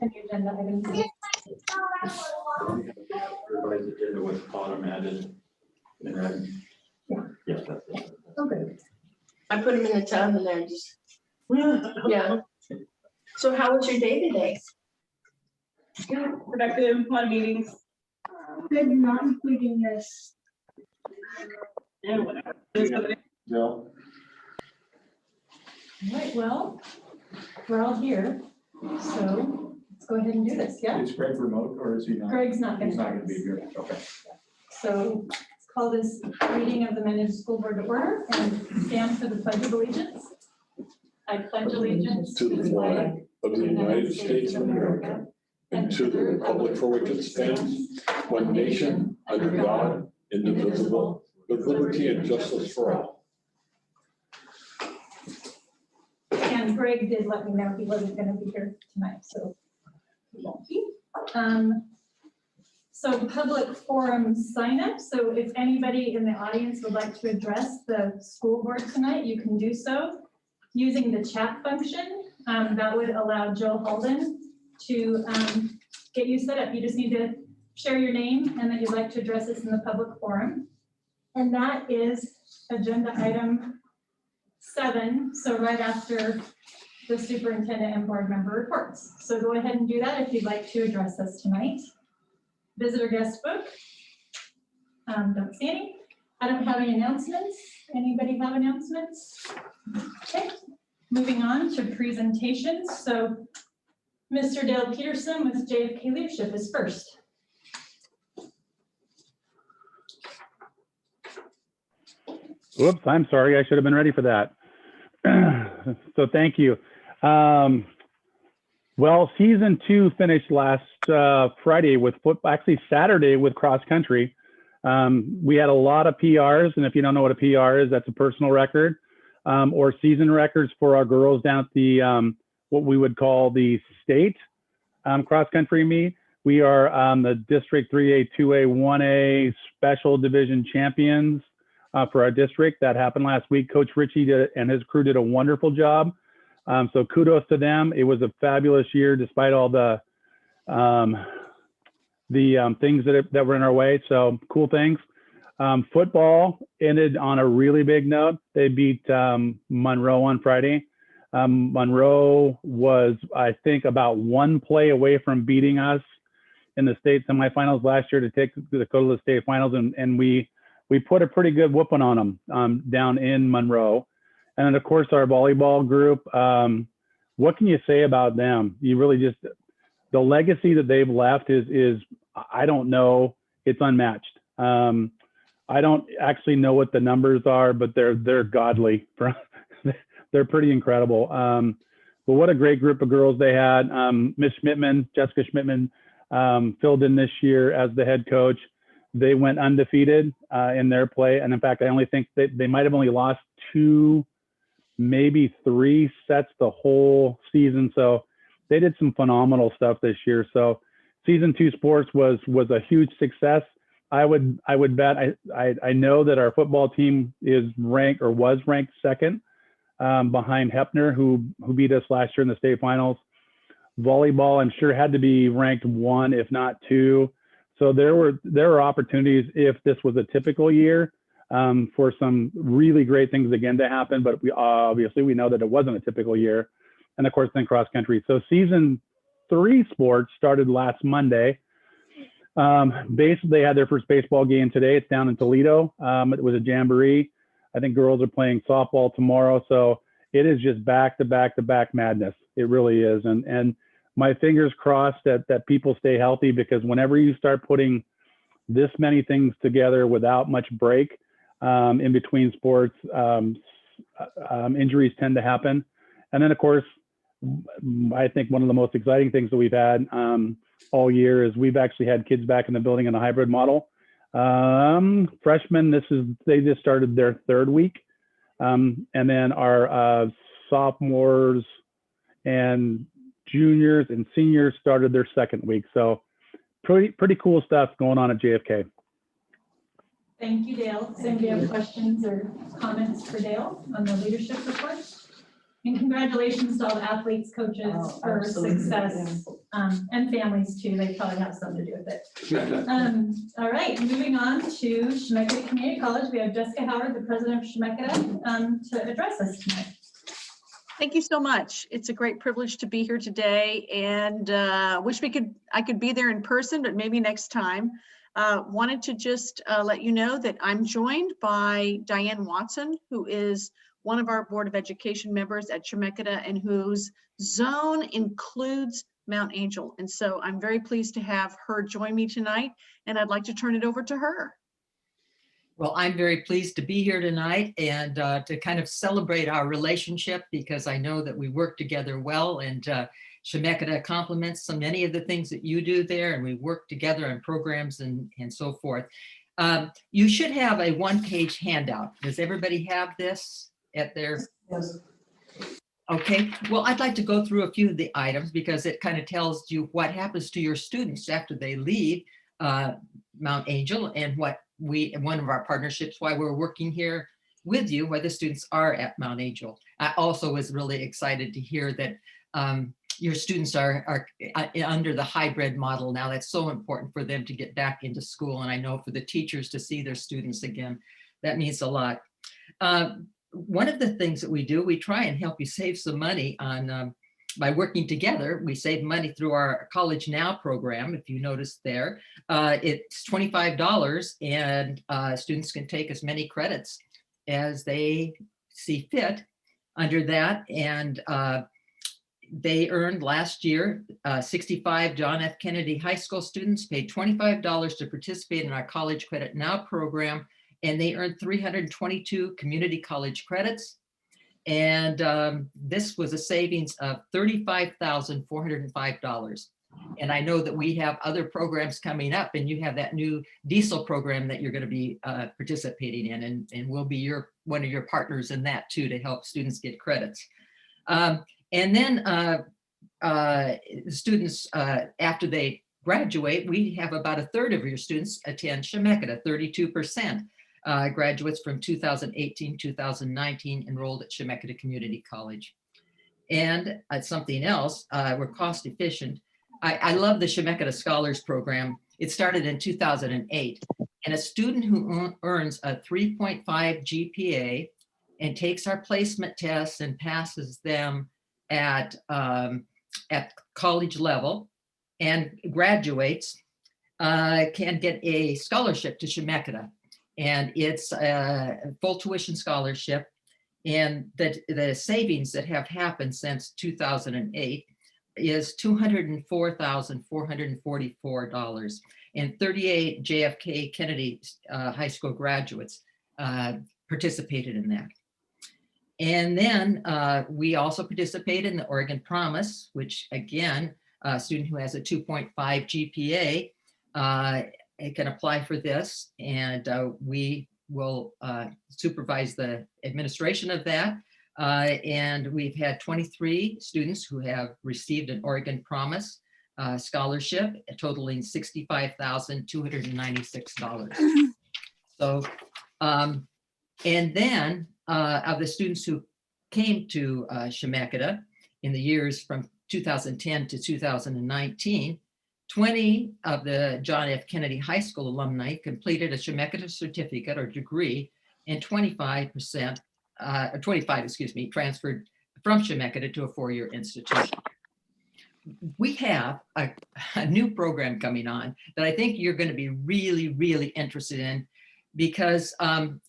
Any agenda items? Everybody's agenda was bottom added. In red. Yeah. Yes, that's it. Okay. I put them in the tub and they're just, yeah. So how was your day today? Good, productive, a lot of meetings. Good, not including this. And whatever. It is what it is. No. All right, well, we're all here, so let's go ahead and do this, yeah? Is Greg remote or is he not? Greg's not gonna. He's not gonna join be us. here. Okay. So let's call this reading of the minutes school board to order and stand for the pledge of allegiance. I pledge allegiance To the flag of the United States of America and to the republic for which it stands, one nation, under God, indivisible, with liberty and justice for all. And Greg did let me know he wasn't gonna be here tonight, so he won't be. So public forum sign up. So if anybody in the audience would like to address the school board tonight, you can do so using the chat function. That would allow Jill Holden to get you set up. You just need to share your name and that you'd like to address this in the public forum. And that is agenda item 7, so right after the superintendent and board member reports. So go ahead and do that if you'd like to address us tonight. Visitor guest book. Don't see any. I don't have any announcements. Anybody have announcements? Okay, moving on to presentations. So Mr. Dale Peterson with JFK Leadership is first. Whoops, I'm sorry. I should have been ready for that. So thank you. Well, season 2 finished last Friday with football, actually Saturday with cross country. We had a lot of PRs, and if you don't know what a PR is, that's a personal record or season records for our girls down at the what we would call the state cross country meet. We are the District 3A, 2A, 1A special division champions for our district. That happened last week. Coach Richie and his crew did a wonderful job. So kudos to them. It was a fabulous year despite all the things that were in our way. So cool things. Football ended on a really big note. They beat Monroe on Friday. Monroe was, I think, about 1 play away from beating us in the state semifinals last year to go to the state finals, and we put a pretty good whooping on them down in Monroe. And then of course our volleyball group. What can you say about them? You really just, the legacy that they've left is I don't know, it's unmatched. I don't actually know what the numbers are, but they're godly. They're pretty incredible. But what a great group of girls they had. Miss Schmidtman, Jessica Schmidtman, filled in this year as the head coach. They went undefeated in their play. And in fact, I only think that they might've only lost 2, maybe 3 sets the whole season. So they did some phenomenal stuff this year. So season 2 sports was a huge success. I would bet, I know that our football team is ranked or was ranked 2nd behind Hepner, who beat us last year in the state finals. Volleyball, I'm sure, had to be ranked 1, if not 2. So there were opportunities if this was a typical year for some really great things again to happen, but we know that it wasn't a typical year. And of course, then cross country. So season 3 sports started last Monday. Basically, they had their first baseball game today. It's down in Toledo. It was a jamboree. I think girls are playing softball tomorrow. So it is just back to back to back madness. It really is. And my fingers crossed that people stay healthy, because whenever you start putting this many things together without much break in between sports, injuries tend to happen. And then of course, I think one of the most exciting things that we've had all year is we've actually had kids back in the building in a hybrid model. Freshmen, they just started their 3rd week. And then our sophomores and juniors and seniors started their 2nd week. So pretty cool stuff going on at JFK. Thank you, Dale. Does anybody have questions or comments for Dale on the leadership report? And congratulations to all the athletes, coaches Oh, for absolutely, success, and families too. They probably have something to do with it. All right, moving on to Chemeketa Community College. We have Jessica Howard, the president of Chemeketa, to address us tonight. Thank you so much. It's a great privilege to be here today, and wish I could be there in person, but maybe next time. Wanted to just let you know that I'm joined by Diane Watson, who is one of our Board of Education members at Chemeketa and whose zone includes Mount Angel. And so I'm very pleased to have her join me tonight, and I'd like to turn it over to her. Well, I'm very pleased to be here tonight and to kind of celebrate our relationship, because I know that we work together well, and Chemeketa complements so many of the things that you do there, and we work together on programs and so forth. You should have a one-page handout. Does everybody have this at their? Yes. Okay, well, I'd like to go through a few of the items because it kind of tells you what happens to your students after they leave Mount Angel, and what one of our partnerships, why we're working here with you, why the students are at Mount Angel. I also was really excited to hear that your students are under the hybrid model now. That's so important for them to get back into school. And I know for the teachers to see their students again, that means a lot. One of the things that we do, we try and help you save some money on by working together. We save money through our College Now program. If you notice there, it's $25, and students can take as many credits as they see fit under that. And they earned last year, 65 John F. Kennedy High School students paid $25 to participate in our College Credit Now program, and they earned 322 community college credits. And this was a savings of $35,405. And I know that we have other programs coming up, and you have that new diesel program that you're going to be participating in, and we'll be one of your partners in that too, to help students get credits. And then students, after they graduate, we have about a third of your students attend Chemeketa, 32%. Graduates from 2018, 2019 enrolled at Chemeketa Community College. And something else, we're cost efficient. I love the Chemeketa Scholars Program. It started in 2008, and a student who earns a 3.5 GPA and takes our placement tests and passes them at college level and graduates can get a scholarship to Chemeketa. And it's a full tuition scholarship, and the savings that have happened since 2008 is $204,444, and 38 JFK Kennedy High School graduates participated in that. And then we also participate in the Oregon Promise, which again, a student who has a 2.5 GPA can apply for this, and we will supervise the administration of that. And we've had 23 students who have received an Oregon Promise scholarship totaling $65,296. So, and then of the students who came to Chemeketa in the years from 2010 to 2019, 20 of the John F. Kennedy High School alumni completed a Chemeketa certificate or degree, and 25 transferred from Chemeketa to a four-year institution. We have a new program coming on that I think you're going to be really, really interested in, because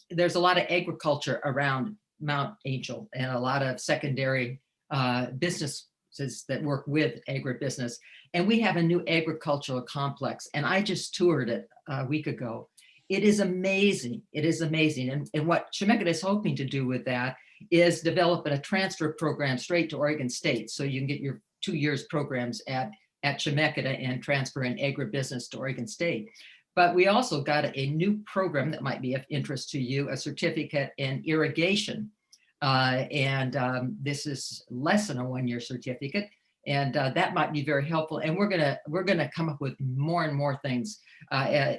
there's a lot of agriculture around Mount Angel and a lot of secondary businesses that work with agribusiness. And we have a new agricultural complex, and I just toured it a week ago. It is amazing. It is amazing. And what Chemeketa is hoping to do with that is develop a transfer program straight to Oregon State, so you can get your 2 years programs at Chemeketa and transfer in agribusiness to Oregon State. But we also got a new program that might be of interest to you, a certificate in irrigation. This is less than a one-year certificate, and that might be very helpful. And we're gonna come up with more and more things.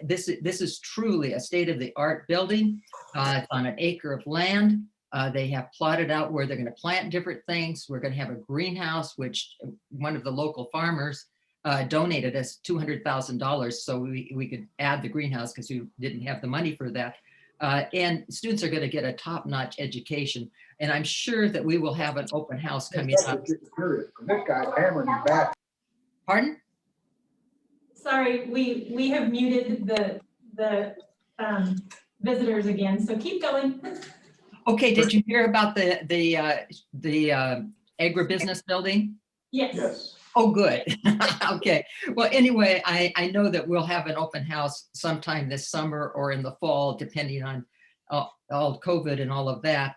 This is truly a state-of-the-art building. It's on an acre of land. They have plotted out where they're going to plant different things. We're going to have a greenhouse, which one of the local farmers donated us $200,000 so we could add the greenhouse because we didn't have the money for that. And students are going to get a top-notch education. And I'm sure that we will have an open house coming up. This guy's hammering you back. Pardon? Sorry, we have muted the visitors again, so keep going. Okay, did you hear about the agribusiness building? Yes. Yes. Oh, good. Okay. Well, anyway, I know that we'll have an open house sometime this summer or in the fall, depending on all COVID and all of that.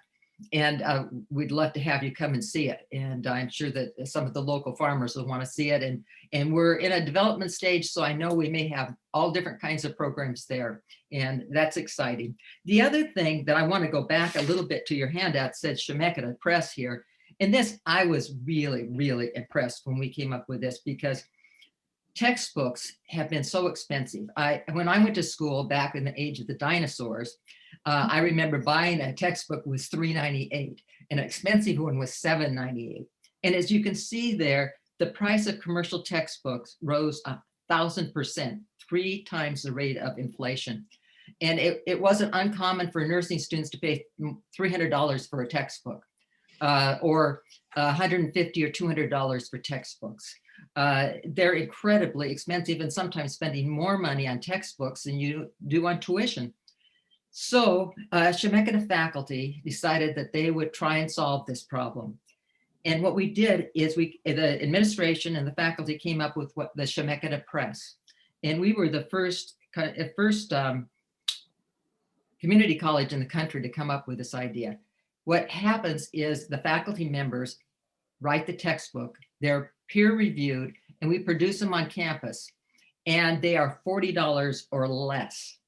And we'd love to have you come and see it. And I'm sure that some of the local farmers will want to see it. And we're in a development stage, so I know we may have all different kinds of programs there. And that's exciting. The other thing that I want to go back a little bit to your handout said Chemeketa Press here. And this, I was really, really impressed when we came up with this because textbooks have been so expensive. When I went to school back in the age of the dinosaurs, I remember buying a textbook was $3.98, and an expensive one was $7.98. And as you can see there, the price of commercial textbooks rose 1,000%, 3 times the rate of inflation. And it wasn't uncommon for nursing students to pay $300 for a textbook. Or $150 or $200 for textbooks. They're incredibly expensive and sometimes spending more money on textbooks than you do on tuition. So Chemeketa faculty decided that they would try and solve this problem. And what we did is the administration and the faculty came up with what the Chemeketa Press. And we were the first community college in the country to come up with this idea. What happens is the faculty members write the textbook, they're peer reviewed, and we produce them on campus, and they are $40 or less.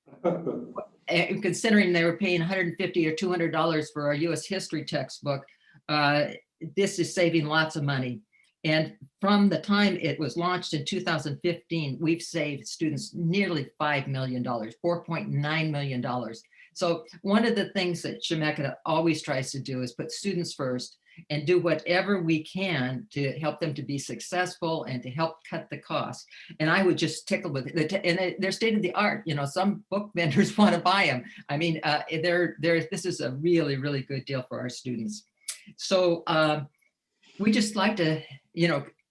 And considering they were paying $150 or $200 for our US history textbook, this is saving lots of money. And from the time it was launched in 2015, we've saved students nearly $5 million, $4.9 million. So one of the things that Chemeketa always tries to do is put students first and do whatever we can to help them to be successful and to help cut the cost. And I would just tickle with it. And they're state of the art. You know, some book vendors want to buy them. I mean, this is a really, really good deal for our students. So we just like to,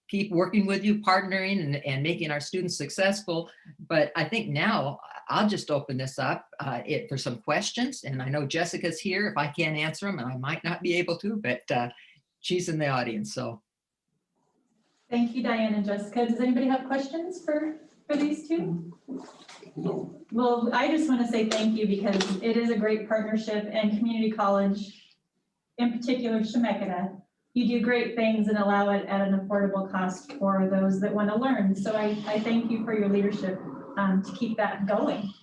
keep working with you, partnering and making our students successful. But I think now I'll just open this up for some questions. And I know Jessica's here if I can't answer them, and I might not be able to, but she's in the audience, so. Thank you, Diane and Jessica. Does anybody have questions for these two? No. Well, I just want to say thank you because it is a great partnership, and community college, in particular Chemeketa, you do great things and allow it at an affordable cost for those that want to learn. So I thank you for your leadership to keep that going.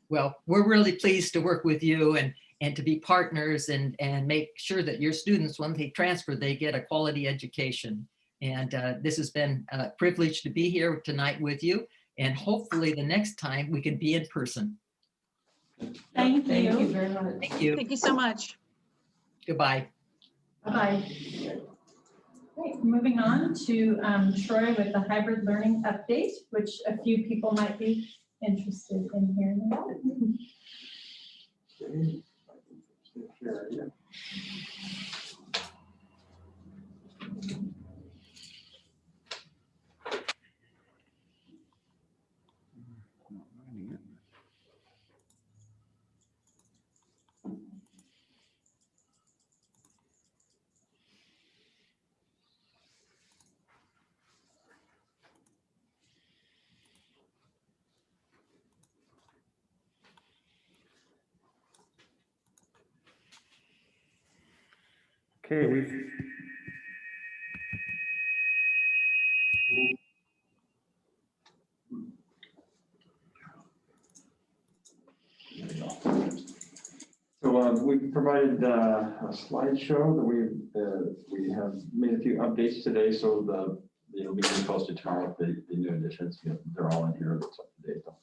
Well, we're really pleased to work with you and to be partners and make sure that your students, when they transfer, they get a quality education. And this has been a privilege to be here tonight with you. And hopefully the next time we can be in person. Thank you. Thank you very much. Thank you. Thank you so much. Goodbye. Bye. Right, moving on to Troy with the hybrid learning update, which a few people might be interested in hearing about. Okay, So we provided a slideshow that we have made a few updates today, so it'll be posted tomorrow with the new additions. They're all in here. That's up to date though.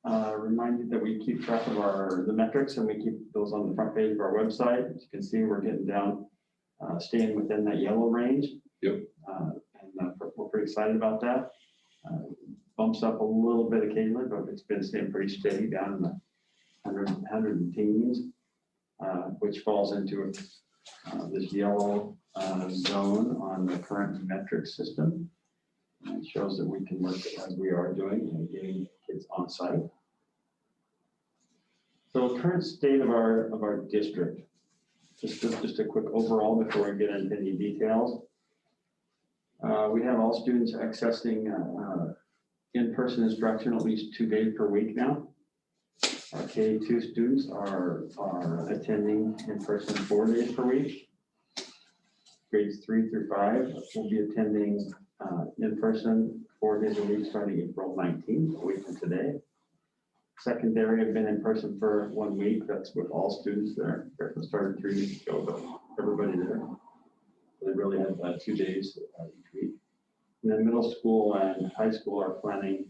Remind you that we keep track of the metrics, and we keep those on the front page of our website. As you can see, we're getting down, staying within that yellow range. Yep. We're pretty excited about that. Bumps up a little bit occasionally, but it's been staying pretty steady down in the 100 teens, which falls into this yellow zone on the current metric system. And it shows that we can work as we are doing and getting kids on site. So current state of our district, just a quick overall before we get into any details. We have all students accessing in-person instruction at least 2 days per week now. Our K-2 students are attending in person 4 days per week. Grades 3 through 5 will be attending in person 4 days a week starting April 19th, a week from today. Secondary have been in person for 1 week. That's with all students there. Freshmen started 3 weeks ago, but everybody there. They really have 2 days each week. And then middle school and high school are planning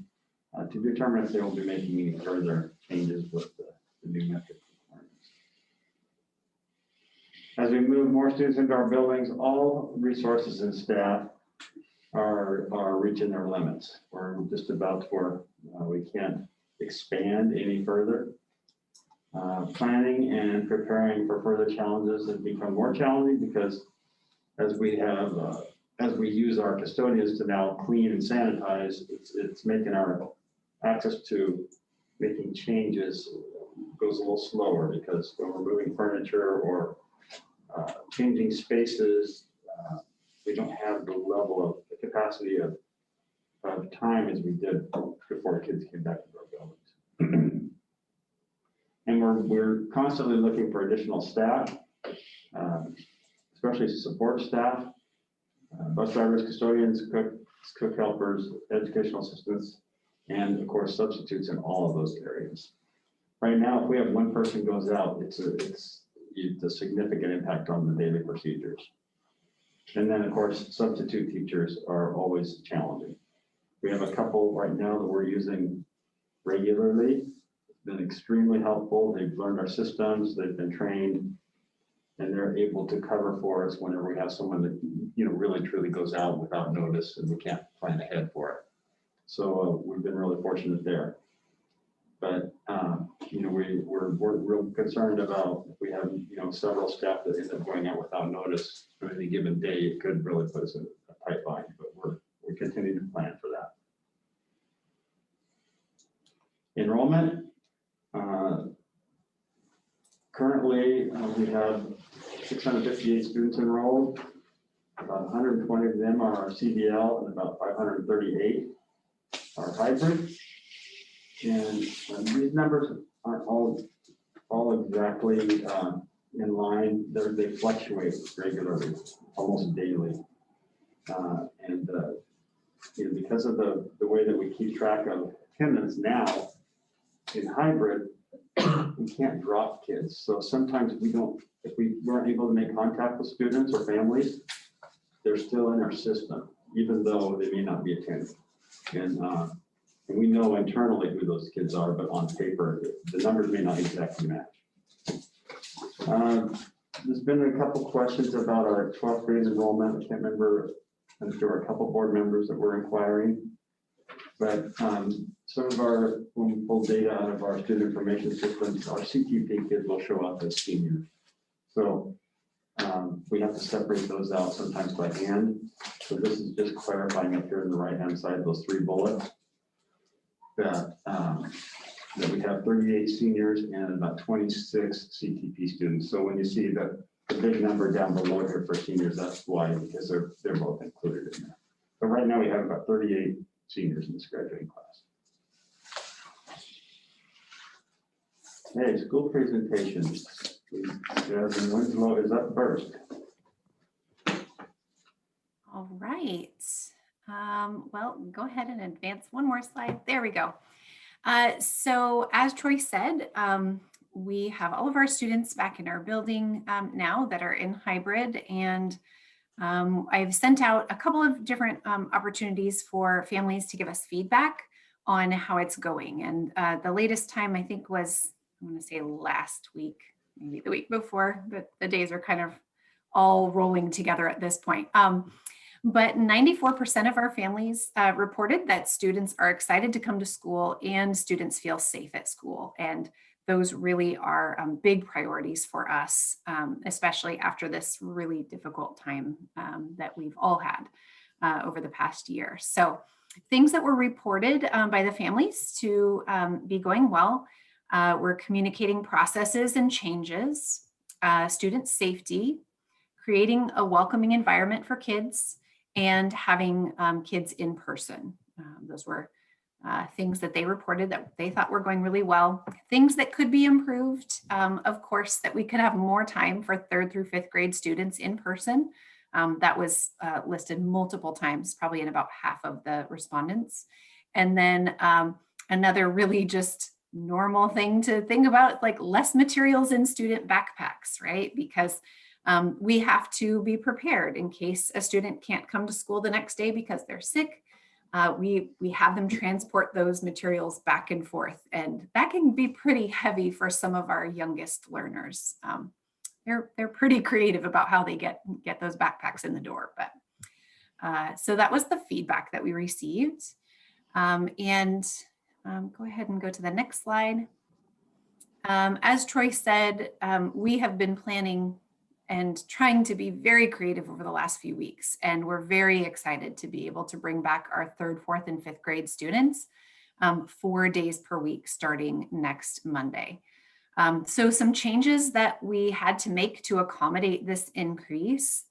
to determine if they will be making any further changes with the new metric requirements. As we move more students into our buildings, all resources and staff are reaching their limits. We're just about to where we can't expand any further. Planning and preparing for further challenges has become more challenging because as we use our custodians to now clean and sanitize, it's making our access to making changes goes a little slower because when we're moving furniture or changing spaces, we don't have the level of the capacity of time as we did before kids came back to our buildings. And we're constantly looking for additional staff, especially support staff, bus drivers, custodians, cook helpers, educational assistants, and of course substitutes in all of those areas. Right now, if we have one person goes out, it's a significant impact on the daily procedures. And then of course, substitute teachers are always challenging. We have a couple right now that we're using regularly. It's been extremely helpful. They've learned our systems, they've been trained, and they're able to cover for us whenever we have someone that really truly goes out without notice and we can't plan ahead for it. So we've been really fortunate there. But we're real concerned about if we have several staff that end up going out without notice on any given day, it could really put us in a tight bind. But we continue to plan for that. Enrollment. Currently, we have 658 students enrolled. About 120 of them are CDL and about 538 are hybrid. And these numbers aren't all exactly in line. They fluctuate regularly, almost daily. Because of the way that we keep track of attendance now in hybrid, we can't drop kids. So sometimes if we weren't able to make contact with students or families, they're still in our system, even though they may not be attending. And we know internally who those kids are, but on paper, the numbers may not exactly match. There's been a couple questions about our 12th grade enrollment. I can't remember, I'm sure a couple board members that were inquiring. But some of when we pull data out of our student information systems, our CTP kids will show up as seniors. So we have to separate those out sometimes by hand. So this is just clarifying up here on the right-hand side, those 3 bullets, that we have 38 seniors and about 26 CTP students. So when you see the big number down below here for seniors, that's why, because they're both included in there. But right now we have about 38 seniors in this graduating class. Hey, school presentations. Jasmine Winslow is up first. All right. Well, go ahead and advance one more slide. There we go. So as Troy said, we have all of our students back in our building now that are in hybrid, and I've sent out a couple of different opportunities for families to give us feedback on how it's going. And the latest time I think was, I want to say last week, maybe the week before, but the days are kind of all rolling together at this point. But 94% of our families reported that students are excited to come to school and students feel safe at school. And those really are big priorities for us, especially after this really difficult time that we've all had over the past year. So things that were reported by the families to be going well, we're communicating processes and changes, student safety, creating a welcoming environment for kids, and having kids in person. Those were things that they reported that they thought were going really well. Things that could be improved, of course, that we could have more time for 3rd through 5th grade students in person. That was listed multiple times, probably in about half of the respondents. And then another really just normal thing to think about, like less materials in student backpacks, right? Because we have to be prepared in case a student can't come to school the next day because they're sick. We have them transport those materials back and forth, and that can be pretty heavy for some of our youngest learners. They're pretty creative about how they get those backpacks in the door. But so that was the feedback that we received. Go ahead and go to the next slide. As Troy said, we have been planning and trying to be very creative over the last few weeks. And we're very excited to be able to bring back our 3rd, 4th, and 5th grade students 4 days per week starting next Monday. So some changes that we had to make to accommodate this increase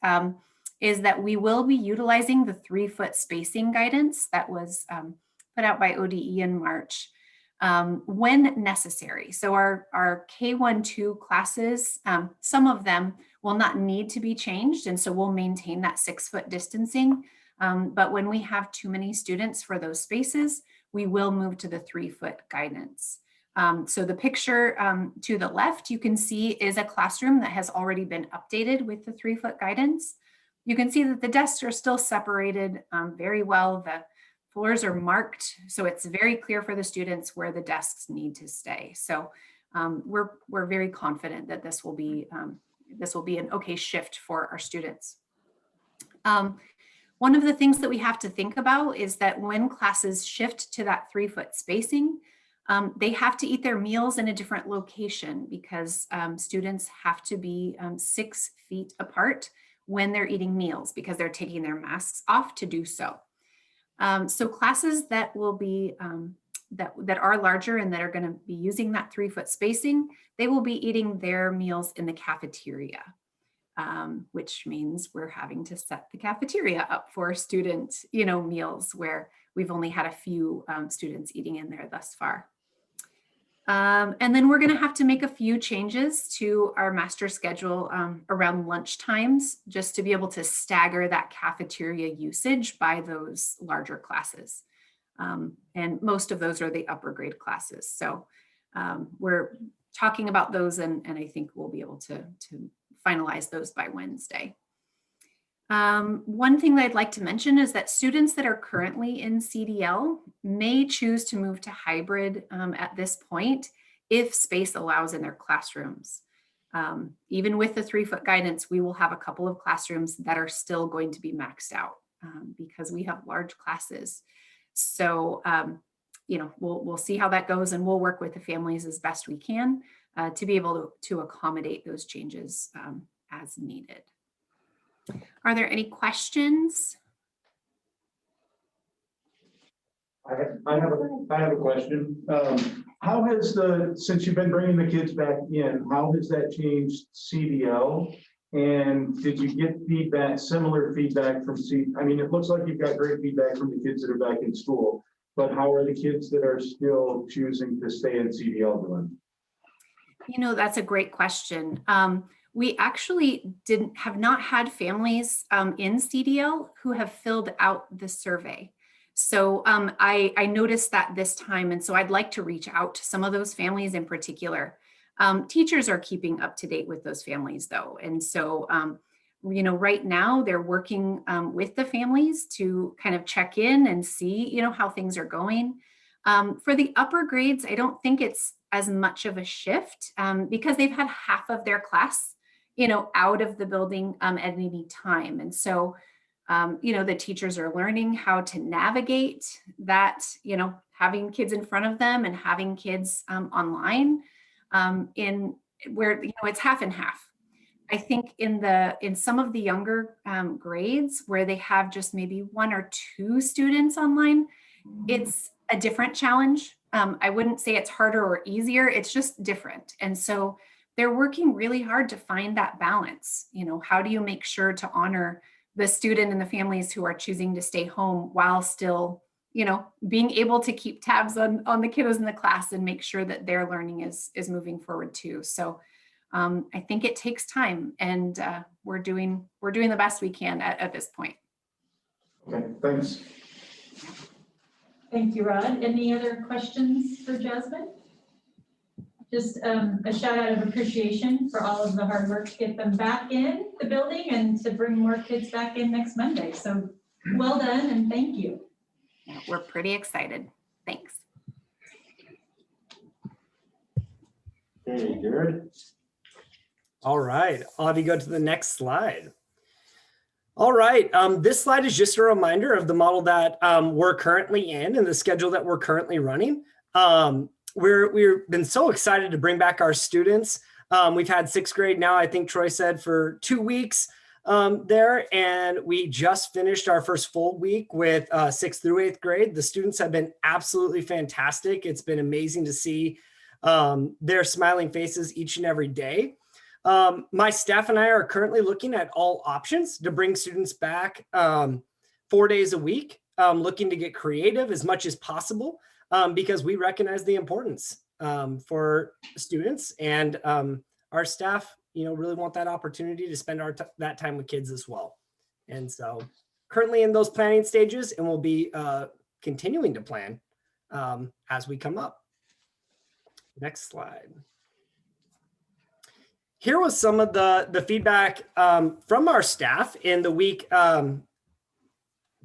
is that we will be utilizing the 3-foot spacing guidance that was put out by ODE in March when necessary. So our K-1-2 classes, some of them will not need to be changed. And so we'll maintain that 6-foot distancing. But when we have too many students for those spaces, we will move to the 3-foot guidance. So the picture to the left, you can see is a classroom that has already been updated with the 3-foot guidance. You can see that the desks are still separated very well. The floors are marked, so it's very clear for the students where the desks need to stay. So we're very confident that this will be an okay shift for our students. One of the things that we have to think about is that when classes shift to that 3-foot spacing, they have to eat their meals in a different location because students have to be 6 feet apart when they're eating meals because they're taking their masks off to do so. So classes that will be that are larger and that are going to be using that 3-foot spacing, they will be eating their meals in the cafeteria, which means we're having to set the cafeteria up for student, meals where we've only had a few students eating in there thus far. And then we're going to have to make a few changes to our master schedule around lunch times, just to be able to stagger that cafeteria usage by those larger classes. And most of those are the upper grade classes. So we're talking about those and I think we'll be able to finalize those by Wednesday. One thing that I'd like to mention is that students that are currently in CDL may choose to move to hybrid at this point if space allows in their classrooms. Even with the 3-foot guidance, we will have a couple of classrooms that are still going to be maxed out because we have large classes. So, we'll see how that goes and we'll work with the families as best we can to be able to accommodate those changes as needed. Are there any questions? I have a question. How has since you've been bringing the kids back in, how has that changed CDL? And did you get similar feedback from it looks like you've got great feedback from the kids that are back in school, but how are the kids that are still choosing to stay in CDL doing? That's a great question. We actually have not had families in CDL who have filled out the survey. So I noticed that this time, and so I'd like to reach out to some of those families in particular. Teachers are keeping up to date with those families though. And so, right now they're working with the families to kind of check in and see, how things are going. For the upper grades, I don't think it's as much of a shift because they've had half of their class, out of the building at any time. And so, the teachers are learning how to navigate that, having kids in front of them and having kids online in where, it's half and half. I think in some of the younger grades where they have just maybe 1 or 2 students online, it's a different challenge. I wouldn't say it's harder or easier, it's just different. And so they're working really hard to find that balance. How do you make sure to honor the student and the families who are choosing to stay home while still, being able to keep tabs on the kiddos in the class and make sure that their learning is moving forward too. So I think it takes time, and we're doing the best we can at this point. Okay, thanks. Thank you, Rod. Any other questions for Jasmine? Just a shout out of appreciation for all of the hard work to get them back in the building and to bring more kids back in next Monday. So well done and thank you. Yeah, we're pretty excited. Thanks. Hey, Jared. All right, I'll have you go to the next slide. All right, this slide is just a reminder of the model that we're currently in and the schedule that we're currently running. We've been so excited to bring back our students. We've had 6th grade now, I think Troy said, for 2 weeks there, and we just finished our first full week with 6th through 8th grade. The students have been absolutely fantastic. It's been amazing to see their smiling faces each and every day. My staff and I are currently looking at all options to bring students back 4 days a week, looking to get creative as much as possible because we recognize the importance for students, and our staff, really want that opportunity to spend that time with kids as well. And so currently in those planning stages, and we'll be continuing to plan as we come up. Next slide. Here was some of the feedback from our staff in the week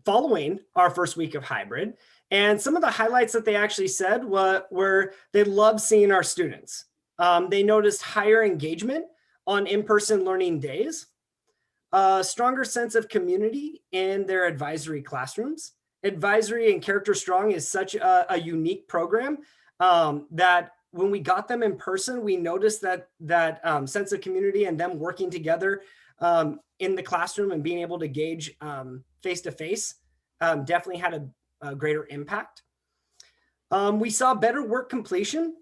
following our first week of hybrid. And some of the highlights that they actually said were they loved seeing our students. They noticed higher engagement on in-person learning days, a stronger sense of community in their advisory classrooms. Advisory and Character Strong is such a unique program that when we got them in person, we noticed that sense of community and them working together in the classroom and being able to gauge face-to-face definitely had a greater impact. We saw better work completion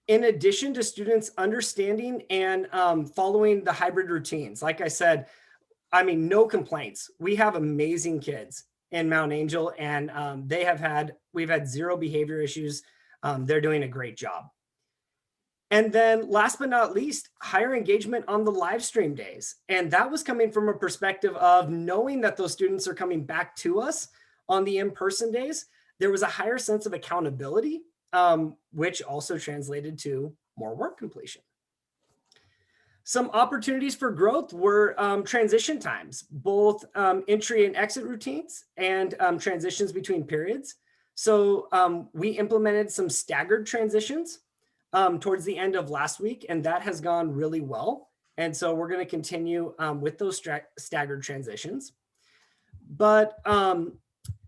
in addition to students understanding and following the hybrid routines. Like I said, no complaints. We have amazing kids in Mount Angel, and we've had 0 behavior issues. They're doing a great job. And then last but not least, higher engagement on the live stream days. And that was coming from a perspective of knowing that those students are coming back to us on the in-person days. There was a higher sense of accountability, which also translated to more work completion. Some opportunities for growth were transition times, both entry and exit routines and transitions between periods. So we implemented some staggered transitions towards the end of last week, and that has gone really well. And so we're going to continue with those staggered transitions. But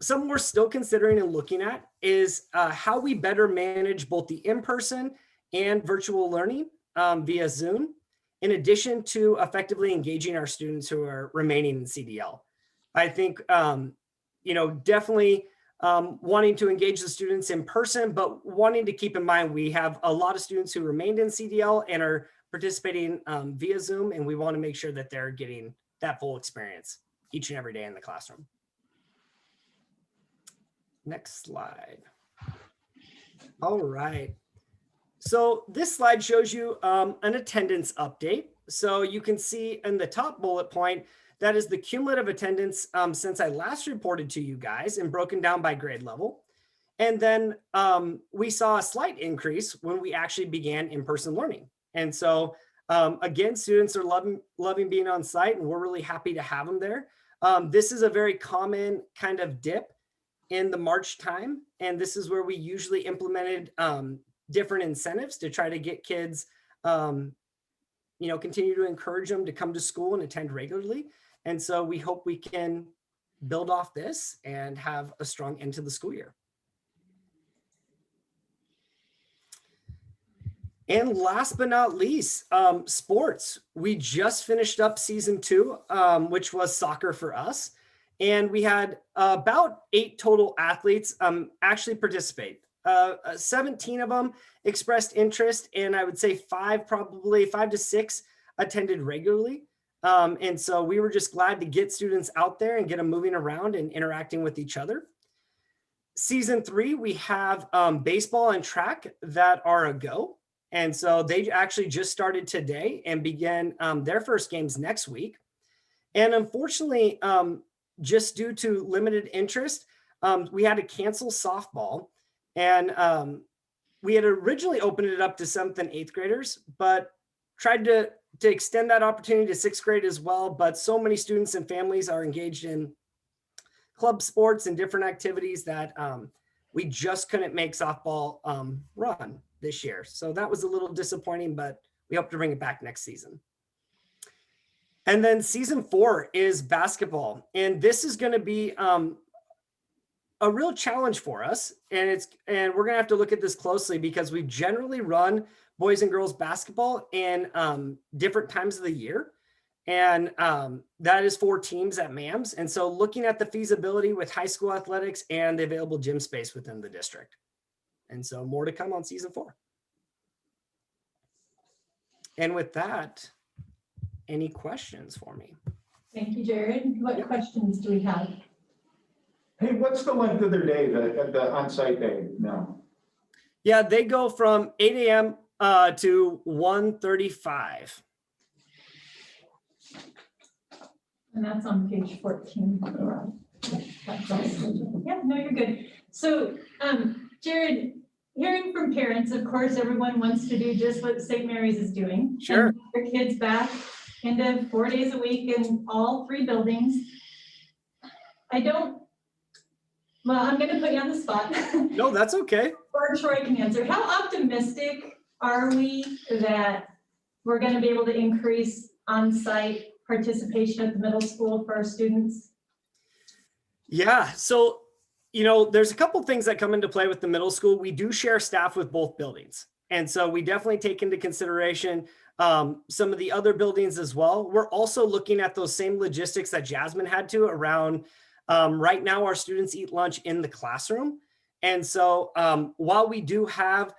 something we're still considering and looking at is how we better manage both the in-person and virtual learning via Zoom, in addition to effectively engaging our students who are remaining in CDL. I think, definitely wanting to engage the students in person, but wanting to keep in mind we have a lot of students who remained in CDL and are participating via Zoom, and we want to make sure that they're getting that full experience each and every day in the classroom. Next slide. All right. So this slide shows you an attendance update. So you can see in the top bullet point, that is the cumulative attendance since I last reported to you guys and broken down by grade level. And then we saw a slight increase when we actually began in-person learning. And so again, students are loving being on site, and we're really happy to have them there. This is a very common kind of dip in the March time. And this is where we usually implemented different incentives to try to get kids, continue to encourage them to come to school and attend regularly. And so we hope we can build off this and have a strong end to the school year. And last but not least, sports. We just finished up season 2, which was soccer for us. And we had about 8 total athletes actually participate. 17 of them expressed interest, and I would say probably 5 to 6 attended regularly. And so we were just glad to get students out there and get them moving around and interacting with each other. Season 3, we have baseball and track that are a go. And so they actually just started today and began their first games next week. And unfortunately, just due to limited interest, we had to cancel softball. And we had originally opened it up to 7th and 8th graders, but tried to extend that opportunity to 6th grade as well. But so many students and families are engaged in club sports and different activities that we just couldn't make softball run this year. So that was a little disappointing, but we hope to bring it back next season. And then season 4 is basketball. And this is going to be a real challenge for us. And we're going to have to look at this closely because we generally run boys and girls basketball in different times of the year. And that is 4 teams at MAMS. And so looking at the feasibility with high school athletics and the available gym space within the district. And so more to come on season 4. And with that, any questions for me? Thank you, Jared. What questions do we have? Hey, what's the length of their day, the on-site day now? Yeah, they go from 8 a.m. To 1:35. And that's on page 14. Yeah, no, you're good. So, Jared, hearing from parents, of course, everyone wants to do just what St. Mary's is doing. Sure. And their kids back into 4 days a week in all 3 buildings. I'm going to put you on the spot. No, that's okay. Or Troy can answer. How optimistic are we that we're going to be able to increase on-site participation at the middle school for our students? Yeah, so, there's a couple things that come into play with the middle school. We do share staff with both buildings. And so we definitely take into consideration some of the other buildings as well. We're also looking at those same logistics that Jasmine had to around right now our students eat lunch in the classroom. And so while we do have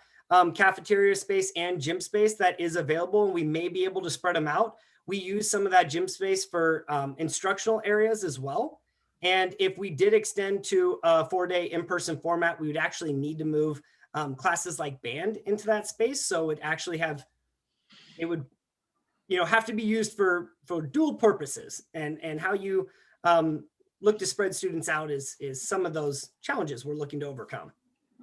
cafeteria space and gym space that is available, and we may be able to spread them out, we use some of that gym space for instructional areas as well. And if we did extend to a 4-day in-person format, we would actually need to move classes like band into that space. So it would have to be used for dual purposes, and how you look to spread students out is some of those challenges we're looking to overcome.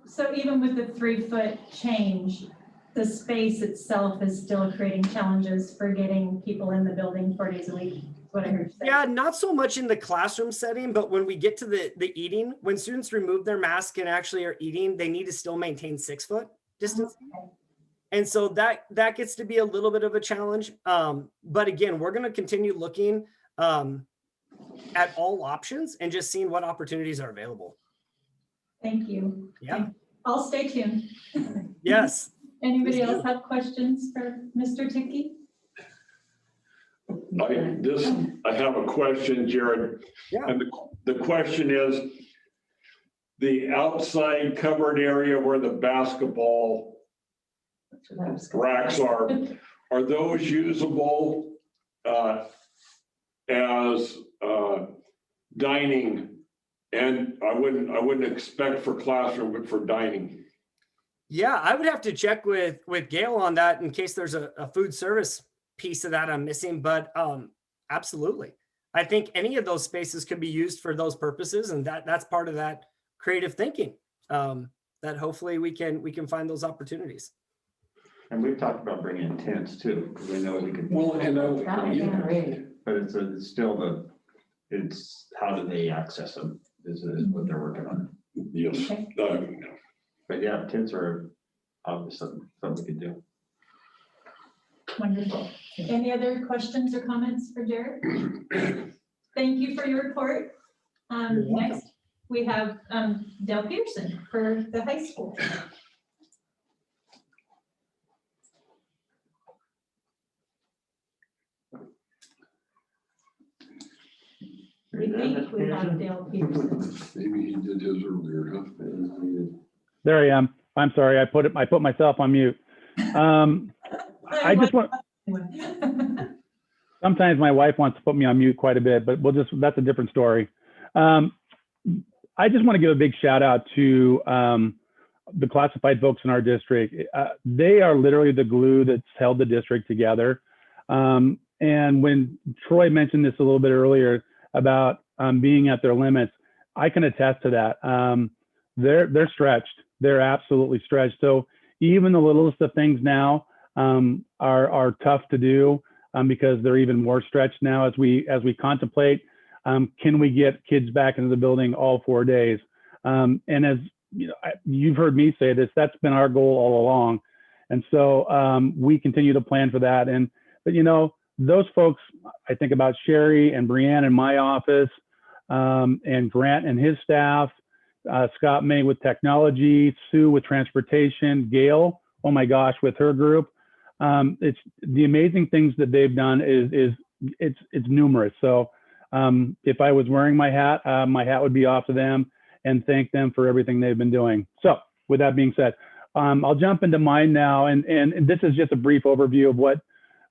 So even with the 3-foot change, the space itself is still creating challenges for getting people in the building 4 days a week, is what I heard you say. Yeah, not so much in the classroom setting, but when we get to the eating, when students remove their mask and actually are eating, they need to still maintain 6-foot distance. Okay. And so that gets to be a little bit of a challenge. But again, we're going to continue looking at all options and just seeing what opportunities are available. Thank you. Yeah. I'll stay tuned. Yes. Anybody else have questions for Mr. Ticky? I have a question, Jared. Yeah. And the question is, the outside covered area where the basketball racks are those usable as dining? And I wouldn't expect for classroom, but for dining. Yeah, I would have to check with Gail on that in case there's a food service piece of that I'm missing, but absolutely. I think any of those spaces could be used for those purposes, and that's part of that creative thinking that hopefully we can find those opportunities. And we've talked about bringing tents too, because we know we could. Well, and But it's still it's how do they access them is what they're working on. Yes. But yeah, kids are obviously something we could do. Wonderful. Any other questions or comments for Jared? Thank you for your report. Next, we have Dale Peterson for the high school. We think we have Dale Peterson. Maybe he did his earlier, huh? There I am. I'm sorry. I put myself on mute. I just want, sometimes my wife wants to put me on mute quite a bit, but that's a different story. I just want to give a big shout out to the classified folks in our district. They are literally the glue that's held the district together. And when Troy mentioned this a little bit earlier about being at their limits, I can attest to that. They're stretched. They're absolutely stretched. So even the littlest of things now are tough to do because they're even more stretched now as we contemplate, can we get kids back into the building all 4 days? And as you know, you've heard me say this, that's been our goal all along. And so we continue to plan for that. But you know, those folks, I think about Sherry and Brianne in my office, and Grant and his staff, Scott May with technology, Sue with transportation, Gail, oh my gosh, with her group. It's the amazing things that they've done it's numerous. So if I was wearing my hat would be off to them and thank them for everything they've been doing. So with that being said, I'll jump into mine now. And this is just a brief overview of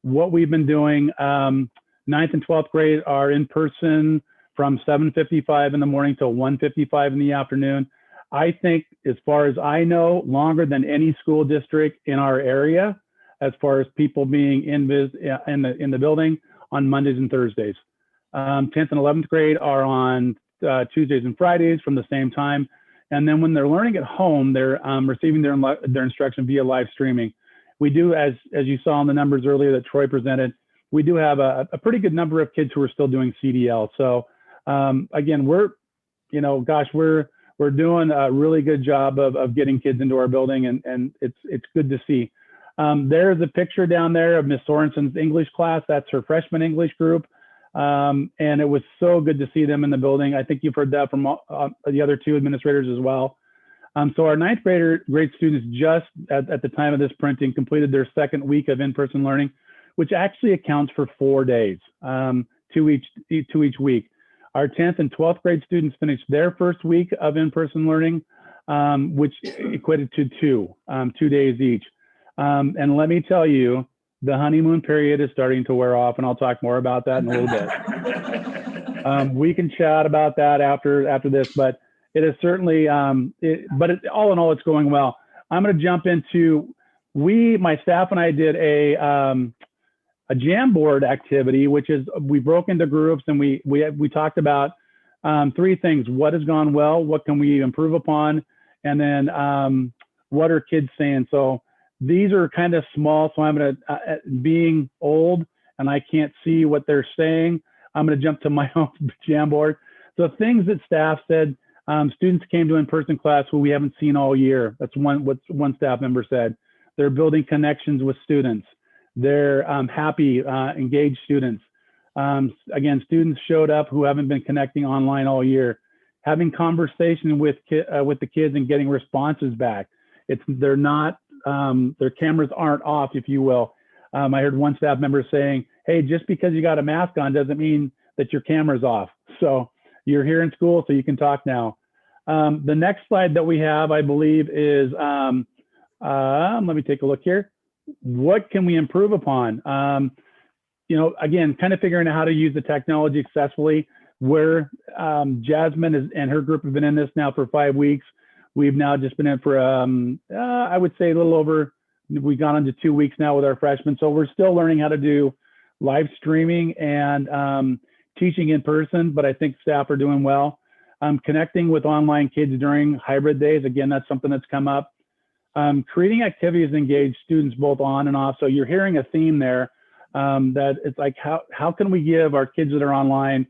what we've been doing. 9th and 12th grade are in person from 7:55 in the morning till 1:55 in the afternoon. I think, as far as I know, longer than any school district in our area, as far as people being in the building on Mondays and Thursdays. 10th and 11th grade are on Tuesdays and Fridays from the same time. And then when they're learning at home, they're receiving their instruction via live streaming. We do, as you saw in the numbers earlier that Troy presented, we do have a pretty good number of kids who are still doing CDL. So again, we're doing a really good job of getting kids into our building, and it's good to see. There's a picture down there of Miss Sorensen's English class. That's her freshman English group. And it was so good to see them in the building. I think you've heard that from the other two administrators as well. So our 9th grade students just at the time of this printing completed their 2nd week of in-person learning, which actually accounts for 4 days, 2 each week. Our 10th and 12th grade students finished their 1st week of in-person learning, which equated to 2 days each. And let me tell you, the honeymoon period is starting to wear off, and I'll talk more about that in a little bit. We can chat about that after this, but it is certainly, all in all, it's going well. I'm going to jump into, my staff and I did a Jamboard activity, which is we broke into groups and we talked about 3 things: what has gone well, what can we improve upon, and then what are kids saying. So these are kind of small, so I'm going to, being old and I can't see what they're saying, I'm going to jump to my own Jamboard. So things that staff said, students came to in-person class who we haven't seen all year. That's what one staff member said. They're building connections with students. They're happy, engaged students. Again, students showed up who haven't been connecting online all year, having conversation with the kids and getting responses back. They're not, their cameras aren't off, if you will. I heard one staff member saying, hey, just because you got a mask on doesn't mean that your camera's off. So you're here in school, so you can talk now. The next slide that we have, I believe, is, let me take a look here. What can we improve upon? Again, kind of figuring out how to use the technology successfully. Where Jasmine and her group have been in this now for 5 weeks. We've now just been in for, I would say a little over, we've gone into 2 weeks now with our freshmen. So we're still learning how to do live streaming and teaching in person, but I think staff are doing well. Connecting with online kids during hybrid days. Again, that's something that's come up. Creating activities that engage students both on and off. So you're hearing a theme there that it's like, how can we give our kids that are online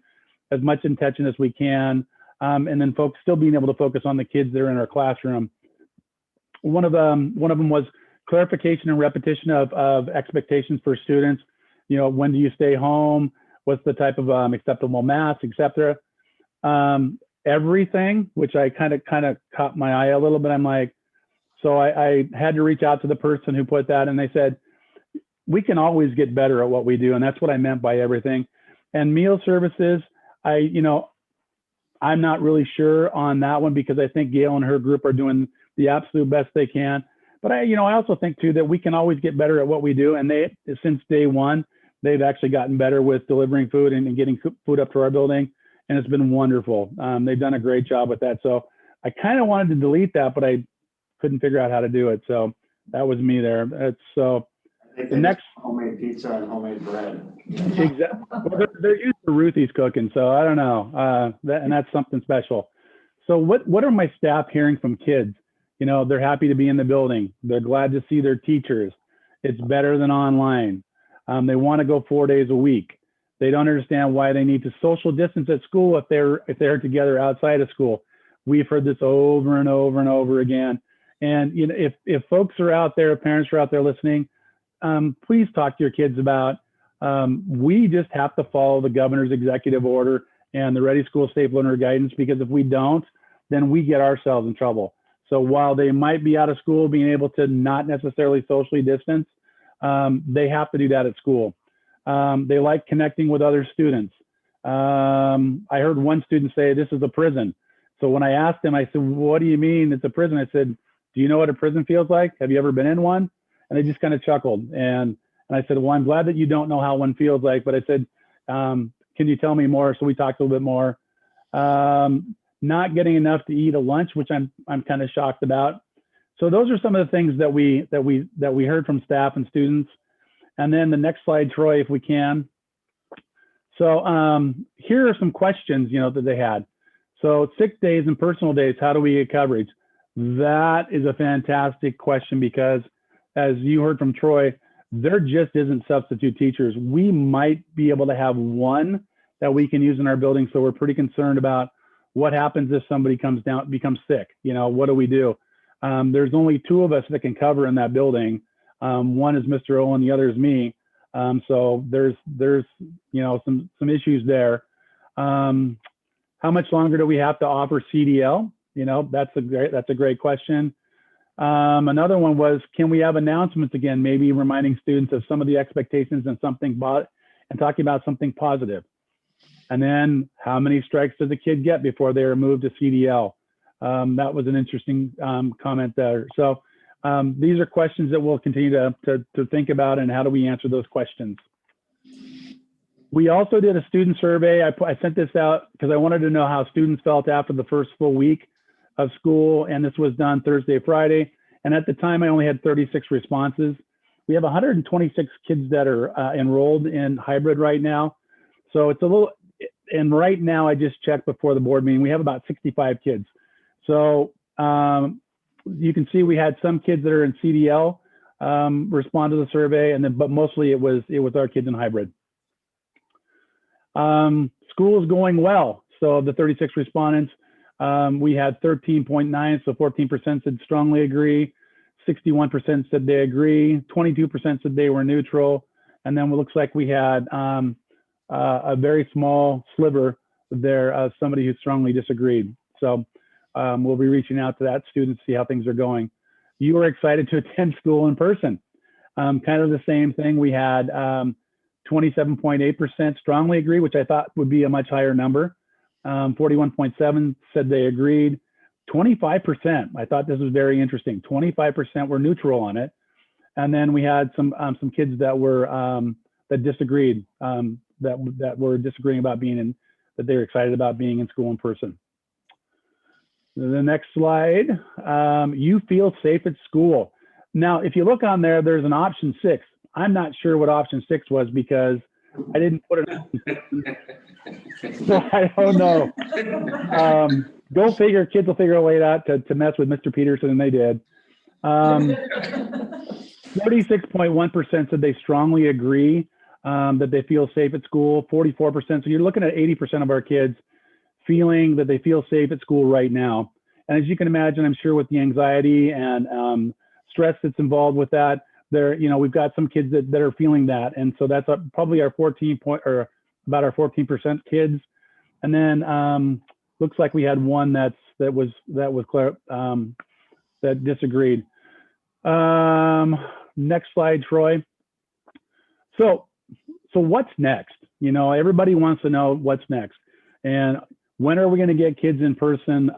as much attention as we can? and then folks still being able to focus on the kids that are in our classroom. One of them was clarification and repetition of expectations for students. You know, when do you stay home? What's the type of acceptable mask, etc. Everything, which I kind of caught my eye a little bit. I'm like, so I had to reach out to the person who put that, and they said, we can always get better at what we do. And that's what I meant by everything. And meal services, I'm not really sure on that one because I think Gail and her group are doing the absolute best they can. But I also think too that we can always get better at what we do. And since day one, they've actually gotten better with delivering food and getting food up to our building. And it's been wonderful. They've done a great job with that. So I kind of wanted to delete that, but I couldn't figure out how to do it. So that was me there. The next homemade pizza and homemade bread. Exactly. Well, they're used to Ruthie's cooking, so I don't know. And that's something special. So what are my staff hearing from kids? You know, they're happy to be in the building. They're glad to see their teachers. It's better than online. They want to go 4 days a week. They don't understand why they need to social distance at school if they're together outside of school. We've heard this over and over and over again. And you know, if folks are out there, parents are out there listening, please talk to your kids about, we just have to follow the governor's executive order and the Ready School Safe Learner guidance, because if we don't, then we get ourselves in trouble. So while they might be out of school being able to not necessarily socially distance, they have to do that at school. They like connecting with other students. I heard one student say, this is a prison. So when I asked him, I said, what do you mean it's a prison? I said, do you know what a prison feels like? Have you ever been in one? And they just kind of chuckled. And I said, well, I'm glad that you don't know how one feels like, but I said, can you tell me more? So we talked a little bit more. Not getting enough to eat a lunch, which I'm kind of shocked about. So those are some of the things that we heard from staff and students. And then the next slide, Troy, if we can. So here are some questions, that they had. So sick days and personal days, how do we get coverage? That is a fantastic question, because as you heard from Troy, there just isn't substitute teachers. We might be able to have one that we can use in our building. So we're pretty concerned about what happens if somebody becomes sick. What do we do? There's only two of us that can cover in that building. One is Mr. Owen, the other is me. So there's some issues there. How much longer do we have to offer CDL? That's a great question. Another one was, can we have announcements again, maybe reminding students of some of the expectations and talking about something positive. And then how many strikes does a kid get before they are moved to CDL? That was an interesting comment there. So these are questions that we'll continue to think about, and how do we answer those questions? We also did a student survey. I sent this out because I wanted to know how students felt after the first full week of school, and this was done Thursday, Friday. And at the time, I only had 36 responses. We have 126 kids that are enrolled in hybrid right now. So it's a little, and right now I just checked before the board meeting, we have about 65 kids. So you can see we had some kids that are in CDL respond to the survey, but mostly it was our kids in hybrid. School is going well. So of the 36 respondents, we had 13.9, so 14% said strongly agree, 61% said they agree, 22% said they were neutral, and then it looks like we had a very small sliver there of somebody who strongly disagreed. So we'll be reaching out to that student to see how things are going. You were excited to attend school in person. Kind of the same thing. We had 27.8% strongly agree, which I thought would be a much higher number. 41.7 said they agreed. 25%, I thought this was very interesting. 25% were neutral on it. And then we had some kids that were that disagreed, that were disagreeing about that they were excited about being in school in person. The next slide, you feel safe at school. Now, if you look on there, there's an option 6. I'm not sure what option 6 was because I didn't put it on. So I don't know. Go figure, kids will figure a way out to mess with Mr. Peterson, and they did. 36.1% said they strongly agree that they feel safe at school. 44%, so you're looking at 80% of our kids feeling that they feel safe at school right now. And as you can imagine, I'm sure with the anxiety and stress that's involved with that, we've got some kids that are feeling that. And so that's probably our 14% kids. And then looks like we had one that disagreed. Next slide, Troy. So what's next? Everybody wants to know what's next. And when are we going to get kids in person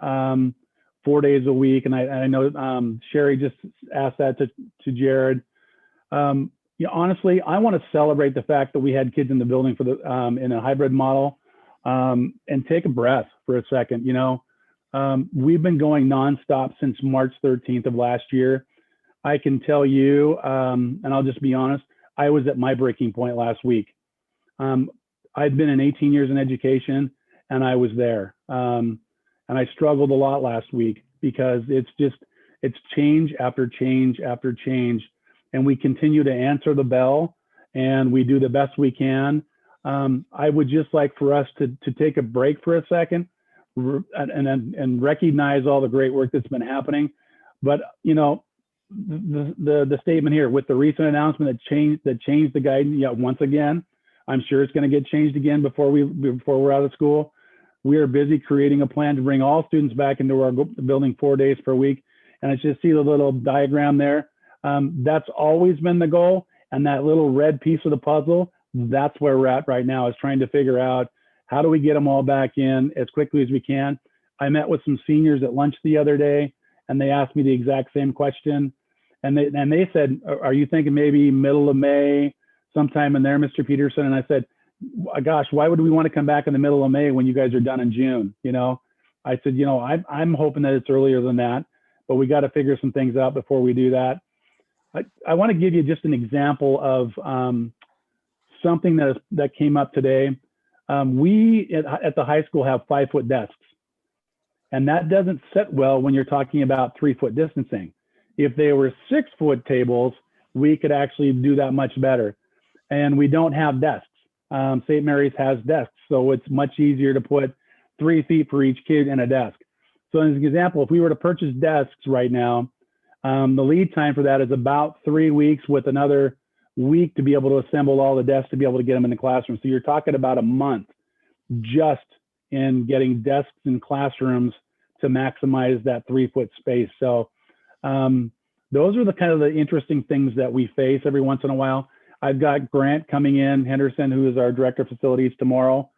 4 days a week? And I know Sherry just asked that to Jared. Honestly, I want to celebrate the fact that we had kids in the building in a hybrid model, and take a breath for a second. We've been going nonstop since March 13th of last year. I can tell you, and I'll just be honest, I was at my breaking point last week. I've been in 18 years in education, and I was there. And I struggled a lot last week because it's change after change after change. And we continue to answer the bell, and we do the best we can. I would just like for us to take a break for a second and recognize all the great work that's been happening. But, the statement here with the recent announcement that changed the guidance, once again, I'm sure it's going to get changed again before we're out of school. We are busy creating a plan to bring all students back into our building 4 days per week. And I just see the little diagram there. That's always been the goal. And that little red piece of the puzzle, that's where we're at right now, is trying to figure out how do we get them all back in as quickly as we can. I met with some seniors at lunch the other day, and they asked me the exact same question. And they said, are you thinking maybe middle of May, sometime in there, Mr. Peterson? And I said, gosh, why would we want to come back in the middle of May when you guys are done in June? I said, I'm hoping that it's earlier than that, but we got to figure some things out before we do that. I want to give you just an example of something that came up today. We at the high school have 5-foot desks, and that doesn't sit well when you're talking about 3-foot distancing. If they were 6-foot tables, we could actually do that much better. And we don't have desks. St. Mary's has desks, so it's much easier to put 3 feet for each kid in a desk. So as an example, if we were to purchase desks right now, the lead time for that is about 3 weeks, with another week to be able to assemble all the desks to be able to get them in the classroom. So you're talking about a month just in getting desks in classrooms to maximize that 3-foot space. So those are the kind of the interesting things that we face every once in a while. I've got Grant coming in, Henderson, who is our director of facilities, tomorrow.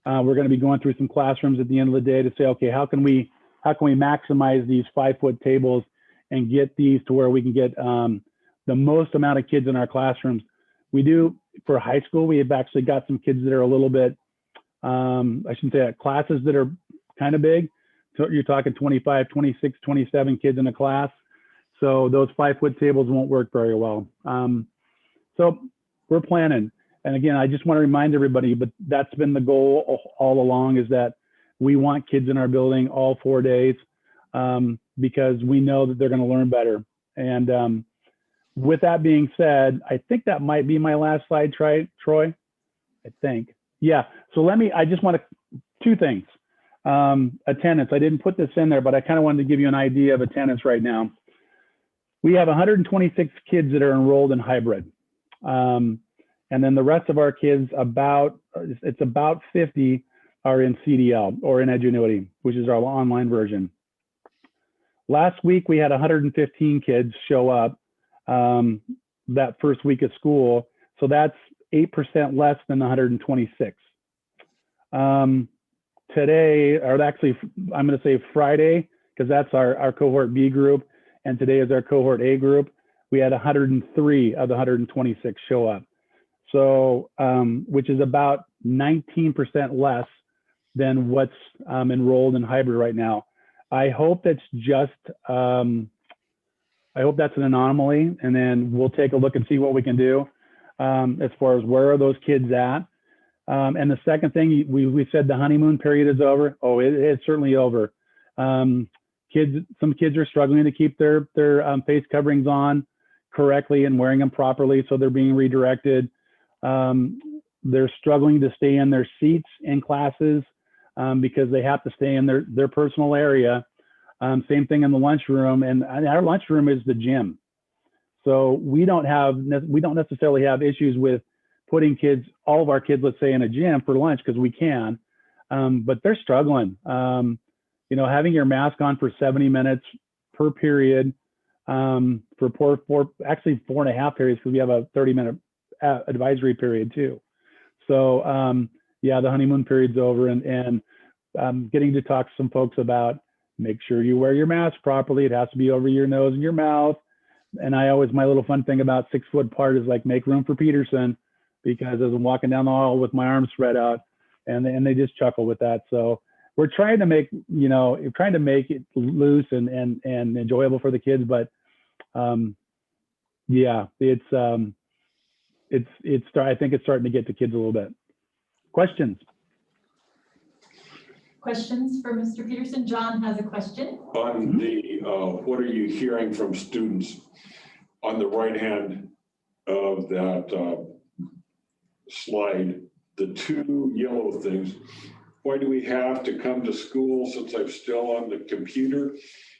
We're going to be going through some classrooms at the end of the day to say, okay, how can we maximize these 5-foot tables and get these to where we can get the most amount of kids in our classrooms. We do, for high school, we have actually got some kids that are a little bit, I shouldn't say that, classes that are kind of big. So you're talking 25, 26, 27 kids in a class. So those 5-foot tables won't work very well. So we're planning. And again, I just want to remind everybody, but that's been the goal all along, is that we want kids in our building all 4 days because we know that they're going to learn better. And with that being said, I think that might be my last slide, Troy, I think. Yeah, so I just want two things. Attendance, I didn't put this in there, but I kind of wanted to give you an idea of attendance right now. We have 126 kids that are enrolled in hybrid. And then the rest of our kids, it's about 50 are in CDL or in Edgenuity, which is our online version. Last week, we had 115 kids show up that first week of school. So that's 8% less than the 126. Today, or actually, I'm going to say Friday, because that's our cohort B group, and today is our cohort A group. We had 103 of the 126 show up. So, which is about 19% less than what's enrolled in hybrid right now. I hope that's just, I hope that's an anomaly, and then we'll take a look and see what we can do as far as where are those kids at. And the second thing, we said the honeymoon period is over. Oh, it's certainly over. Some kids are struggling to keep their face coverings on correctly and wearing them properly, so they're being redirected. They're struggling to stay in their seats in classes because they have to stay in their personal area. Same thing in the lunchroom, and our lunchroom is the gym. So we don't necessarily have issues with putting all of our kids, let's say, in a gym for lunch because we can, but they're struggling. Having your mask on for 70 minutes per period for actually 4.5 periods because we have a 30-minute advisory period too. So the honeymoon period's over, and getting to talk to some folks about make sure you wear your mask properly. It has to be over your nose and your mouth. And my little fun thing about 6 foot apart is like make room for Peterson, because as I'm walking down the hall with my arms spread out, and they just chuckle with that. So we're trying to make it loose and enjoyable for the kids, but I think it's starting to get to kids a little bit. Questions? Questions for Mr. Peterson? John has a question. On the, what are you hearing from students on the right hand of that slide, the 2 yellow things? Why do we have to come to school since I'm still on the computer?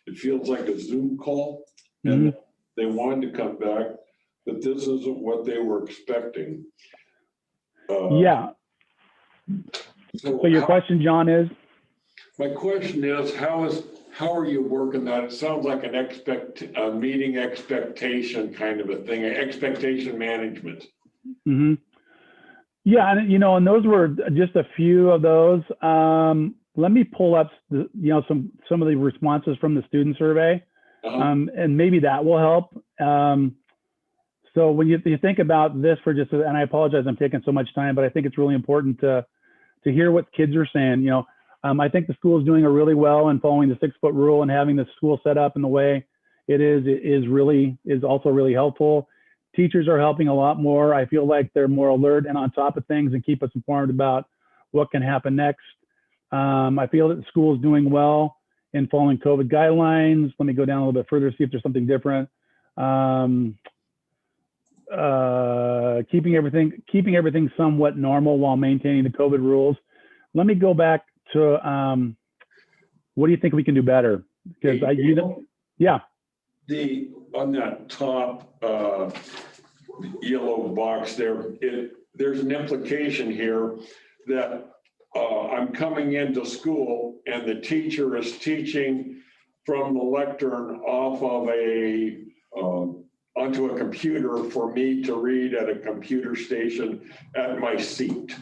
It feels like a Zoom call, and they wanted to come back, but this isn't what they were expecting. Yeah. So your question, John, is? My question is, how are you working that? It sounds like a meeting expectation kind of a thing, expectation management. Mm-hmm. Yeah, and those were just a few of those. Let me pull up some of the responses from the student survey, and maybe that will help. So when you think about this for just, and I apologize, I'm taking so much time, but I think it's really important to hear what kids are saying. I think the school is doing really well in following the 6 foot rule, and having the school set up in the way it is also really helpful. Teachers are helping a lot more. I feel like they're more alert and on top of things and keep us informed about what can happen next. I feel that the school is doing well in following COVID guidelines. Let me go down a little bit further, see if there's something different. Keeping everything somewhat normal while maintaining the COVID rules. Let me go back to what do you think we can do better? Because yeah. On that top yellow box there's an implication here that I'm coming into school and the teacher is teaching from the lectern off of onto a computer for me to read at a computer station at my seat.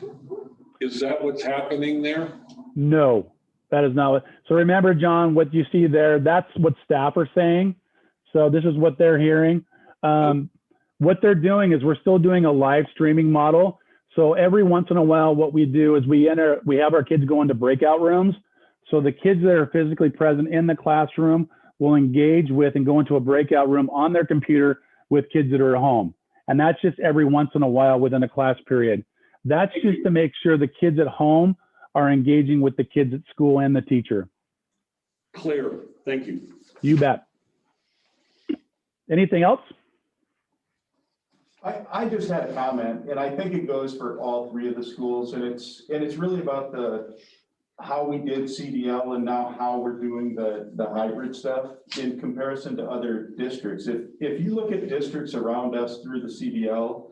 Is that what's happening there? No, that is not. So remember, John, what you see there, that's what staff are saying. So this is what they're hearing. What they're doing is we're still doing a live streaming model. So every once in a while, what we do is we have our kids go into breakout rooms. So the kids that are physically present in the classroom will engage with and go into a breakout room on their computer with kids that are at home. And that's just every once in a while within a class period. That's just to make sure the kids at home are engaging with the kids at school and the teacher. Clear. Thank you. You bet. Anything else? I just had a comment, and I think it goes for all 3 of the schools, and it's really about how we did CDL and now how we're doing the hybrid stuff in comparison to other districts. If you look at districts around us through the CDL,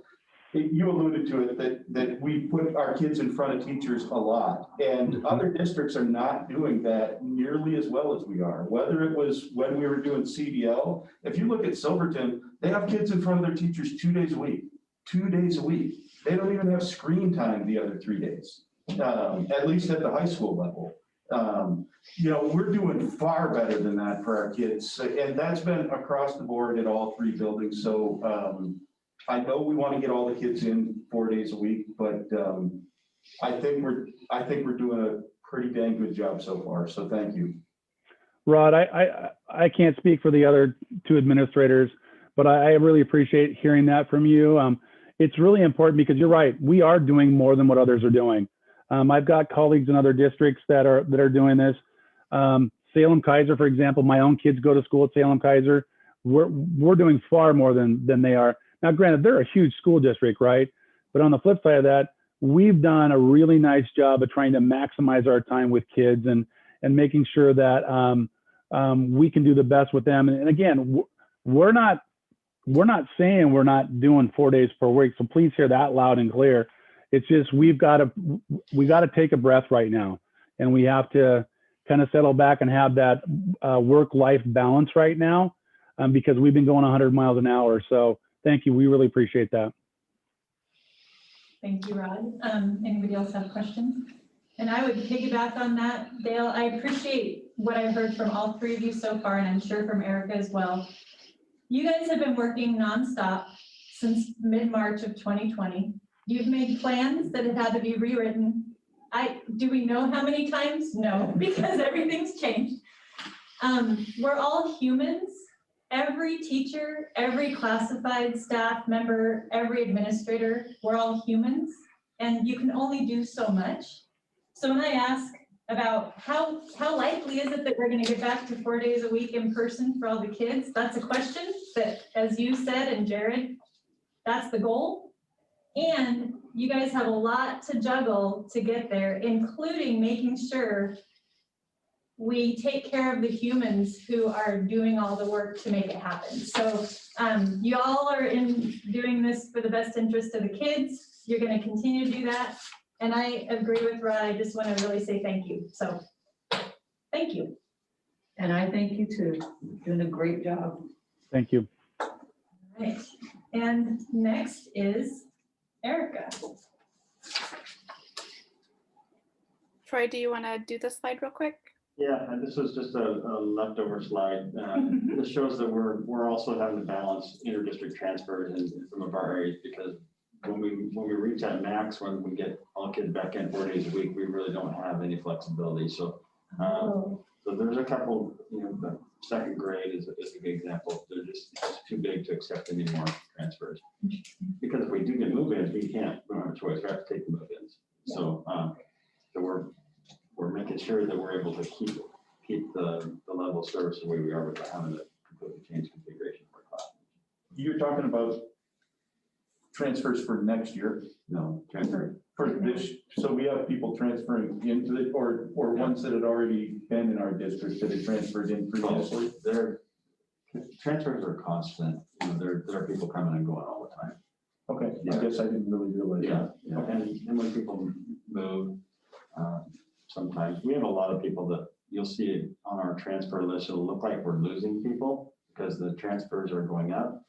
you alluded to it, that we put our kids in front of teachers a lot, and other districts are not doing that nearly as well as we are. Whether it was when we were doing CDL, if you look at Silverton, they have kids in front of their teachers 2 days a week. 2 days a week. They don't even have screen time the other 3 days, at least at the high school level. We're doing far better than that for our kids, and that's been across the board at all 3 buildings. So I know we want to get all the kids in 4 days a week, but I think we're doing a pretty dang good job so far. So thank you. Rod, I can't speak for the other 2 administrators, but I really appreciate hearing that from you. It's really important because you're right. We are doing more than what others are doing. I've got colleagues in other districts that are doing this. Salem Kaiser, for example, my own kids go to school at Salem Kaiser. We're doing far more than they are. Now, granted, they're a huge school district, right? But on the flip side of that, we've done a really nice job of trying to maximize our time with kids and making sure that we can do the best with them. And again, we're not saying we're not doing 4 days per week. So please hear that loud and clear. It's just, we got to take a breath right now, and we have to kind of settle back and have that work-life balance right now, because we've been going 100 miles an hour. So thank you. We really appreciate that. Thank you, Rod. Anybody else have questions? And I would piggyback on that, Dale. I appreciate what I've heard from all three of you so far, and I'm sure from Erica as well. You guys have been working nonstop since mid-March of 2020. You've made plans that have had to be rewritten. Do we know how many times? No, because everything's changed. We're all humans. Every teacher, every classified staff member, every administrator, we're all humans, and you can only do so much. So when I ask about how likely is it that we're going to get back to 4 days a week in person for all the kids, that's a question that, as you said, and Jared, that's the goal. And you guys have a lot to juggle to get there, including making sure we take care of the humans who are doing all the work to make it happen. So you all are doing this for the best interest of the kids. You're going to continue to do that. And I agree with Rod. I just want to really say thank you. So thank you. And I thank you too. You're doing a great job. Thank you. All right. And next is Erica. Troy, do you want to do this slide real quick? Yeah, and this was just a leftover slide. This shows that we're also having to balance inter-district transfers in some of our areas, because when we reach that max, when we get all kids back in 4 days a week, we really don't have any flexibility. So, so there's a couple, the second grade is a good example. They're just too big to accept any more transfers. Because if we do get move-ins, we don't have a choice. We have to take the move-ins. So, so we're making sure that we're able to keep the level of service the way we are without having to completely change configuration of our class. You're talking about transfers for next year? No, transfer. For this, so we have people transferring into the, or ones that had already been in our district that had transferred in previously? Transfers are constant. There are people coming and going all the time. Okay, Yeah. I guess I didn't really realize that. Yeah. And when people move, sometimes we have a lot of people that you'll see on our transfer list. It'll look like we're losing people because the transfers are going up.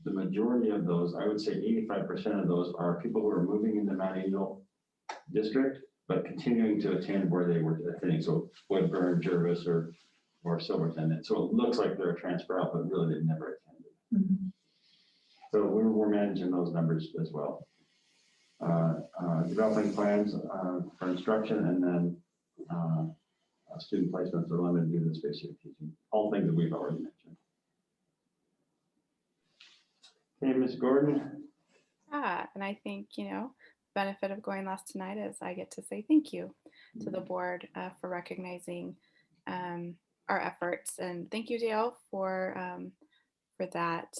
The majority of those, I would say 85% of those, are people who are moving into Mount Angel district, but continuing to attend where they were attending. So Woodburn, Jervis, or Silverton. So it looks like they're a transfer out, but really they've never attended. Mm-hmm. So we're managing those numbers as well. Developing plans for instruction, and then student placements are limited due to the space of teaching. All things that we've already mentioned. Okay, Ms. Gordon. And I think, benefit of going last tonight is I get to say thank you to the board for recognizing our efforts, and thank you, Dale, for that,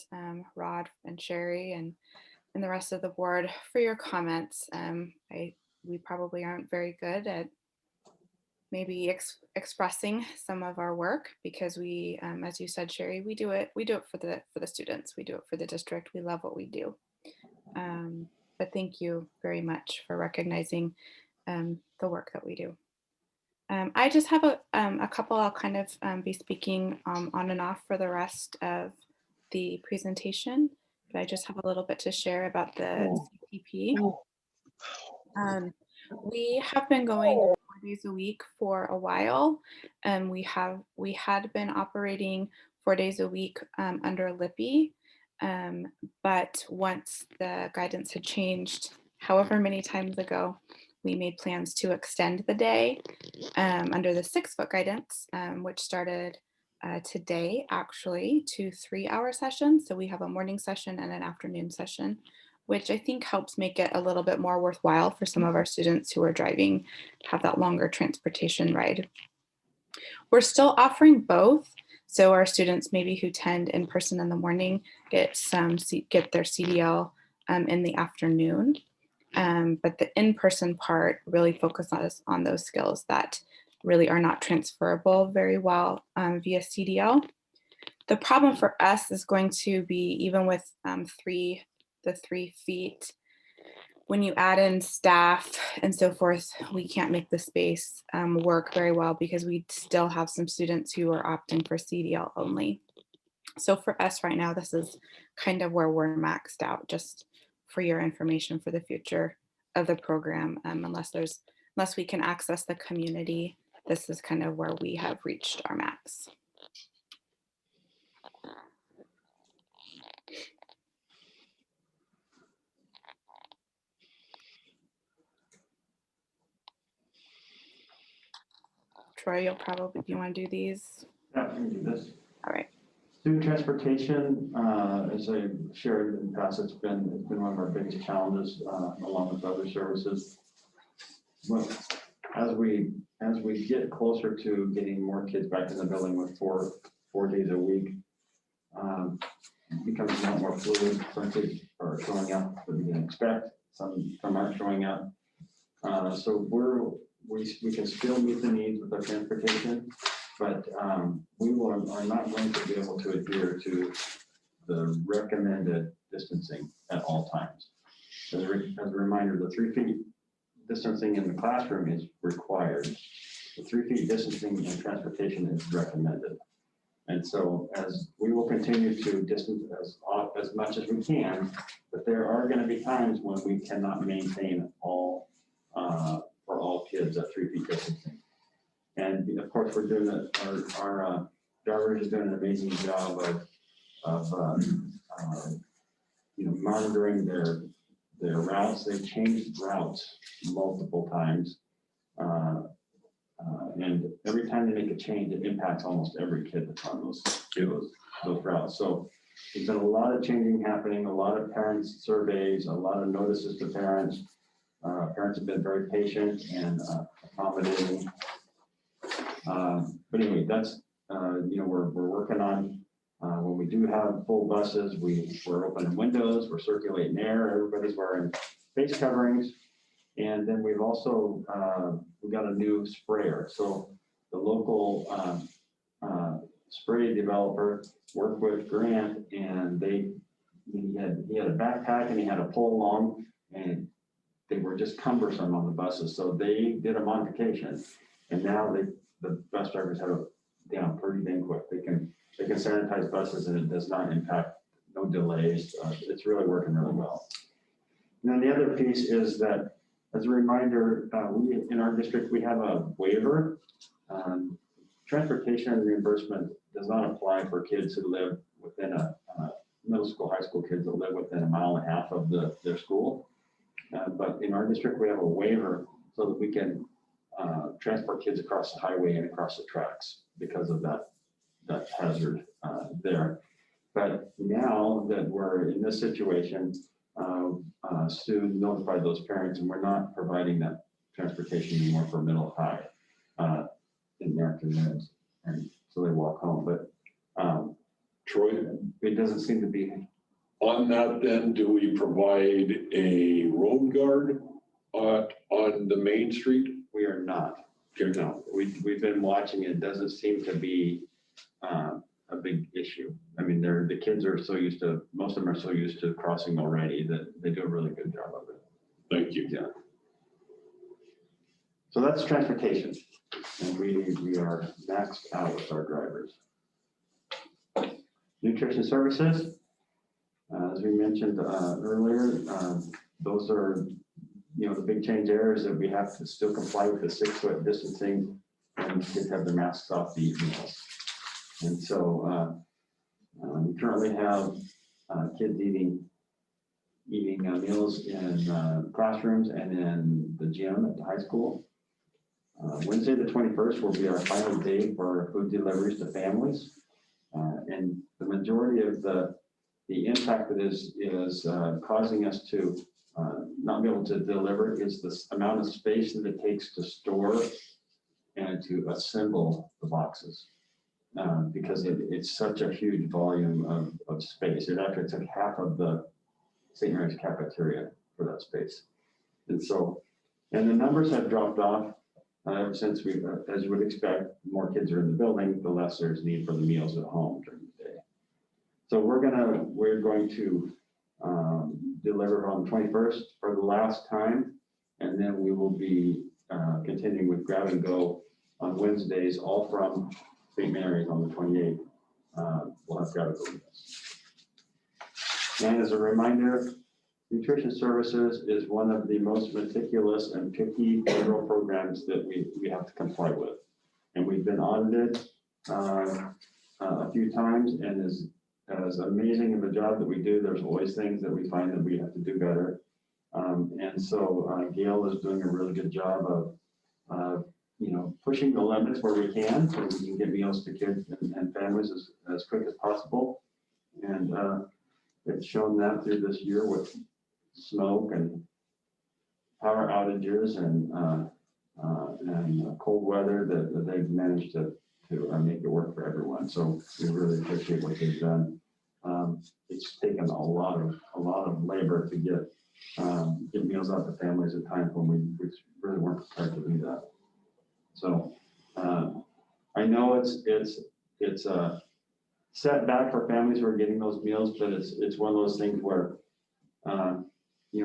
Rod and Sherry and the rest of the board for your comments. We probably aren't very good at maybe expressing some of our work, because we, as you said, Sherry, we do it for the students. We do it for the district. We love what we do. But thank you very much for recognizing the work that we do. I just have a couple I'll kind of be speaking on and off for the rest of the presentation, but I just have a little bit to share about the CTP. We have been going 4 days a week for a while, and we had been operating 4 days a week under LIPI, but once the guidance had changed, however many times ago, we made plans to extend the day under the 6-foot guidance, which started today actually to 3-hour sessions. So we have a morning session and an afternoon session, which I think helps make it a little bit more worthwhile for some of our students who are driving, have that longer transportation ride. We're still offering both. So our students maybe who attend in person in the morning get their CDL in the afternoon. But the in-person part really focuses on those skills that really are not transferable very well via CDL. The problem for us is going to be, even with the 3 feet, when you add in staff and so forth, we can't make the space work very well because we still have some students who are opting for CDL only. So for us right now, this is kind of where we're maxed out, just for your information for the future of the program. Unless we can access the community, this is kind of where we have reached our max. Troy, you want to do these? Yeah, we can do this. All right. Student transportation, as I shared in the past, it's been one of our biggest challenges, along with other services. Well, as we get closer to getting more kids back in the building with four days a week, it becomes a lot more fluid. Some kids are showing up that we didn't expect. Some aren't showing up. So we can still meet the needs with our transportation, but we are not going to be able to adhere to the recommended distancing at all times. As a reminder, the 3 feet distancing in the classroom is required. The 3 feet distancing in transportation is recommended. And so as we will continue to distance as much as we can, but there are going to be times when we cannot maintain all for all kids at 3 feet distancing. And of course, we're doing our drivers are doing an amazing job of monitoring their routes. They've changed routes multiple times. And every time they make a change, it impacts almost every kid that's on those routes. So there's been a lot of changing happening, a lot of parents surveys, a lot of notices to parents. Parents have been very patient and accommodating. But anyway, that's, we're working on, when we do have full buses, we're opening windows, we're circulating air, everybody's wearing face coverings. And then we've also, we got a new sprayer. So the local spray developer worked with Grant, and he had a backpack and he had a pole along, and they were just cumbersome on the buses. So they did a modification, and now the bus drivers have it down pretty dang quick. They can sanitize buses, and it does not impact, no delays. It's really working really well. And then the other piece is that, as a reminder, we in our district, we have a waiver. Transportation reimbursement does not apply for kids who live within middle school, high school kids that live within 1.5 miles of their school. But in our district, we have a waiver so that we can transport kids across the highway and across the tracks because of that hazard there. But now that we're in this situation, Stu notified those parents, and we're not providing that transportation anymore for middle high in their afternoons, and so they walk home. But Troy, it doesn't seem to be. On that, then, do we provide a road guard on the main street? We are not. No, we've been watching. It doesn't seem to be a big issue. I mean, the kids are so used to, most of them are so used to crossing already that they do a really good job of it. Thank you. Yeah. So that's transportation, and we are maxed out with our drivers. Nutrition services, as we mentioned earlier, those are, the big change there is that we have to still comply with the 6-foot distancing, and kids have their masks off to eat meals. And so we currently have kids eating meals in classrooms and in the gym at the high school. Wednesday, the 21st, will be our final day for food deliveries to families. And the majority of the impact that is causing us to not be able to deliver is the amount of space that it takes to store and to assemble the boxes. Because it's such a huge volume of space. It actually took half of the St. Mary's cafeteria for that space. And so, and the numbers have dropped off ever since we, as you would expect, more kids are in the building, the less there's need for the meals at home during the day. So we're going to deliver on the 21st for the last time, and then we will be continuing with grab and go on Wednesdays, all from St. Mary's on the 28th. We'll have grab and go meals. And as a reminder, nutrition services is one of the most meticulous and picky federal programs that we have to comply with. And we've been audited a few times, and as amazing of a job that we do, there's always things that we find that we have to do better. And so Gail is doing a really good job of pushing the limits where we can, so we can get meals to kids and families as quick as possible. And it's shown that through this year with smoke and power outages and cold weather that they've managed to make it work for everyone. So we really appreciate what they've done. It's taken a lot of labor to get meals out to families at times when we really weren't prepared to do that. So I know it's a setback for families who are getting those meals, but it's one of those things where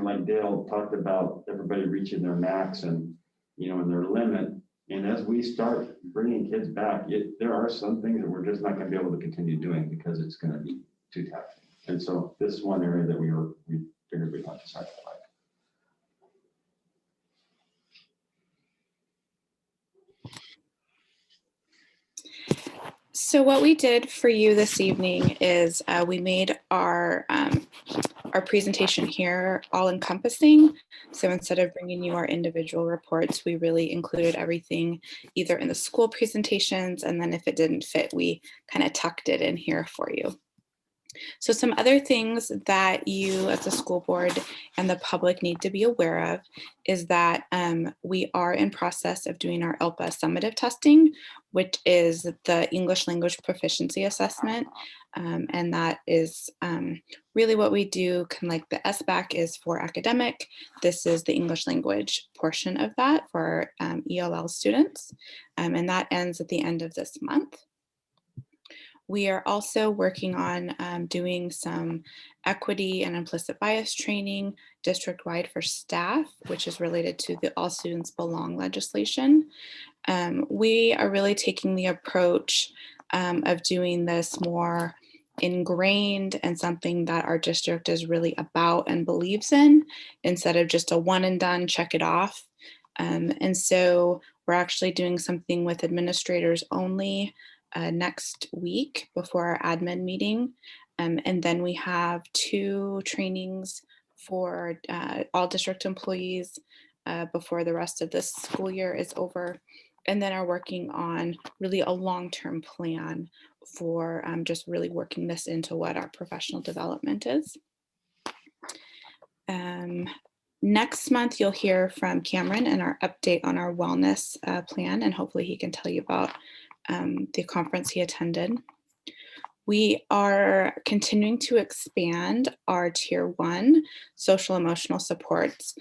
like Dale talked about, everybody reaching their max and and their limit. And as we start bringing kids back, there are some things that we're just not going to be able to continue doing because it's going to be too taxing. And so this is one area that we figured we'd have to sacrifice. So what we did for you this evening is we made our presentation here all encompassing. So instead of bringing you our individual reports, we really included everything either in the school presentations, and then if it didn't fit, we kind of tucked it in here for you. So some other things that you as a school board and the public need to be aware of is that we are in process of doing our ELPA summative testing, which is the English language proficiency assessment. And that is really what we do. Kind of like the SBAC is for academic. This is the English language portion of that for ELL students. And that ends at the end of this month. We are also working on doing some equity and implicit bias training district-wide for staff, which is related to the All Students Belong legislation. We are really taking the approach of doing this more ingrained and something that our district is really about and believes in, instead of just a one and done, check it off. And so we're actually doing something with administrators only next week before our admin meeting. And then we have 2 trainings for all district employees before the rest of this school year is over. And then are working on really a long-term plan for just really working this into what our professional development is. Next month, you'll hear from Cameron and our update on our wellness plan, and hopefully he can tell you about the conference he attended. We are continuing to expand our Tier 1 social emotional supports.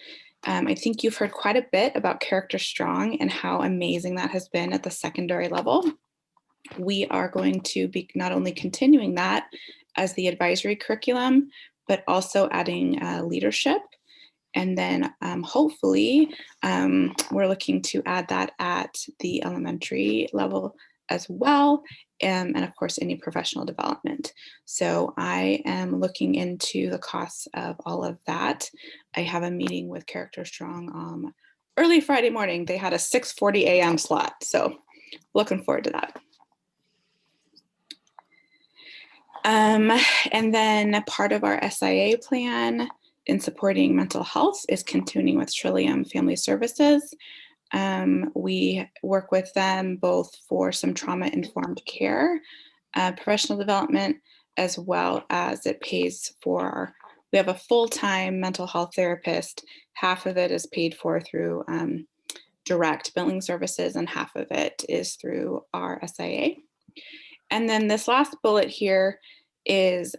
I think you've heard quite a bit about Character Strong and how amazing that has been at the secondary level. We are going to be not only continuing that as the advisory curriculum, but also adding leadership. And then hopefully we're looking to add that at the elementary level as well. And of course, any professional development. So I am looking into the costs of all of that. I have a meeting with Character Strong early Friday morning. They had a 6:40 a.m. slot. So looking forward to that. And then part of our SIA plan in supporting mental health is continuing with Trillium Family Services. We work with them both for some trauma-informed care, professional development, as well as it pays for, we have a full-time mental health therapist. Half of it is paid for through direct billing services, and half of it is through our SIA. And then this last bullet here is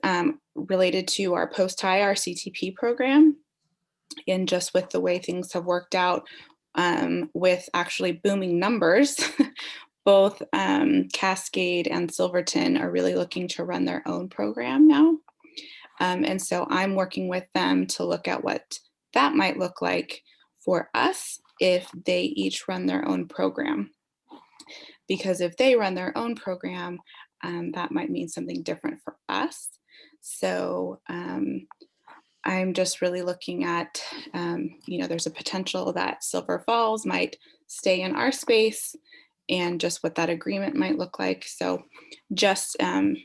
related to our post-high, our CTP program. And just with the way things have worked out, with actually booming numbers, both Cascade and Silverton are really looking to run their own program now. And so I'm working with them to look at what that might look like for us if they each run their own program. Because if they run their own program, that might mean something different for us. So I'm just really looking at, there's a potential that Silver Falls might stay in our space and just what that agreement might look like. So just in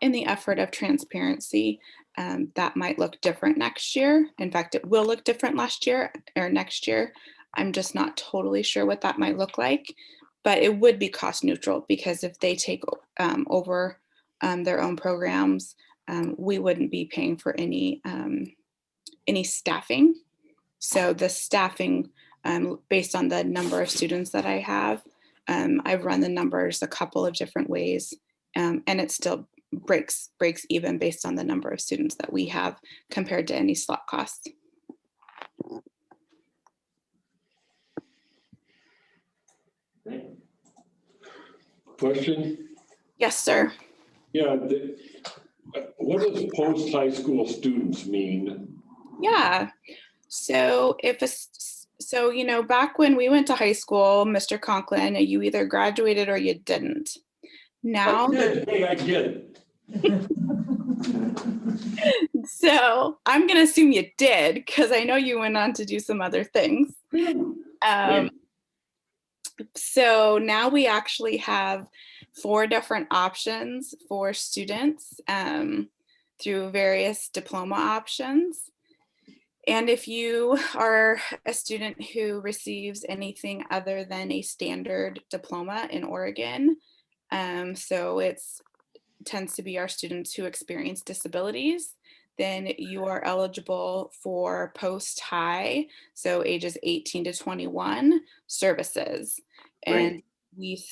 the effort of transparency, that might look different next year. In fact, it will look different next year. I'm just not totally sure what that might look like, but it would be cost neutral because if they take over their own programs, we wouldn't be paying for any staffing. So the staffing, based on the number of students that I have, I've run the numbers a couple of different ways, and it still breaks even based on the number of students that we have compared to any slot costs. Question? Yes, sir. Yeah, what does post-high school students mean? Yeah. So back when we went to high school, Mr. Conklin, you either graduated or you didn't. Now, I did. so I'm going to assume you did because I know you went on to do some other things. So now we actually have 4 different options for students through various diploma options. And if you are a student who receives anything other than a standard diploma in Oregon, so it tends to be our students who experience disabilities, then you are eligible for post-high, so ages 18 to 21 services. And we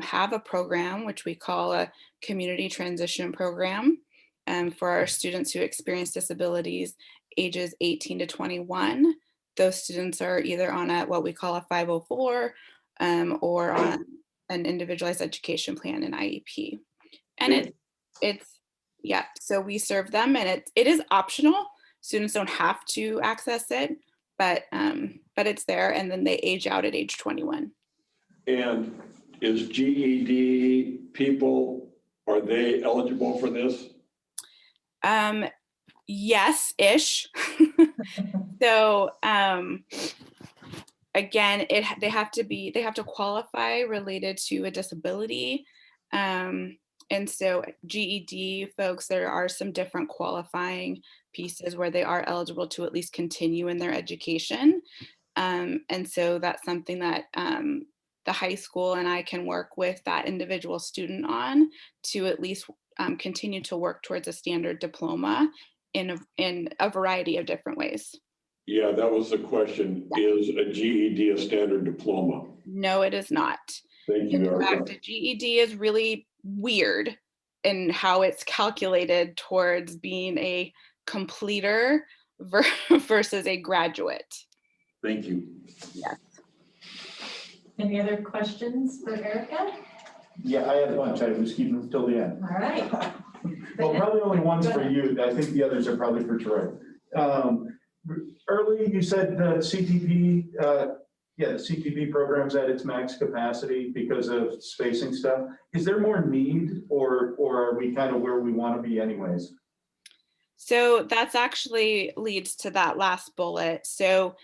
have a program which we call a community transition program for our students who experience disabilities ages 18 to 21. Those students are either on what we call a 504 or on an individualized education plan, an IEP. And so we serve them, and it is optional. Students don't have to access it, but it's there, and then they age out at age 21. And is GED people, are they eligible for this? Yes-ish. So again, they have to qualify related to a disability. And so GED folks, there are some different qualifying pieces where they are eligible to at least continue in their education. And so that's something that the high school and I can work with that individual student on to at least continue to work towards a standard diploma in a variety of different ways. Yeah, that was the question. Is a GED a standard diploma? No, it is not. Thank you, In Erica. fact, a GED is really weird in how it's calculated towards being a completer versus a graduate. Thank you. Yes. Any other questions for Erica? Yeah, I had a bunch. I was keeping them till the end. All right. Well, probably only one's for you. I think the others are probably for Troy. Early, you said the CTP, the CTP program's at its max capacity because of spacing stuff. Is there more need or are we kind of where we want to be anyways? So that's actually leads to that last bullet. So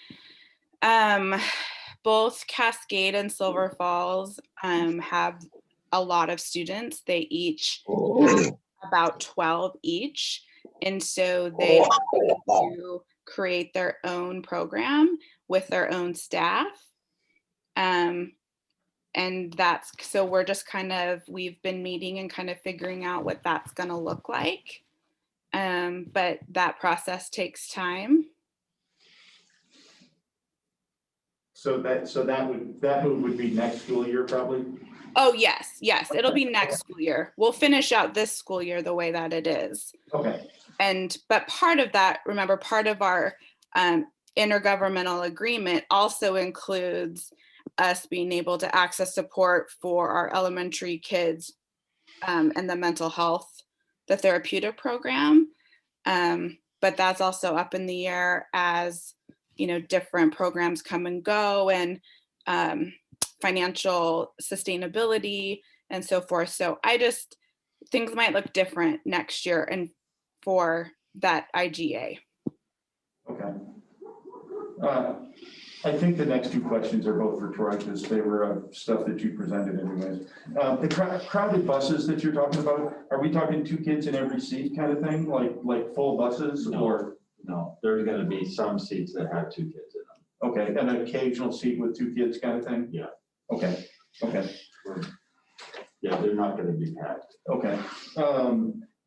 both Cascade and Silver Falls have a lot of students. They each have about 12 each. And so they are able to create their own program with their own staff. And so we're just we've been meeting and kind of figuring out what that's going to look like. But that process takes time. So that move would be next school year probably? Oh, yes. It'll be next school year. We'll finish out this school year the way that it is. Okay. But part of that, remember, part of our intergovernmental agreement also includes us being able to access support for our elementary kids and the mental health, the therapeutic program. But that's also up in the air as, you know, different programs come and go, and financial sustainability and so forth. So things might look different next year and for that IGA. Okay. I think the next two questions are both for Troy because they were stuff that you presented anyways. The crowded buses that you're talking about, are we talking 2 kids in every seat kind of thing, like full buses? No. Or? No, there's gonna be some seats that have 2 kids in them. Okay, and an occasional seat with 2 kids kind of thing? Yeah. Okay, okay. Yeah, they're not gonna be packed. Okay.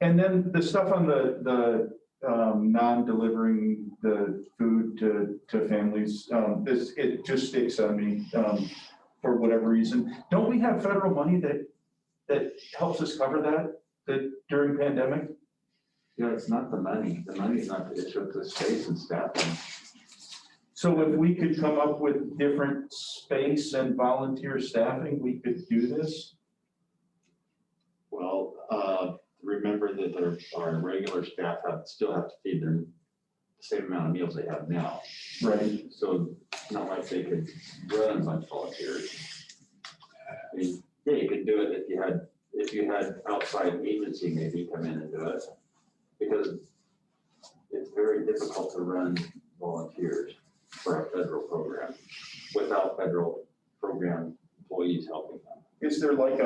And then the stuff on the non-delivering the food to families, it just sticks on me for whatever reason. Don't we have federal money that helps us cover that during pandemic? Yeah, it's not the money. The money's not the issue, it's the space and staffing. So if we could come up with different space and volunteer staffing, we could do this? Well, remember that our regular staff still have to feed them the same amount of meals they have now. Right. So it's not like they could run a bunch of volunteers. I mean, yeah, you could do it if you had outside agency maybe come in and do it. Because it's very difficult to run volunteers for a federal program without federal program employees helping them. Is there like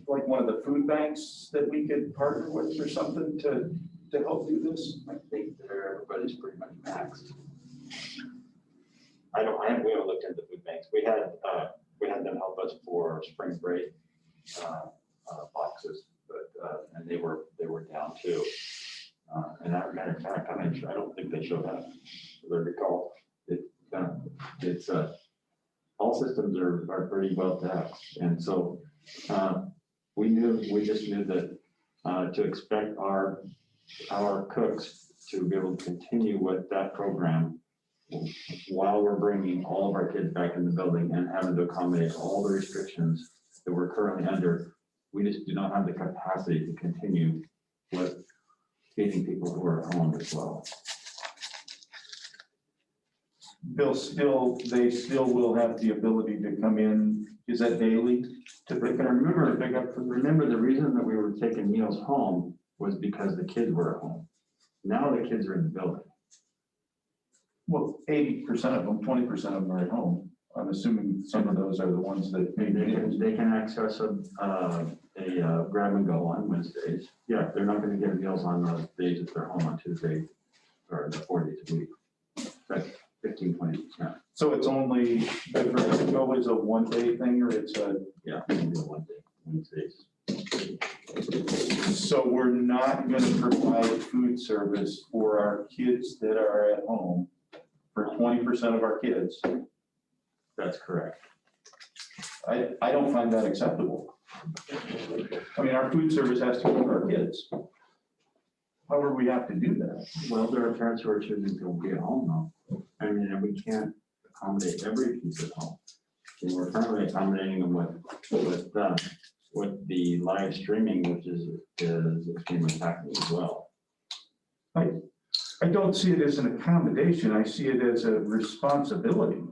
one of the food banks that we could partner with or something to help do this? I think that everybody's pretty much maxed. We haven't looked into food banks. We had them help us for spring break boxes, but and they were down too. And as a matter of fact, I don't think they showed up. As I recall, it's all systems are pretty well taxed, and so we just knew that to expect our cooks to be able to continue with that program while we're bringing all of our kids back in the building and having to accommodate all the restrictions that we're currently under, we just do not have the capacity to continue with feeding people who are at home as well. They still will have the ability to come in, is that daily? To pick up? Remember the reason that we were taking meals home was because the kids were at home. Now the kids are in the building. Well, 80% of them, 20% of them are at home. I'm assuming some of those are the ones that They can access a grab and go on Wednesdays. Yeah, they're not going to get meals on the days that they're home on Tuesday or the 4 days a week. That's 15-20%. So it's only, the grab and go is a one-day thing, or it's a? Yeah, we can do it one day, Wednesdays. So we're not going to provide food service for our kids that are at home for 20% of our kids. That's correct. I don't find that acceptable. I mean, our food service has to go for our kids. However, we have to do that. Well, there are parents who are choosing to be at home though. I mean, and we can't accommodate every piece at home. And we're currently accommodating them with the live streaming, which is extremely taxing as well. I don't see it as an accommodation. I see it as a responsibility.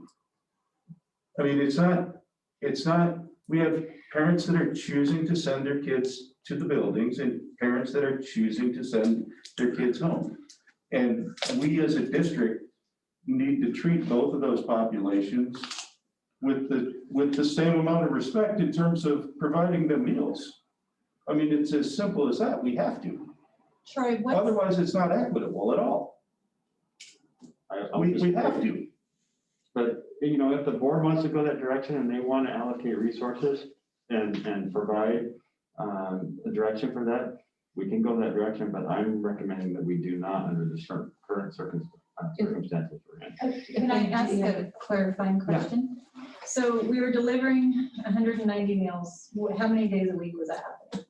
I mean, it's not, we have parents that are choosing to send their kids to the buildings and parents that are choosing to send their kids home. And we as a district need to treat both of those populations with the same amount of respect in terms of providing them meals. I mean, it's as simple as that. We have to. Troy, Otherwise, it's not equitable at all. We have to. But, you know, if the board wants to go that direction and they want to allocate resources and provide a direction for that, we can go that direction, but I'm recommending that we do not under the current circumstances we're in. Can I ask a clarifying question? So we were delivering 190 meals. How many days a week was that happening?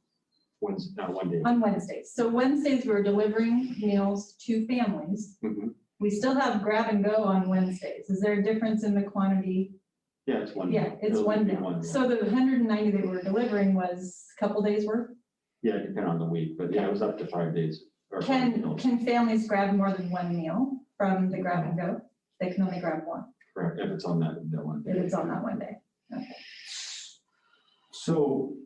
One day. On Wednesdays. So Wednesdays, we were delivering meals to families. Mhm. We still have grab and go on Wednesdays. Is there a difference in the quantity? Yeah, it's one. Yeah, it's It'll one be day. one, yeah. So the 190 that we're delivering was a couple days worth? Yeah, depending on the week, but yeah, it was up to 5 days. or 5 Can meals. families grab more than one meal from the grab and go? They can only grab one Correct, if it's on that one. if it's on that one day. So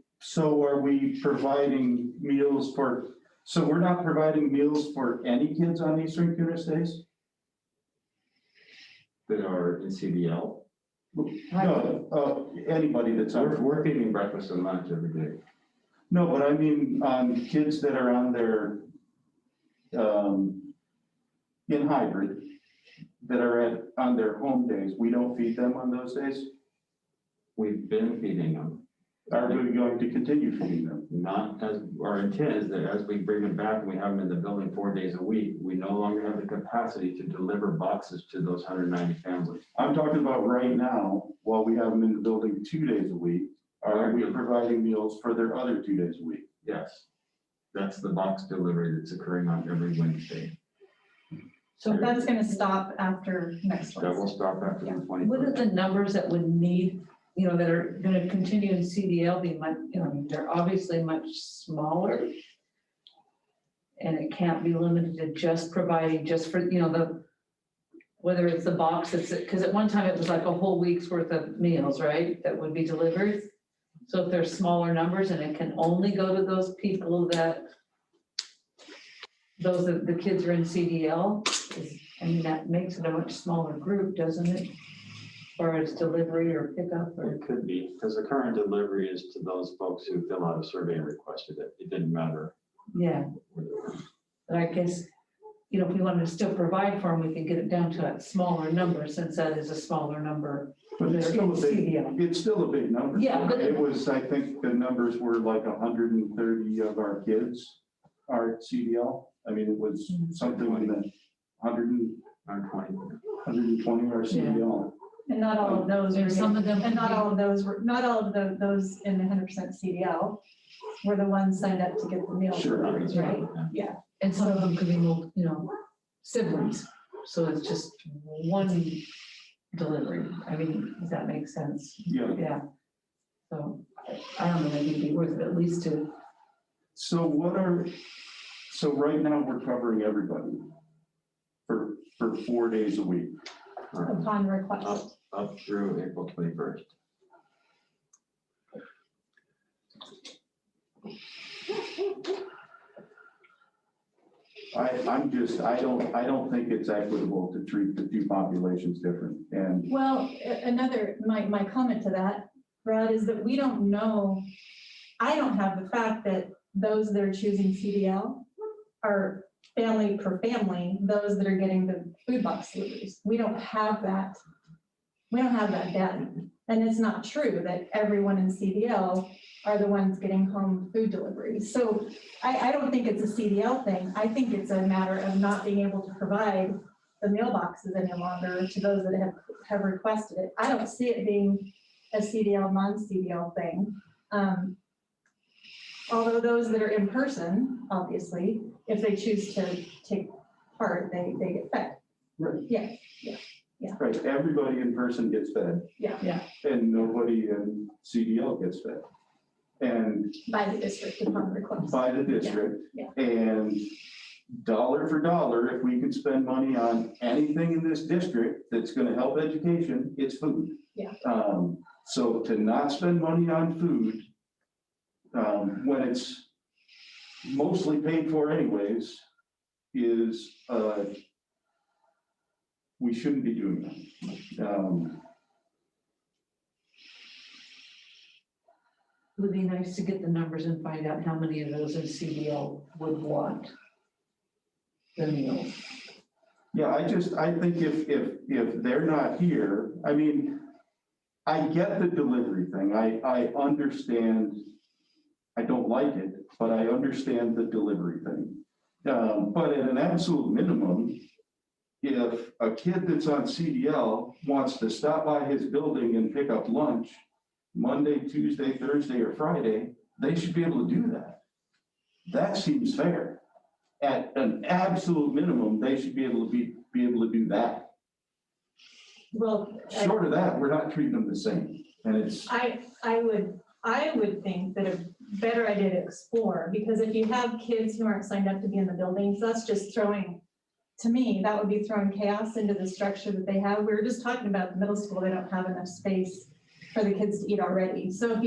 are we providing meals for, so we're not providing meals for any kids on Eastern Kunas days? That are in CDL. No, anybody that's on. We're feeding breakfast and lunch every day. No, but I mean, kids that are on their, in hybrid, that are on their home days, we don't feed them on those days? We've been feeding them. Are we going to continue feeding them? Not as, our intent is that as we bring them back and we have them in the building 4 days a week, we no longer have the capacity to deliver boxes to those 190 families. I'm talking about right now, while we have them in the building 2 days a week, are we providing meals for their other 2 days a week? Yes. That's the box delivery that's occurring on every Wednesday. So that's gonna stop after next That will Wednesday. stop after the What are 21st. the numbers that would need, that are gonna continue in CDL be much, they're obviously much smaller. And it can't be limited to just providing just for, whether it's the box, because at one time it was like a whole week's worth of meals, right? That would be delivered. So if there's smaller numbers and it can only go to those people that, the kids are in CDL, that makes it a much smaller group, doesn't it? Or as delivery or pickup or, It could be, because the current delivery is to those folks who fill out a survey and requested it. It didn't matter yeah, where they were. but I guess, if we wanted to still provide for them, we could get it down to a smaller number since that is a smaller number. But it's They're still a in big, CDL. it's still a big number. Yeah, but- It was, I think the numbers were like 130 of our kids are at CDL. I mean, it was something in the 120 are CDL. And not all of those are, And some of them and not could be- all of those were, not all of those in the 100% CDL were the ones signed up to get the meal Sure. deliveries, right? Yeah. And some of them could be, siblings. So it's just one delivery. I mean, does that make sense? Yeah. Yeah. So I don't know, maybe it'd be worth it at least to, So so right now we're covering everybody for 4 days a week. Upon request. Up through April 21st. I don't think it's equitable to treat the two populations different. And Well, my comment to that, Rod, is that we don't know, I don't have the fact that those that are choosing CDL are family per family, those that are getting the food box deliveries. We don't have that. We don't have that data. And it's not true that everyone in CDL are the ones getting home food deliveries. So I don't think it's a CDL thing. I think it's a matter of not being able to provide the mailboxes any longer to those that have requested it. I don't see it being a CDL, non-CDL thing. Although those that are in person, obviously, if they choose to take part, they get fed. Right. Yeah, right, everybody in person gets fed yeah, and nobody in CDL gets fed. And by the district upon request. by the district. Yeah. And dollar for dollar, if we could spend money on anything in this district that's gonna help education, it's food. Yeah. So to not spend money on food, when it's mostly paid for anyways, is, we shouldn't be doing that. it would be nice to get the numbers and find out how many of those in CDL would want the meals. Yeah, I think if they're not here, I mean, I get the delivery thing. I understand. I don't like it, but I understand the delivery thing. But at an absolute minimum, if a kid that's on CDL wants to stop by his building and pick up lunch Monday, Tuesday, Thursday, or Friday, they should be able to do that. That seems fair. At an absolute minimum, they should be able to be able to do that? Well, Short of that, we're not treating them the same, and it's, I would think that a better idea to explore, because if you have kids who aren't signed up to be in the buildings, that's just throwing, to me, that would be throwing chaos into the structure that they have. We were just talking about the middle school, they don't have enough space for the kids to eat already. So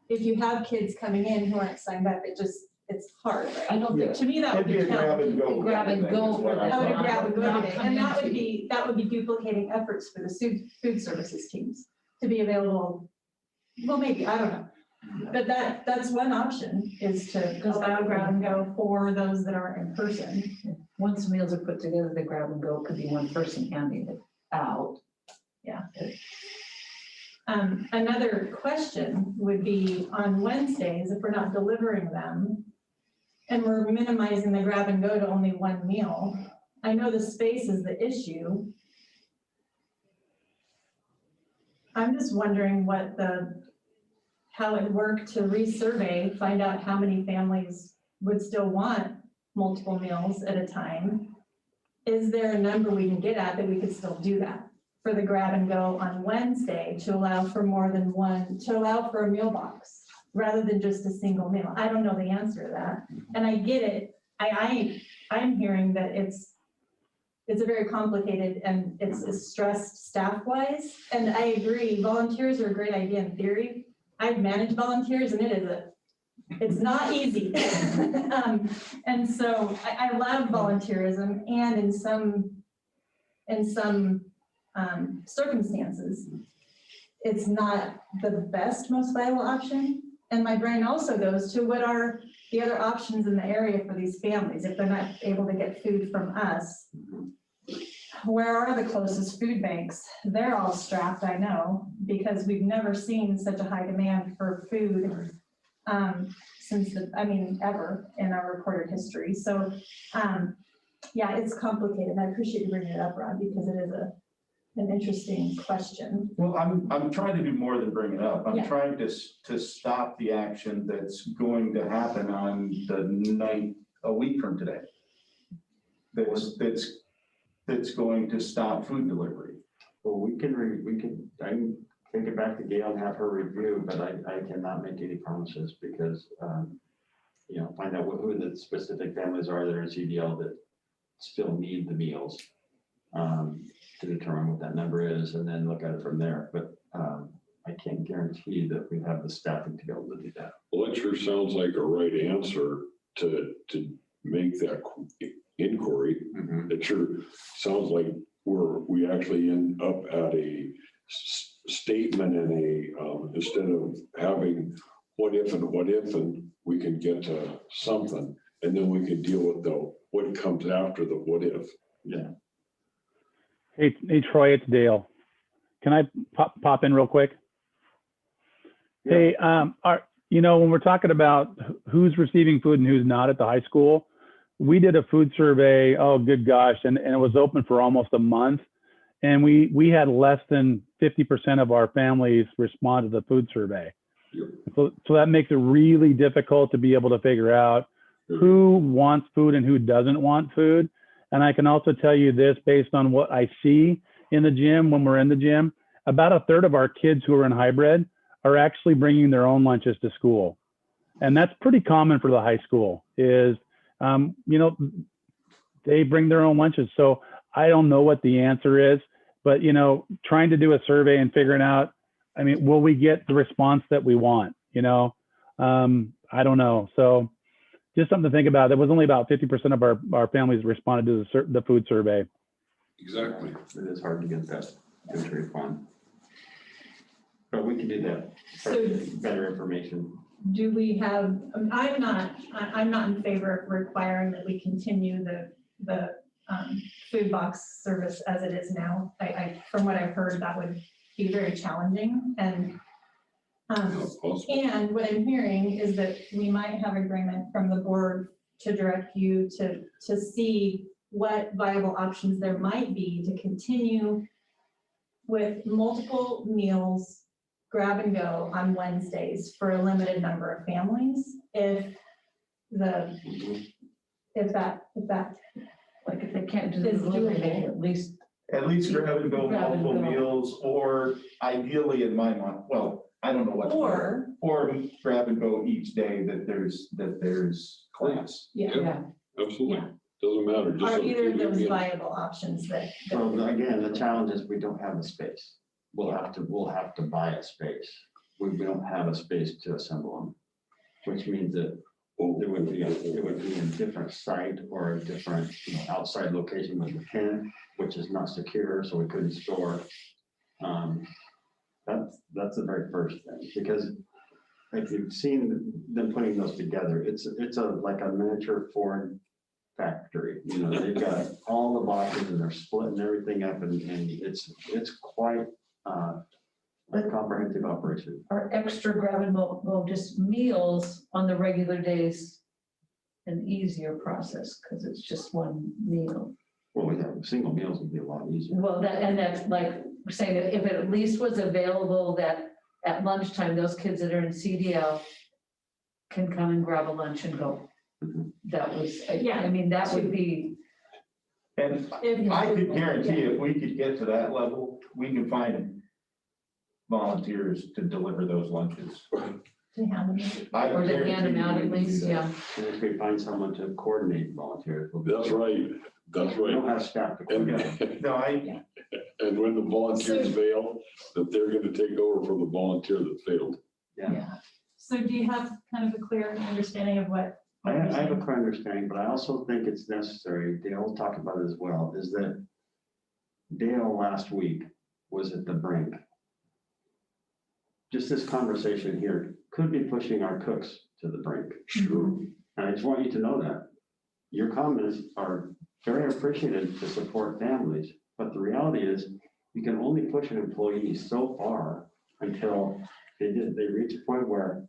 if you have kids coming in who aren't signed up, it's hard, right? I don't think, To me, that would it'd be be a grab and go. Grab and kind of thing go is what for I That would thought. grab and go Not today, come and that into- would be duplicating efforts for the food services teams to be available. Well, maybe, I don't know. But that's one option, is to allow grab and go for those that aren't in person. once meals are put together, the grab and go could be one person handing it out. Yeah. Another question would be on Wednesdays, if we're not delivering them and we're minimizing the grab and go to only one meal. I know the space is the issue. I'm just wondering how it worked to resurvey, find out how many families would still want multiple meals at a time. Is there a number we can get at that we could still do that for the grab and go on Wednesday to allow for more than one, to allow for a meal box rather than just a single meal? I don't know the answer to that. And I get it. I'm hearing that it's a very complicated and it's stressed staff-wise. And I agree, volunteers are a great idea in theory. I've managed volunteers and it's not easy. And so I love volunteerism, and in some circumstances, it's not the best, most viable option. And my brain also goes to what are the other options in the area for these families if they're not able to get food from us. Where are the closest food banks? They're all strapped, I know, because we've never seen such a high demand for food since ever in our recorded history. So, yeah, it's complicated. I appreciate you bringing it up, Rob, because it is an interesting question. Well, I'm trying to do more than bring it up. I'm Yeah. trying to stop the action that's going to happen on the 9th, a week from today. That's going to stop food delivery. Well, I can take it back to Gail and have her review, but I cannot make any promises because, find out who the specific families are that are in CDL that still need the meals, to determine what that number is and then look at it from there. But I can't guarantee that we have the staffing to be able to do that. Well, it sure sounds like a right answer to make that inquiry. It sure sounds like we actually end up at a statement and instead of having what if and we can get to something and then we can deal with what comes after the what if. Yeah. Hey, Troy, it's Dale. Can I pop in real quick? Yeah. Hey, when we're talking about who's receiving food and who's not at the high school, we did a food survey, oh, good gosh, and it was open for almost a month. And we had less than 50% of our families respond to the food survey. Yep. So that makes it really difficult to be able to figure out who wants food and who doesn't want food. And I can also tell you this based on what I see in the gym when we're in the gym, about a third of our kids who are in hybrid are actually bringing their own lunches to school. And that's pretty common for the high school is, they bring their own lunches. So I don't know what the answer is, but, trying to do a survey and figuring out, will we get the response that we want? I don't know. So just something to think about. There was only about 50% of our families responded to the food survey. Exactly. It is hard to get that to respond. But we can do that. So- Better information. Do we have, I'm not in favor of requiring that we continue the food box service as it is now. From what I've heard, that would be very challenging. And what I'm hearing is that we might have agreement from the board to direct you to see what viable options there might be to continue with multiple meals, grab and go on Wednesdays for a limited number of families. If they can't do the Is delivery doable. day, At least grab and go Grab and multiple go. meals, or ideally in my mind, well, I don't know what. Or grab and go each day that there's class. yeah. Absolutely. Doesn't matter. just Are so the either kid of can those be in- viable options that? So again, the challenge is we don't have a space. We'll have to buy a space. We don't have a space to assemble them, which means that it would be a different site or a different outside location with the pin, which is not secure, so we couldn't store. That's the very first thing, because if you've seen them putting those together, it's like a miniature Ford factory. They've got all the boxes and they're splitting everything up, and it's quite a comprehensive operation. Our extra grab and go, just meals on the regular days, an easier process, because it's just one meal. Well, we have single meals would be a lot easier. Well, that's like we're saying, that if it at least was available that at lunchtime, those kids that are in CDL can come and grab a lunch and go. That was, Yeah. I mean, that would be. And I could guarantee if we could get to that level, we can find volunteers to deliver those lunches. To hand them. I Or to hand them guarantee out we at can do least, that. yeah. And if we find someone to coordinate volunteers. That's right. That's We don't right. have staff to And, coordinate. No, and when the volunteers fail, that they're gonna take over from the volunteer that failed. Yeah. So do you have kind of a clear understanding of what? I have a clear understanding, but I also think it's necessary, Dale talked about it as well, is that Dale last week was at the brink. Just this conversation here could be pushing our cooks to the brink. Sure. And I just want you to know that. Your comments are very appreciated to support families, but the reality is you can only push an employee so far until they reach a point where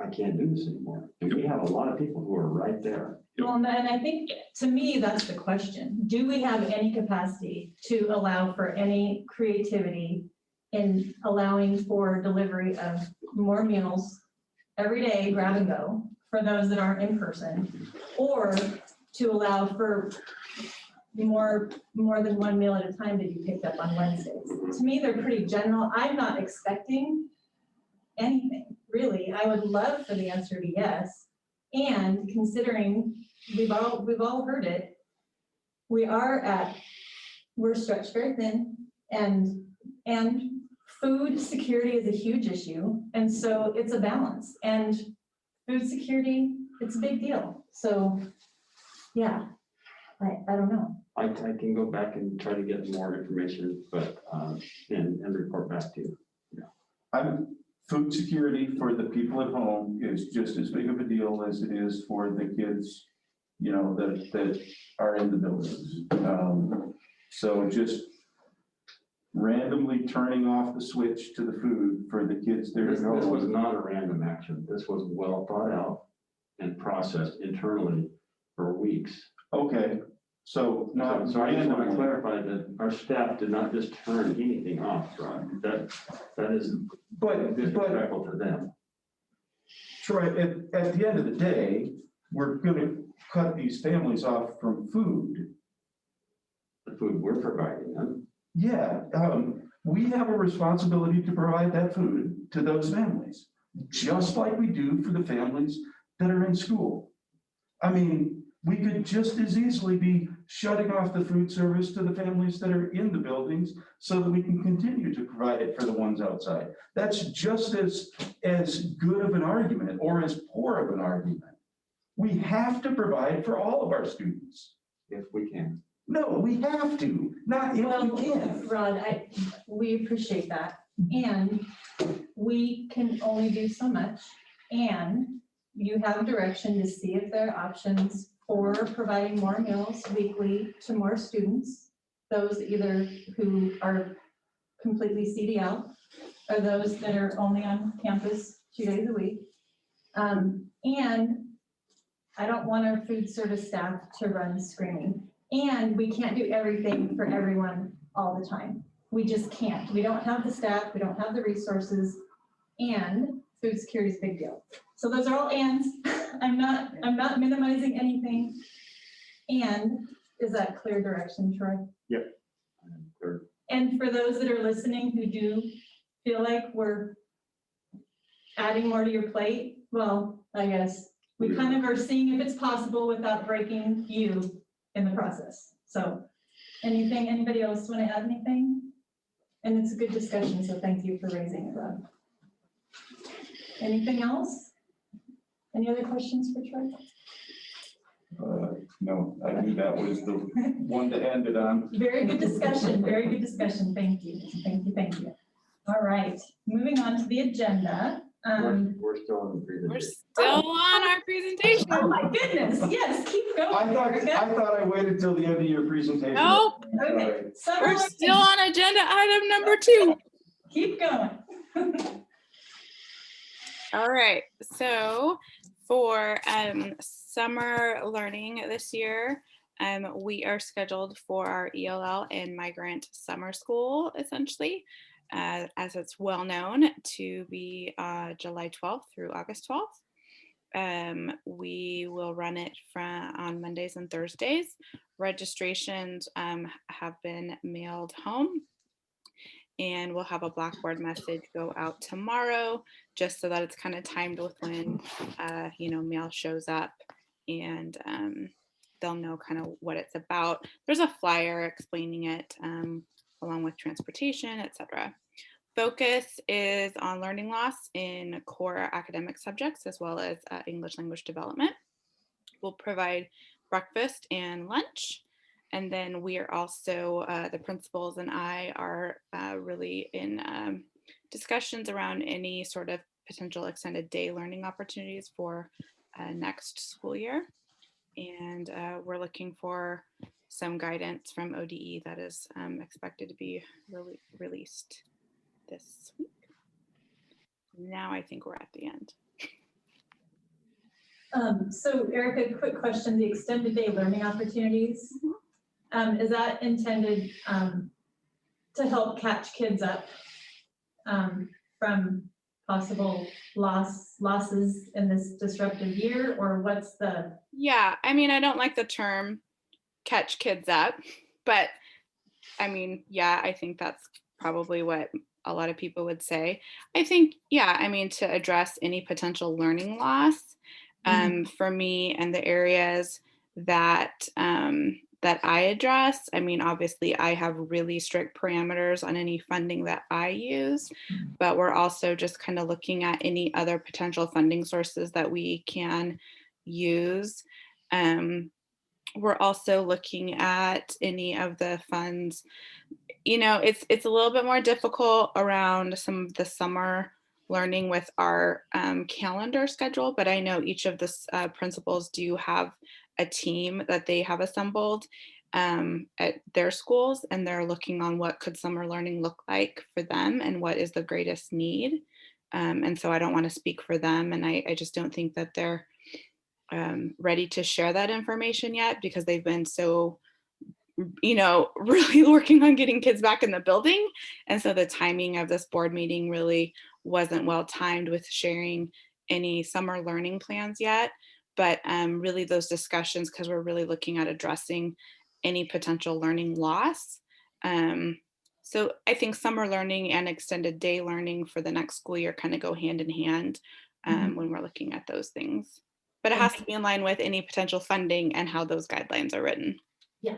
I can't do this anymore. And we have a lot of people who are right there. Well, and I think, to me, that's the question. Do we have any capacity to allow for any creativity in allowing for delivery of more meals every day, grab and go, for those that aren't in person? Or to allow for more than one meal at a time to be picked up on Wednesdays? To me, they're pretty general. I'm not expecting anything, really. I would love for the answer to be yes. And considering we've all heard it, we're stretched very thin, and food security is a huge issue. And so it's a balance, and food security, it's a big deal. So yeah, I don't know. I can go back and try to get more information, but, and report back to you. Food security for the people at home is just as big of a deal as it is for the kids, that are in the buildings. So just randomly turning off the switch to the food for the kids there. This was not a random action. This was well thought out and processed internally for weeks. Okay, so not. So I just want to clarify that our staff did not just turn anything off, Rod. That is disrespectful to them. Troy, at the end of the day, we're gonna cut these families off from food. The food we're providing them. Yeah, we have a responsibility to provide that food to those families, just like we do for the families that are in school. I mean, we could just as easily be shutting off the food service to the families that are in the buildings so that we can continue to provide it for the ones outside. That's just as good of an argument or as poor of an argument. We have to provide for all of our students. If we can. No, we have to, not if we can. Rod, we appreciate that. And we can only do so much. And you have direction to see if there are options for providing more meals weekly to more students, those either who are completely CDL or those that are only on campus 2 days a week. And I don't want our food service staff to run screaming. And we can't do everything for everyone all the time. We just can't. We don't have the staff, we don't have the resources, and food security is a big deal. So those are all ands. I'm not minimizing anything. And Is that clear direction, Troy? Or- And for those that are listening who do feel like we're adding more to your plate, well, I guess we kind of are seeing if it's possible without breaking you in the process. So anybody else want to add anything? And it's a good discussion, so thank you for raising it, Rob. Anything else? Any other questions for Troy? No, I knew that was the one to end it on. Very good discussion, very good discussion. Thank you, thank you, thank you. All right, moving on to the agenda. We're still on the We're presentation. still on our presentation. Oh my goodness, yes, keep going. I thought I waited till the end of your presentation. Nope, Okay, we're still on agenda item number 2. Keep going. All right, so for summer learning this year, we are scheduled for our ELL and migrant summer school, essentially, as it's well known to be July 12th through August 12th. We will run it on Mondays and Thursdays. Registrations have been mailed home, and we'll have a Blackboard message go out tomorrow, just so that it's kind of timed with when mail shows up, and they'll know kind of what it's about. There's a flyer explaining it, along with transportation, etc. Focus is on learning loss in core academic subjects, as well as English language development. We'll provide breakfast and lunch. And then we are also, the principals and I are really in discussions around any sort of potential extended day learning opportunities for next school year. And we're looking for some guidance from ODE that is expected to be released this week. Now I think we're at the end. So Erica, quick question, the extended day learning opportunities, is that intended to help catch kids up from possible losses in this disruptive year, or what's the? Yeah, I mean, I don't like the term catch kids up, but I mean, yeah, I think that's probably what a lot of people would say. I think, yeah, I mean, to address any potential learning loss, for me and the areas that that I address, I mean, obviously I have really strict parameters on any funding that I use, but we're also just kind of looking at any other potential funding sources that we can use. We're also looking at any of the funds. You know, it's a little bit more difficult around some of the summer learning with our calendar schedule, but I know each of the principals do have a team that they have assembled at their schools, and they're looking on what could summer learning look like for them and what is the greatest need. And so I don't want to speak for them, and I just don't think that they're ready to share that information yet, because they've been so, you know, really working on getting kids back in the building. And so the timing of this board meeting really wasn't well timed with sharing any summer learning plans yet. But really those discussions, because we're really looking at addressing any potential learning loss. So I think summer learning and extended day learning for the next school year kind of go hand in hand when we're looking at those things. But it has to be in line with any potential funding and how those guidelines are written. Yeah.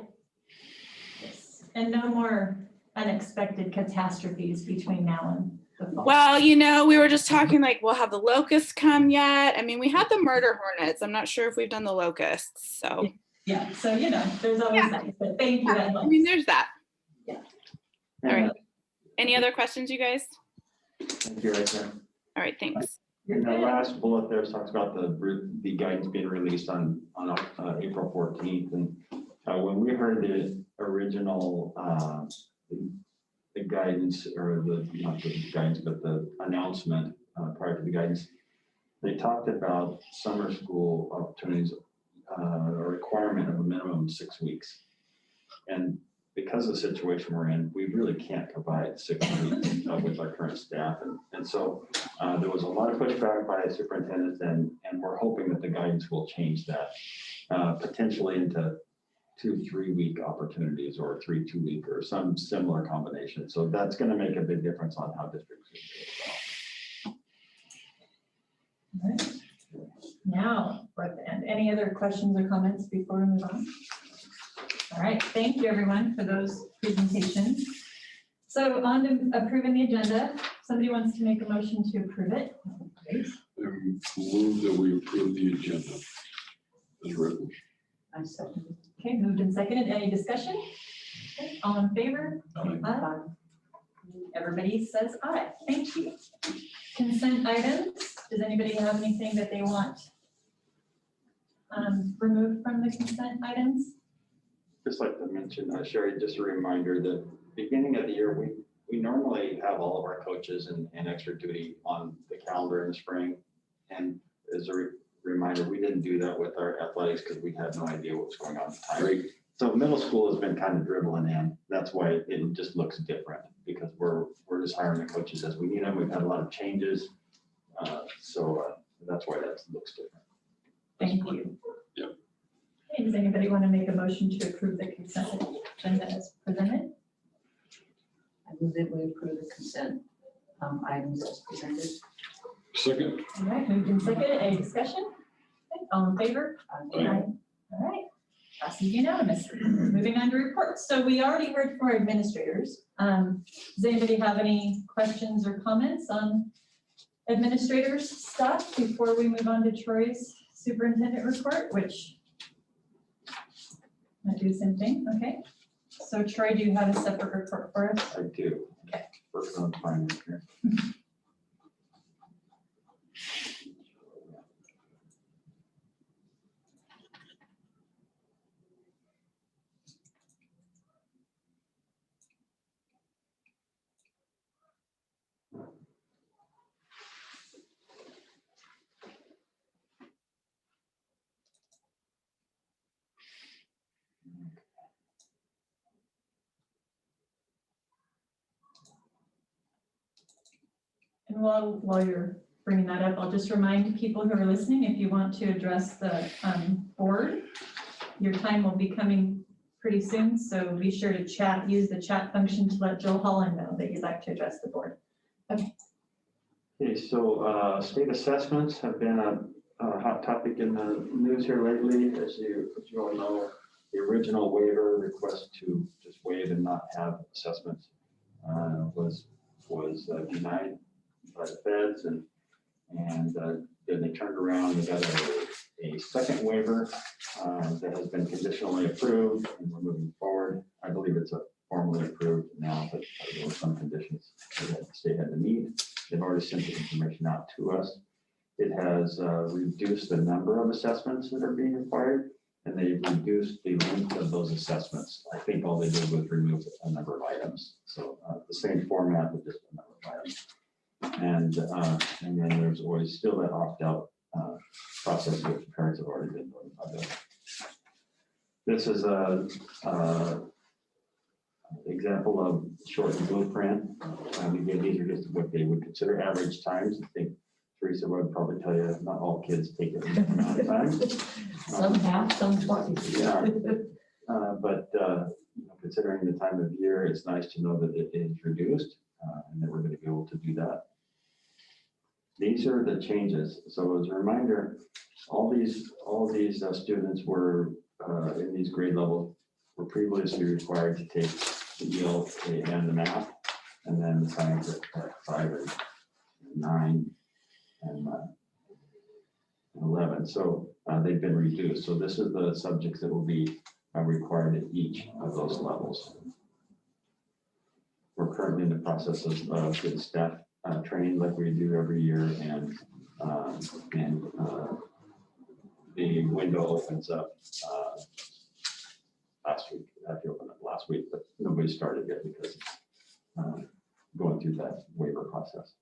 Yes. And no more unexpected catastrophes between now and the fall. Well, you know, we were just talking like, we'll have the locusts come yet? I mean, we had the murder hornets. I'm not sure if we've done the locusts, so. Yeah, so, you know, there's always that, but thank you. I mean, there's that. Yeah. All right. Any other questions, you guys? Thank you, right there. All right, thanks. And the last bullet there talks about the guidance being released on April 14th. And when we heard the original, the guidance, or not the guidance, but the announcement prior to the guidance, they talked about summer school opportunities, a requirement of a minimum of 6 weeks. And because of the situation we're in, we really can't provide 6 weeks with our current staff. And so there was a lot of pushback by the superintendents, and we're hoping that the guidance will change that potentially into 2 3-week opportunities or 3 2-week or some similar combination. So that's going to make a big difference on how districts do it as well. All right. Now, we're at the end. Any other questions or comments before we move on? All right, thank you everyone for those presentations. So on to approving the agenda. Somebody wants to make a motion to approve it. Great. Move that we approve the agenda as written. I second. Okay, moved and seconded. Any discussion? Okay, all in favor? Aye. Aye. Everybody says aye. Thank you. Consent items. Does anybody have anything that they want removed from the consent items? Just like to mention, Sherry, just a reminder that beginning of the year, we normally have all of our coaches and extra duty on the calendar in the spring. And as a reminder, we didn't do that with our athletics because we had no idea what was going on at the time. Right. So middle school has been kind of dribbling in. That's why it just looks different because we're just hiring the coaches as we need them. We've had a lot of changes. So that's why that looks different. Thank you. Yep. Okay, does anybody want to make a motion to approve the consent agenda as presented? I move that we approve the consent items as presented. Second. All right, moved and seconded. Any discussion? Okay, all in favor? Aye. All right, passes unanimously. Moving on to reports. So we already heard from our administrators. Does anybody have any questions or comments on administrators' stuff before we move on to Troy's superintendent report, which might do the same thing? Okay. So Troy, do you have a separate report for us? I do. Okay. Working on finding it here. And while you're bringing that up, I'll just remind people who are listening, if you want to address the board, your time will be coming pretty soon. So be sure to chat, use the chat function to let Jill Holland know that you'd like to address the board. Okay. Okay, so state assessments have been a hot topic in the news here lately. As you all know, the original waiver request to just waive and not have assessments was denied by the feds, and then they turned around and got a second waiver that has been conditionally approved, and we're moving forward. I believe it's formally approved now, but there were some conditions that the state had to meet. They've already sent the information out to us. It has reduced the number of assessments that are being required, and they've reduced the length of those assessments. I think all they did was remove a number of items. So the same format with just a number of items. And then there's always still that opt-out process which parents have already been notified of. This is a example of shortened blueprint. Again, these are just what they would consider average times. I think Teresa would probably tell you not all kids take it amount of time. Some have, some 20. Yeah. But considering the time of year, it's nice to know that it is reduced and that we're going to be able to do that. These are the changes. So as a reminder, all these students were in these grade levels were previously required to take the ELA and the math, and then the science at 5 and 9 and 11. So they've been reduced. So this is the subjects that will be required at each of those levels. We're currently in the process of getting staff trained like we do every year, and the window opens up last week. I had to open up last week, but nobody started yet because going through that waiver process.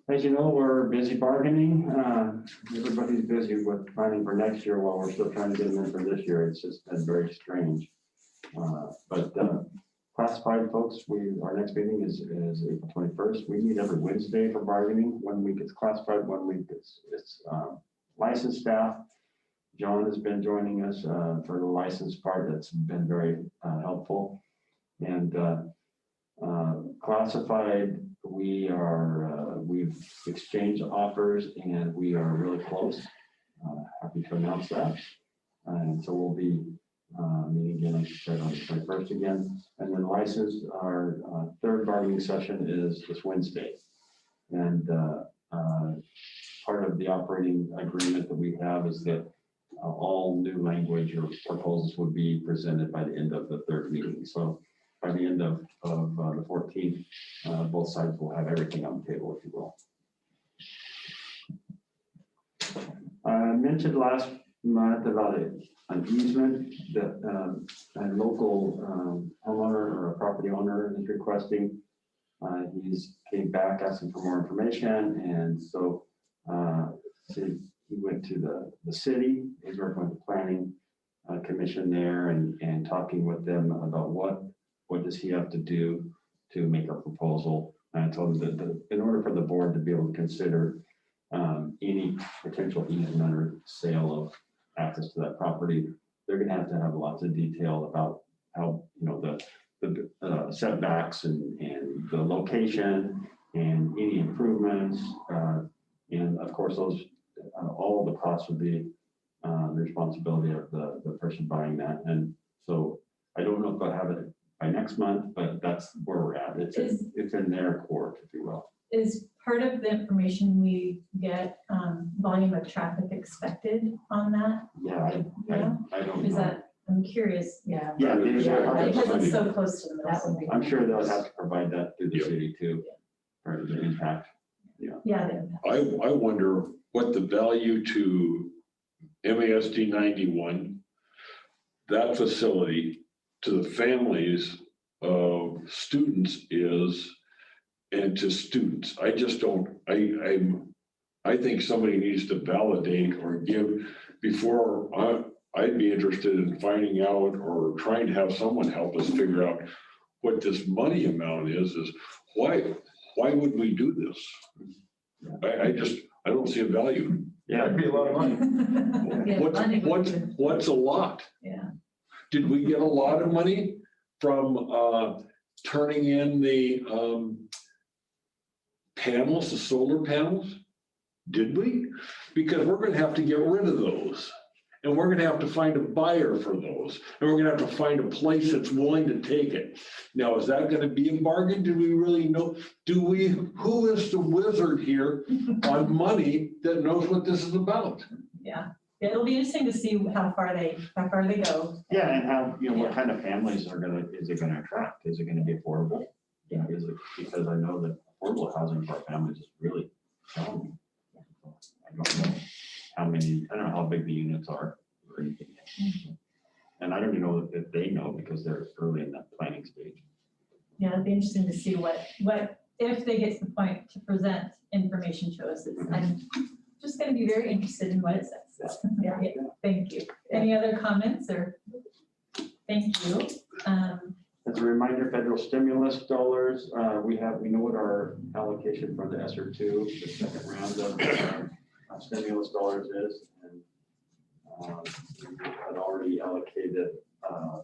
As you know, we're busy bargaining. Everybody's busy with planning for next year while we're still trying to get them in for this year. It's just been very strange. But classified folks, our next meeting is April 21st. We meet every Wednesday for bargaining. 1 week it's classified, 1 week it's licensed staff. John has been joining us for the license part. That's been very helpful. And classified, we've exchanged offers and we are really close. Happy to announce that. And so we'll be meeting again, like I said, on the 21st again. And then license, our third bargaining session is this Wednesday. And part of the operating agreement that we have is that all new language or proposals would be presented by the end of the third meeting. So by the end of the 14th, both sides will have everything on the table, if you will. I mentioned last month about an easement that a local homeowner or a property owner is requesting. He's came back asking for more information, and so he went to the city. He's working with the planning commission there and talking with them about what does he have to do to make a proposal. And I told him that in order for the board to be able to consider any potential easement or sale of access to that property, they're going to have lots of detail about how, you know, the setbacks and the location and any improvements. And of course, those all the costs would be the responsibility of the person buying that. And so I don't know if I'll have it by next month, but that's where we're at. It's in their court, if you will. Is part of the information we get volume of traffic expected on that? Yeah, I don't Is know. that, I'm curious. Yeah. Yeah, Because it's so close to the middle. I'm sure they'll have to provide that through the city too, for the impact. Yeah. Yeah. I wonder what the value to MASD 91, that facility, to the families of students is, and to students. I just don't, I think somebody needs to validate or give before I'd be interested in finding out or trying to have someone help us figure out what this money amount is why would we do this? I don't see a value. Yeah, That'd be a lot of money. What's a lot? Yeah. Did we get a lot of money from turning in the panels, the solar panels? Did we? Because we're going to have to get rid of those. And we're going to have to find a buyer for those. And we're going to have to find a place that's willing to take it. Now, is that going to be a bargain? Do we really know? Who is the wizard here on money that knows what this is about? Yeah. It'll be interesting to see how far they go. Yeah, and how, you know, what kind of families is it gonna attract? Is it gonna be affordable? You know, is it, because I know that affordable housing for our families is really challenging. I don't know I don't know how big the units are or anything. And I don't even know if they know because they're early in that planning stage. Yeah, it'd be interesting to see what if they get to the point to present information to us. I'm just going to be very interested in what it says. Yeah, thank you. Any other comments or? Thank you. As a reminder, federal stimulus dollars, we know what our allocation for the ESSER 2, the second round of stimulus dollars is. And we had already allocated more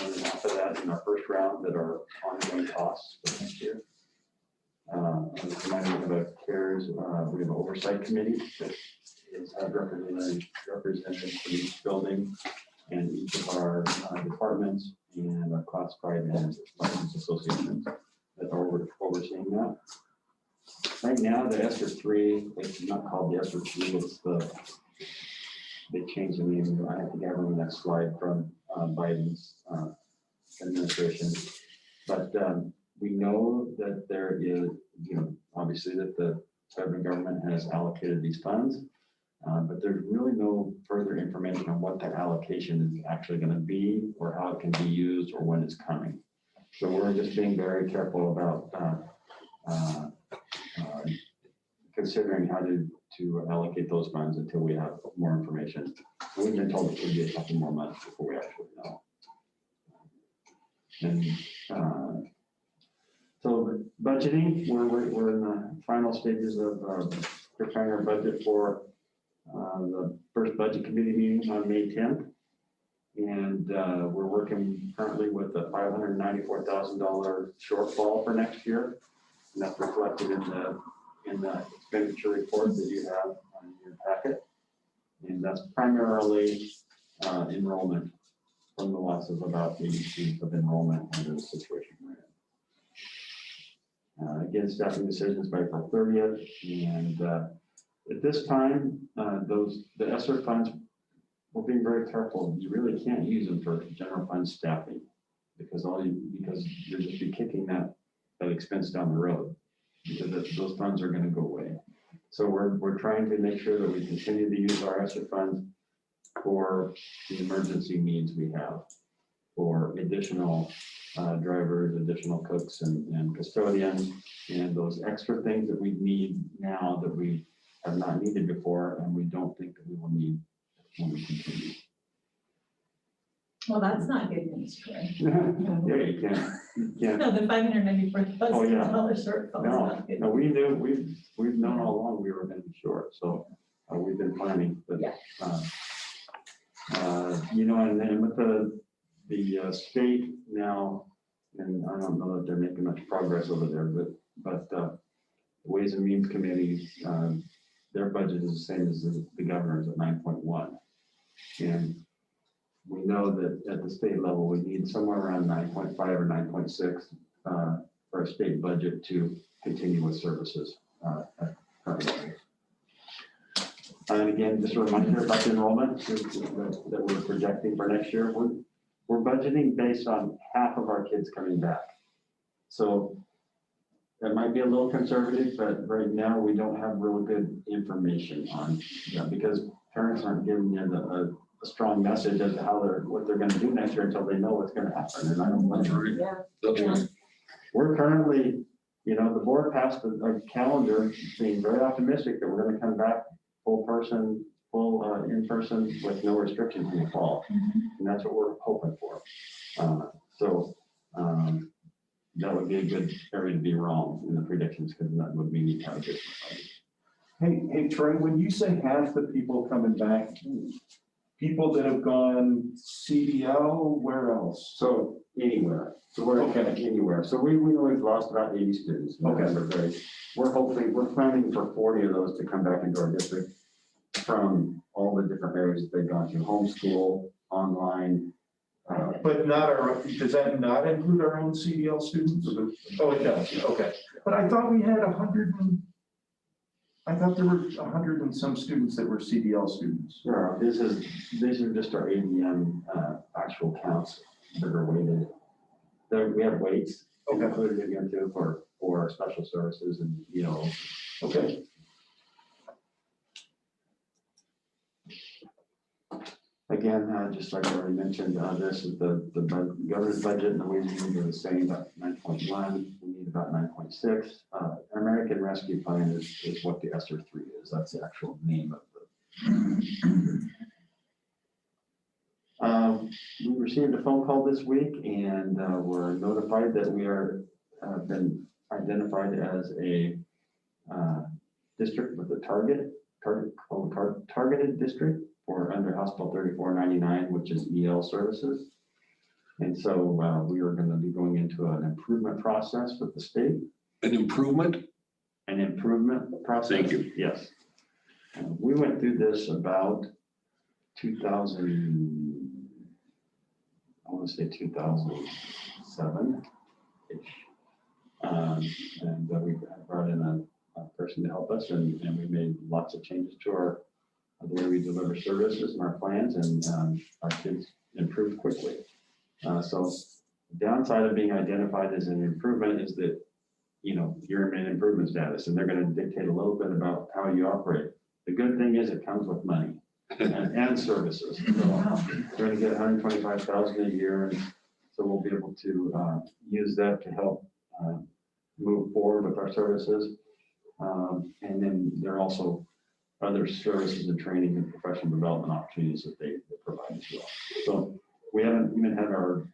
than half of that in our first round that are ongoing costs for next year. As a reminder, we have a CARES, we have an oversight committee that is represented for each building and each of our departments and our classified and license associations that are overseeing that. Right now, the ESSER 3, it's not called the ESSER 2, it's they changed the name. I have to get on the next slide from Biden's administration. But we know that there is, you know, obviously that the federal government has allocated these funds, but there's really no further information on what that allocation is actually going to be or how it can be used or when it's coming. So we're just being very careful about considering how to allocate those funds until we have more information. We've been told it would be a couple more months before we actually know. And so budgeting, we're in the final stages of preparing our budget for the first budget committee meeting on May 10th. And we're working currently with a $594,000 shortfall for next year. And that's reflected in the expenditure report that you have on your packet. And that's primarily enrollment from the loss of about 80 students of enrollment under the situation we're in. Again, staffing decisions by April 30th. And at this time, the ESSER funds, we're being very careful. You really can't use them for general fund staffing because you're just be kicking that expense down the road because those funds are going to go away. So we're trying to make sure that we continue to use our ESSER funds for the emergency needs we have, for additional drivers, additional cooks and custodians, and those extra things that we need now that we have not needed before, and we don't think that we will need when we continue. Well, that's not good news, Troy. Yeah, you can't. No, the $594,000 Oh, yeah. shortfall is No, not good. no, we knew, we've known all along we were going to be short, so we've been planning, but, Yeah. you know, and then with the state now, and I don't know that they're making much progress over there, but Ways and Means Committee, their budget is the same as the governor's at 9.1. And we know that at the state level, we need somewhere around 9.5 or 9.6 for a state budget to continue with services at current levels. And again, just a reminder about the enrollment that we're projecting for next year. We're budgeting based on half of our kids coming back. So that might be a little conservative, but right now we don't have really good information on that because parents aren't giving you a strong message as to what they're going to do next year until they know what's going to happen. And I don't blame them. That's right. We're currently, you know, the board passed a calendar being very optimistic that we're going to come back full in person with no restrictions in the fall. And that's what we're hoping for. That would be a good area to be wrong in the predictions because that would mean you have additional funding. Hey, Troy, when you say half the people coming back, people that have gone CDL, where else? So anywhere. So we're anywhere. So we always lost about 80 students. Okay. We're planning for 40 of those to come back into our district from all the different areas that they've gone to, homeschool, online. But does that not include our own CDL students? Oh, it does, okay. But I thought we had 100 I thought there were 100 and some students that were CDL students. Sure, these are just our ADM actual counts that are weighted. We have weights included in here too for special services and Okay. Again, just like I already mentioned, this is the governor's budget, and the ways we are the same, about 9.1. We need about 9.6. American Rescue Plan is what the ESSER 3 is. That's the actual name of the. We received a phone call this week, and we're notified that we have been identified as a district with a targeted district for under House Bill 3499, which is EL services. And so we are going to be going into an improvement process with the state. An improvement? An improvement process. Thank you. Yes. We went through this about 2000, I want to say 2007-ish. And we brought in a person to help us, and we made lots of changes to the way we deliver services and our plans, and our kids improved quickly. So the downside of being identified as an improvement is that, you're in an improvement status, and they're going to dictate a little bit about how you operate. The good thing is it comes with money and services. So we're going to get $125,000 a year, and so we'll be able to use that to help move forward with our services. And then there are also other services and training and professional development opportunities that they provide as well. So we haven't even had our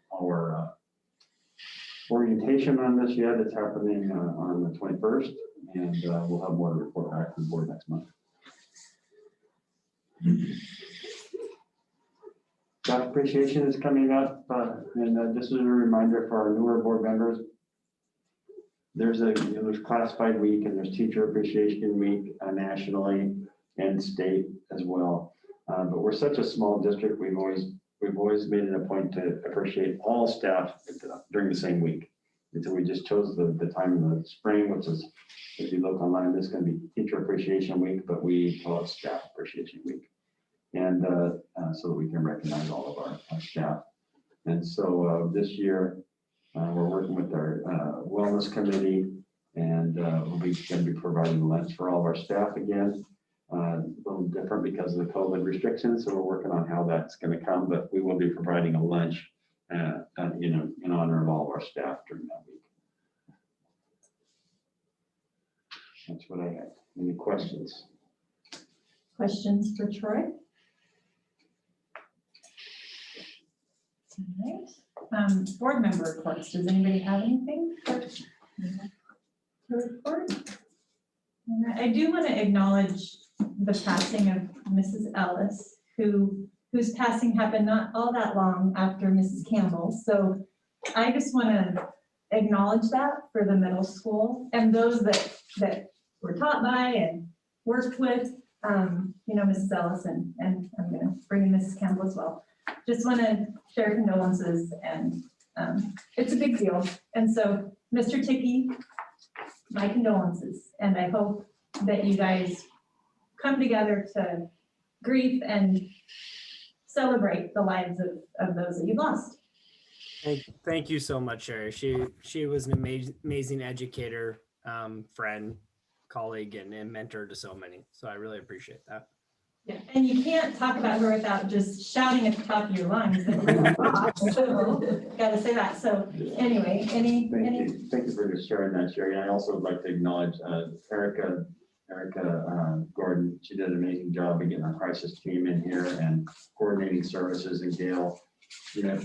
orientation on this yet. It's happening on the 21st, and we'll have more to report back to the board next month. Staff appreciation is coming up, and this is a reminder for our newer board members. There's there's classified week and there's teacher appreciation week nationally and state as well. But we're such a small district, we've always made it a point to appreciate all staff during the same week. And so we just chose the time in the spring, which is, if you look online, this is going to be teacher appreciation week, but we call it staff appreciation week. And so that we can recognize all of our staff. And so this year, we're working with our wellness committee, and we'll be going to be providing lunch for all of our staff again. A little different because of the COVID restrictions, so we're working on how that's going to come, but we will be providing a lunch in honor of all of our staff during that week. That's what I have. Any questions? Questions for Troy? All right. Board member reports. Does anybody have anything to report? All right. I do want to acknowledge the passing of Mrs. Ellis, whose passing happened not all that long after Mrs. Campbell. So I just want to acknowledge that for the middle school and those that were taught by and worked with, Mrs. Ellis, and I'm going to bring in Mrs. Campbell as well. Just want to share condolences, and it's a big deal. And so, Mr. Ticky, my condolences, and I hope that you guys come together to grieve and celebrate the lives of those that you've lost. Thank you so much, Sherry. She was an amazing educator, friend, colleague, and mentor to so many. So I really appreciate that. Yeah, and you can't talk about her without just shouting at the top of your lungs. So, gotta say that. So anyway, Thank you for sharing that, Sherry. And I also would like to acknowledge Erica Gordon. She did an amazing job of getting our crisis team in here and coordinating services, and Gail,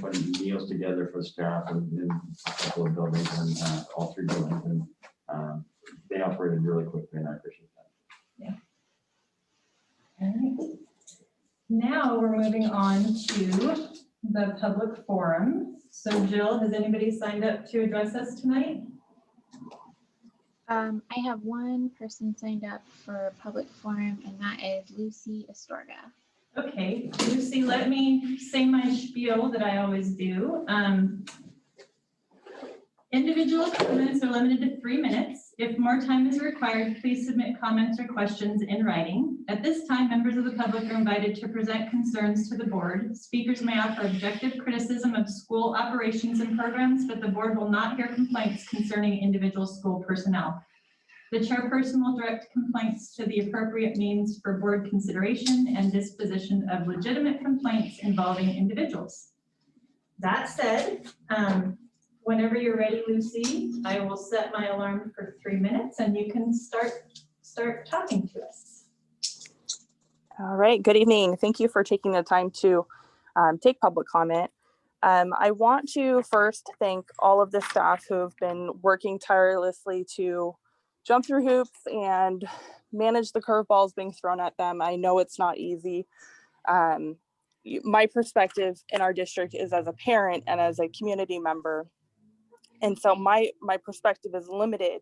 putting meals together for staff in a couple of buildings and all three buildings. And they operated really quickly, and I appreciate that. yeah. All right. Now we're moving on to the public forum. So Jill, has anybody signed up to address us tonight? I have one person signed up for public forum, and that is Lucy Astorga. Okay, Lucy, let me say my spiel that I always do. Individual comments are limited to 3 minutes. If more time is required, please submit comments or questions in writing. At this time, members of the public are invited to present concerns to the board. Speakers may offer objective criticism of school operations and programs, but the board will not hear complaints concerning individual school personnel. The chairperson will direct complaints to the appropriate means for board consideration and disposition of legitimate complaints involving individuals. That said, whenever you're ready, Lucy, I will set my alarm for 3 minutes and you can start talking to us. All right, good evening. Thank you for taking the time to take public comment. I want to first thank all of the staff who have been working tirelessly to jump through hoops and manage the curveballs being thrown at them. I know it's not easy. My perspective in our district is as a parent and as a community member. And so my perspective is limited.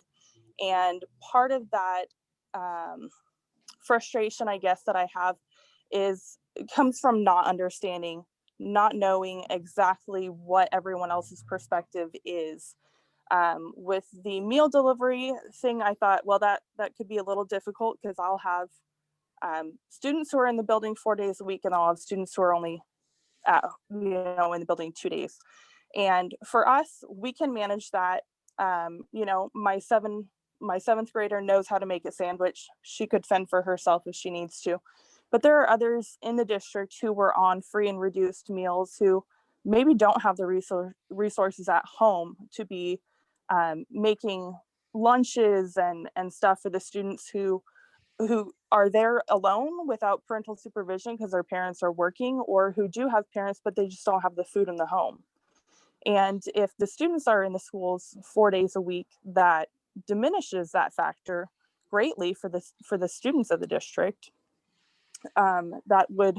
And part of that frustration, I guess, that I have comes from not understanding, not knowing exactly what everyone else's perspective is. With the meal delivery thing, I thought, well, that could be a little difficult because I'll have students who are in the building 4 days a week, and I'll have students who are only in the building 2 days. And for us, we can manage that. My seventh grader knows how to make a sandwich. She could fend for herself if she needs to. But there are others in the district who were on free and reduced meals who maybe don't have the resources at home to be making lunches and stuff for the students who are there alone without parental supervision because their parents are working, or who do have parents, but they just don't have the food in the home. And if the students are in the schools 4 days a week, that diminishes that factor greatly for the students of the district. that would,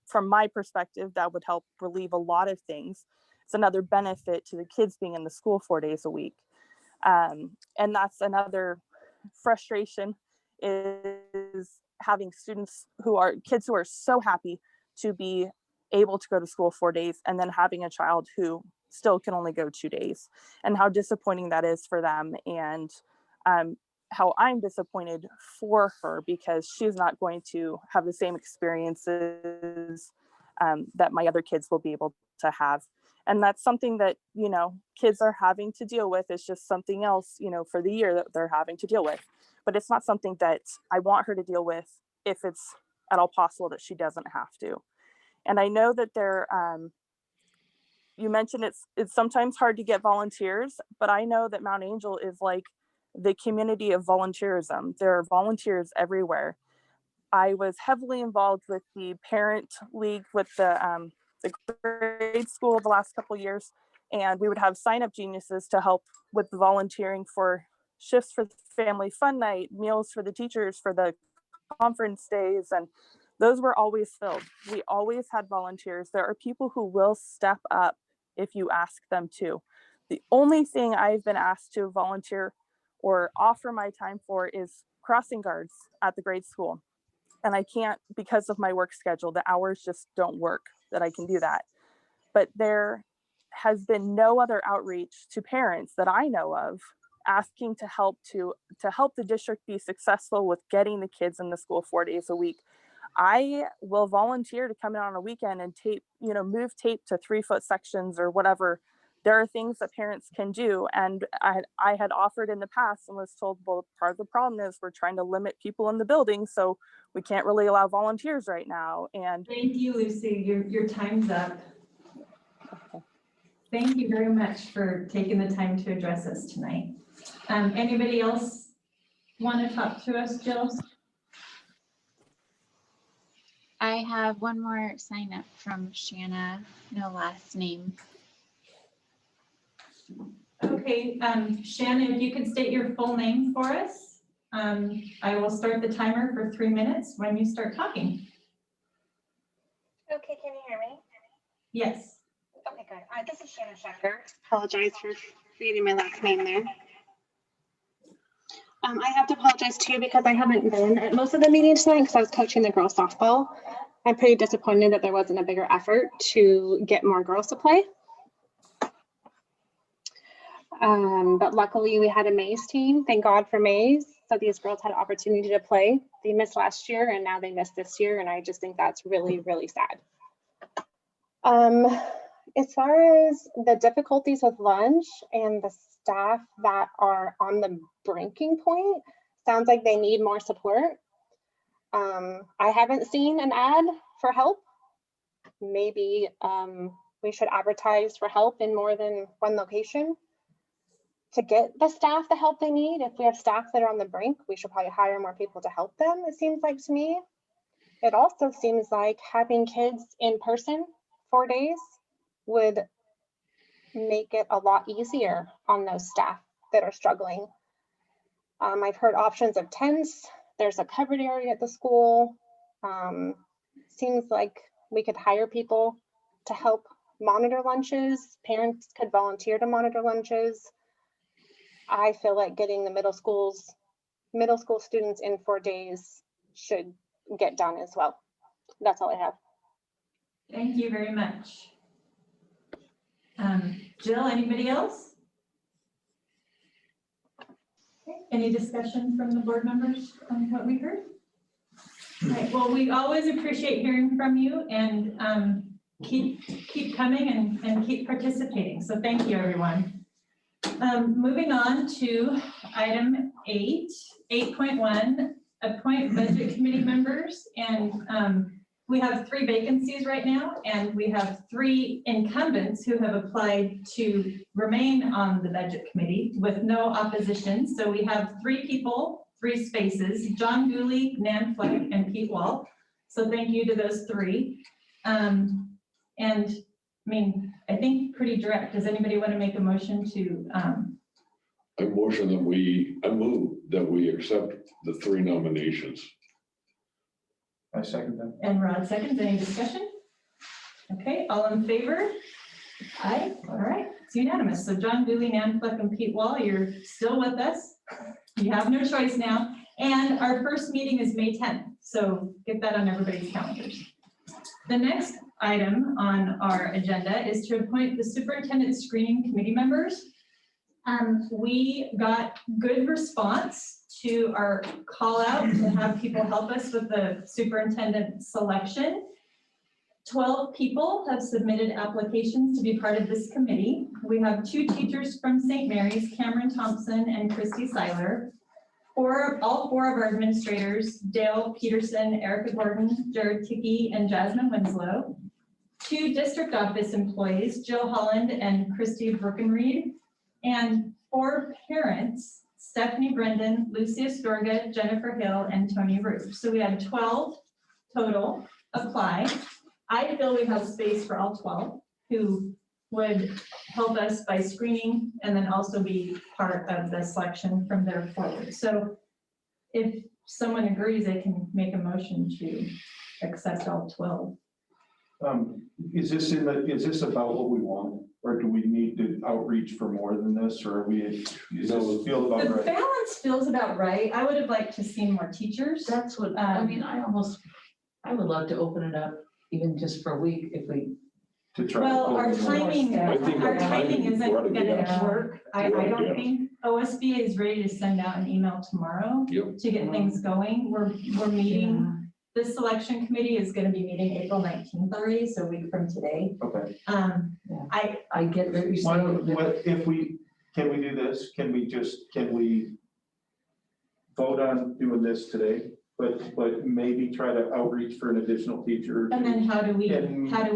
from my perspective, that would help relieve a lot of things. It's another benefit to the kids being in the school 4 days a week. And that's another frustration, is having kids who are so happy to be able to go to school 4 days, and then having a child who still can only go 2 days, and how disappointing that is for them. And how I'm disappointed for her, because she's not going to have the same experiences that my other kids will be able to have. And that's something that, you know, kids are having to deal with. It's just something else, you know, for the year that they're having to deal with. But it's not something that I want her to deal with if it's at all possible that she doesn't have to. And I know that you mentioned it's sometimes hard to get volunteers, but I know that Mount Angel is like the community of volunteerism. There are volunteers everywhere. I was heavily involved with the parent league with the grade school the last couple of years, and we would have sign up geniuses to help with the volunteering for shifts for the family fun night, meals for the teachers for the conference days, and those were always filled. We always had volunteers. There are people who will step up if you ask them to. The only thing I've been asked to volunteer or offer my time for is crossing guards at the grade school. And I can't, because of my work schedule, the hours just don't work that I can do that. But there has been no other outreach to parents that I know of asking to help the district be successful with getting the kids in the school 4 days a week. I will volunteer to come in on a weekend and move tape to 3-foot sections or whatever. There are things that parents can do. And I had offered in the past and was told, well, part of the problem is we're trying to limit people in the building, so we can't really allow volunteers right now. And thank you, Lucy. Your time's up. Thank you very much for taking the time to address us tonight. Anybody else want to talk to us, Jill? I have one more sign up from Shanna, no last name. Okay, Shannon, if you could state your full name for us. I will start the timer for 3 minutes when you start talking. Okay, can you hear me? Yes. Okay, good. This is Shannon Schechter. Apologize for reading my last name there. I have to apologize too because I haven't been at most of the meetings tonight because I was coaching the girls softball. I'm pretty disappointed that there wasn't a bigger effort to get more girls to play. But luckily we had a Mays team. Thank God for Mays. So these girls had an opportunity to play. They missed last year and now they missed this year. And I just think that's really, really sad. As far as the difficulties with lunch and the staff that are on the breaking point, sounds like they need more support. I haven't seen an ad for help. Maybe we should advertise for help in more than one location to get the staff the help they need. If we have staff that are on the brink, we should probably hire more people to help them, it seems like to me. It also seems like having kids in person 4 days would make it a lot easier on those staff that are struggling. I've heard options of tents. There's a covered area at the school. Seems like we could hire people to help monitor lunches. Parents could volunteer to monitor lunches. I feel like getting the middle school students in 4 days should get done as well. That's all I have. Thank you very much. Jill, anybody else? Okay. Any discussion from the board members on what we heard? All right, well, we always appreciate hearing from you, and keep coming and keep participating. So thank you, everyone. Moving on to item 8.1, appoint budget committee members. And we have 3 vacancies right now, and we have 3 incumbents who have applied to remain on the budget committee with no opposition. So we have 3 people, 3 spaces: John Gooley, Nan Fleck, and Pete Wall. So thank you to those 3. And I mean, I think pretty direct. Does anybody want to make a motion to? I move that we accept the 3 nominations. I second that. And Rod seconds. Any discussion? Okay, all in favor? Aye. All right, it's unanimous. So John Dooley, Nan Fleck, and Pete Wall, you're still with us. You have no choice now. And our first meeting is May 10th, so get that on everybody's calendars. The next item on our agenda is to appoint the superintendent screening committee members. We got good response to our call out to have people help us with the superintendent selection. 12 people have submitted applications to be part of this committee. We have 2 teachers from St. Mary's, Cameron Thompson and Christy Seiler. All 4 of our administrators, Dale Peterson, Erica Gordon, Jared Tickey, and Jasmine Winslow. 2 district office employees, Jill Holland and Christy Brookenreed. And 4 parents, Stephanie Brendan, Lucy Astorga, Jennifer Hill, and Tony Roof. So we had 12 total apply. I feel we have space for all 12 who would help us by screening and then also be part of the selection from there forward. So if someone agrees, I can make a motion to accept all 12. Is this about what we want, or do we need to outreach for more than this, or does this feel about The right? balance feels about right. I would have liked to see more teachers. That's what, I mean, I would love to open it up even just for a week if we. To try. Well, our timing isn't right, gonna yeah. work. I Right, don't yeah. think OSBA is ready to send out an email tomorrow Yep. to get things going. We're meeting, the selection committee is gonna be meeting April 19th already, so a week from today. Okay. I get what you're Why saying. don't, can we do this? Can we vote on doing this today? But maybe try to outreach for an additional teacher. And then how do we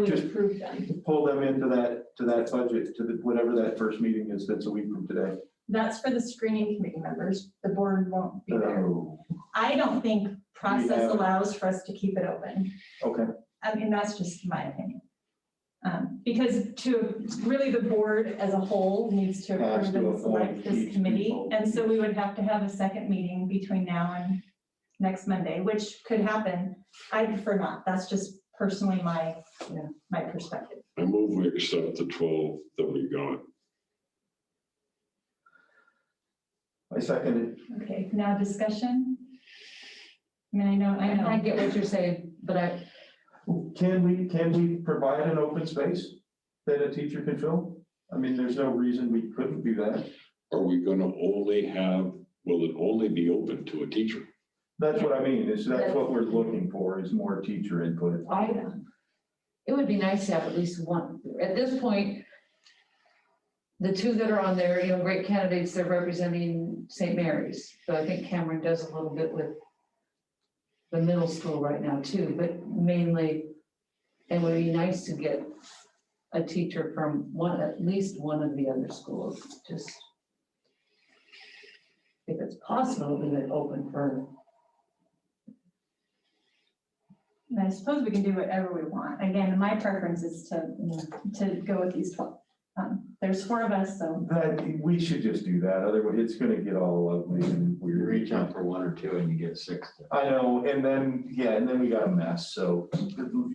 just approve them? pull them into that budget, to whatever that first meeting is, that's a week from today. That's for the screening committee members. The board won't be there. Oh, I don't think process have- allows for us to keep it open. okay. I mean, that's just my opinion. Because really the board as a whole needs to Has approve to and select appoint this each committee. people. And so we would have to have a second meeting between now and next Monday, which could happen. I prefer not. That's just personally my perspective. I move we accept the 12 that we got. I second Okay, now discussion. I mean, I know. I get what you're saying, but it. Can we provide an open space that a teacher can fill? I mean, there's no reason we couldn't do that. Are we gonna only have, will it only be open to a teacher? That's what I mean, that's what we're looking for, is more teacher input. it would be nice to have at least one. At this point, the 2 that are on there, great candidates, they're representing St. Mary's. So I think Cameron does a little bit with the middle school right now too, but mainly it would be nice to get a teacher from at least one of the other schools, just if it's possible, leave it open for. And I suppose we can do whatever we want. Again, my preference is to go with these 12. There's 4 of us, so. We should just do that, otherwise it's gonna get all ugly and weird. You reach out for 1 or 2 and you get 6. I know, and then we got a mess, so,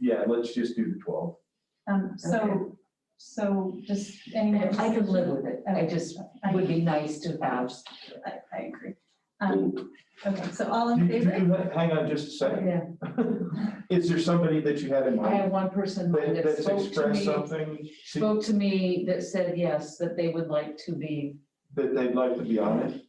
yeah, let's just do the 12. So just any more. I could live with it. I just would be nice to have. I agree. Okay, so all in favor? Hang on just a second. Yeah. Is there somebody that you had in I mind have one person that that's spoke to expressed me, something that said yes, that they would like to be. that they'd like to be on it?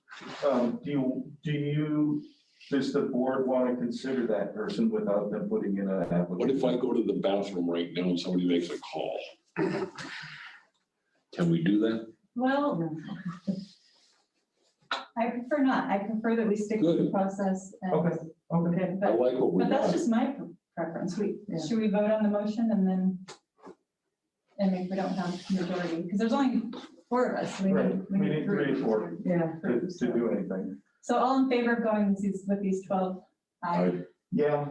Does the board want to consider that person without them putting in an application? What if I go to the bathroom right now and somebody makes a call? Can we do that? Well, I prefer not. I prefer that we stick with the process. Okay. Okay. I like what we But that's got. just my preference. Should we vote on the motion and if we don't have majority, because there's only 4 of us. We need 3 or 4 Yeah. to do anything. So all in favor of going with these 12? Aye. Yeah.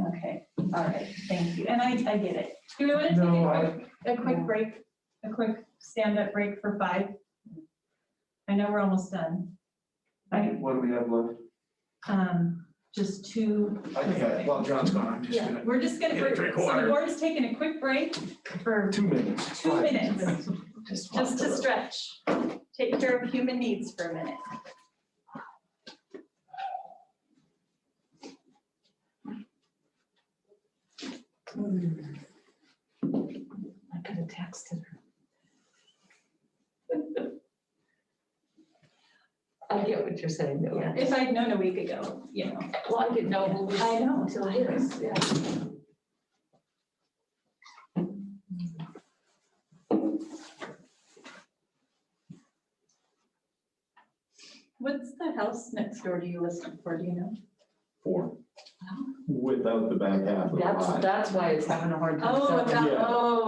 Okay, all right, thank you. And I get it. Do we want to take a quick break, a quick stand-up break for 5? I know we're almost done. What do we have left? just two. I think while John's gone, I'm just Yeah, gonna. we're just gonna, get a drink of so the water. board's taking a quick break for 2 minutes. 2 5 minutes, Just just to stretch, take care of human needs for a minute. I could have texted her. I get what you're saying, though. Yeah, if I'd known a week ago, Well, I didn't know who was. I know. Until this, yeah. What's the house next door to you listed for, do you know? 4. Without the back half of the lot. That's why it's having a hard time. Oh,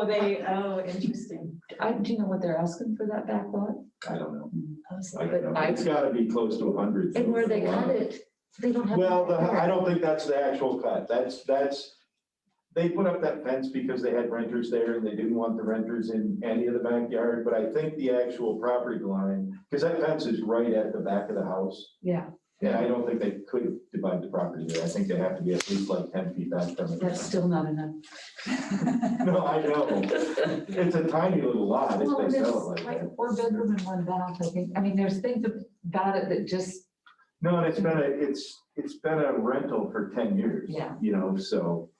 selling. interesting. Do you know what they're asking for that back lot? I don't know. But It's gotta be close to 100. and where they cut it, they don't have. Well, I don't think that's the actual cut. They put up that fence because they had renters there and they didn't want the renters in any of the backyard, but I think the actual property line, because that fence is right at the back of the house. Yeah, And I don't think they could divide the property there. I think they have to be at least like 10 feet back from it. that's still not enough. No, I know. It's a tiny little lot if Well, they and sell it's it like like that. a 4-bedroom and 1 bath, I think. I mean, there's things about it that just, No, and it's been a rental for 10 years. Yeah. So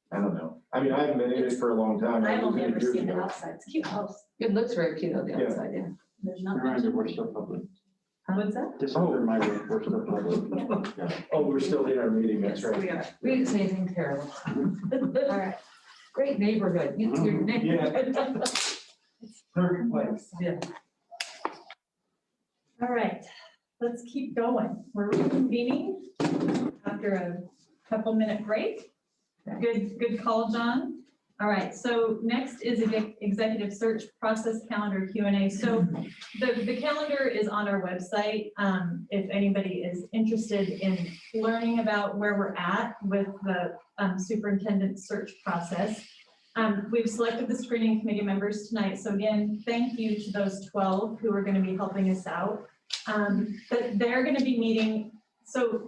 I don't know. I mean, I haven't been in it for a long time. I I've was only in it ever years seen the ago. outside, it's a cute house. it looks very cute on the Yeah. outside, yeah. There's not much. Reminder, we're still public. What's that? Just under my roof, we're still public. Yeah. Oh, we're still in our meeting, that's Yes, right. we are. We didn't say anything terrible. All right. Great neighborhood. Your neighborhood. Perfect place. Yeah. All right, let's keep going. We're reconvening after a couple minute break. Good call, John. All right, so next is executive search process calendar Q&A. So the calendar is on our website. If anybody is interested in learning about where we're at with the superintendent search process. We've selected the screening committee members tonight. So again, thank you to those 12 who are going to be helping us out. But they're going to be meeting, so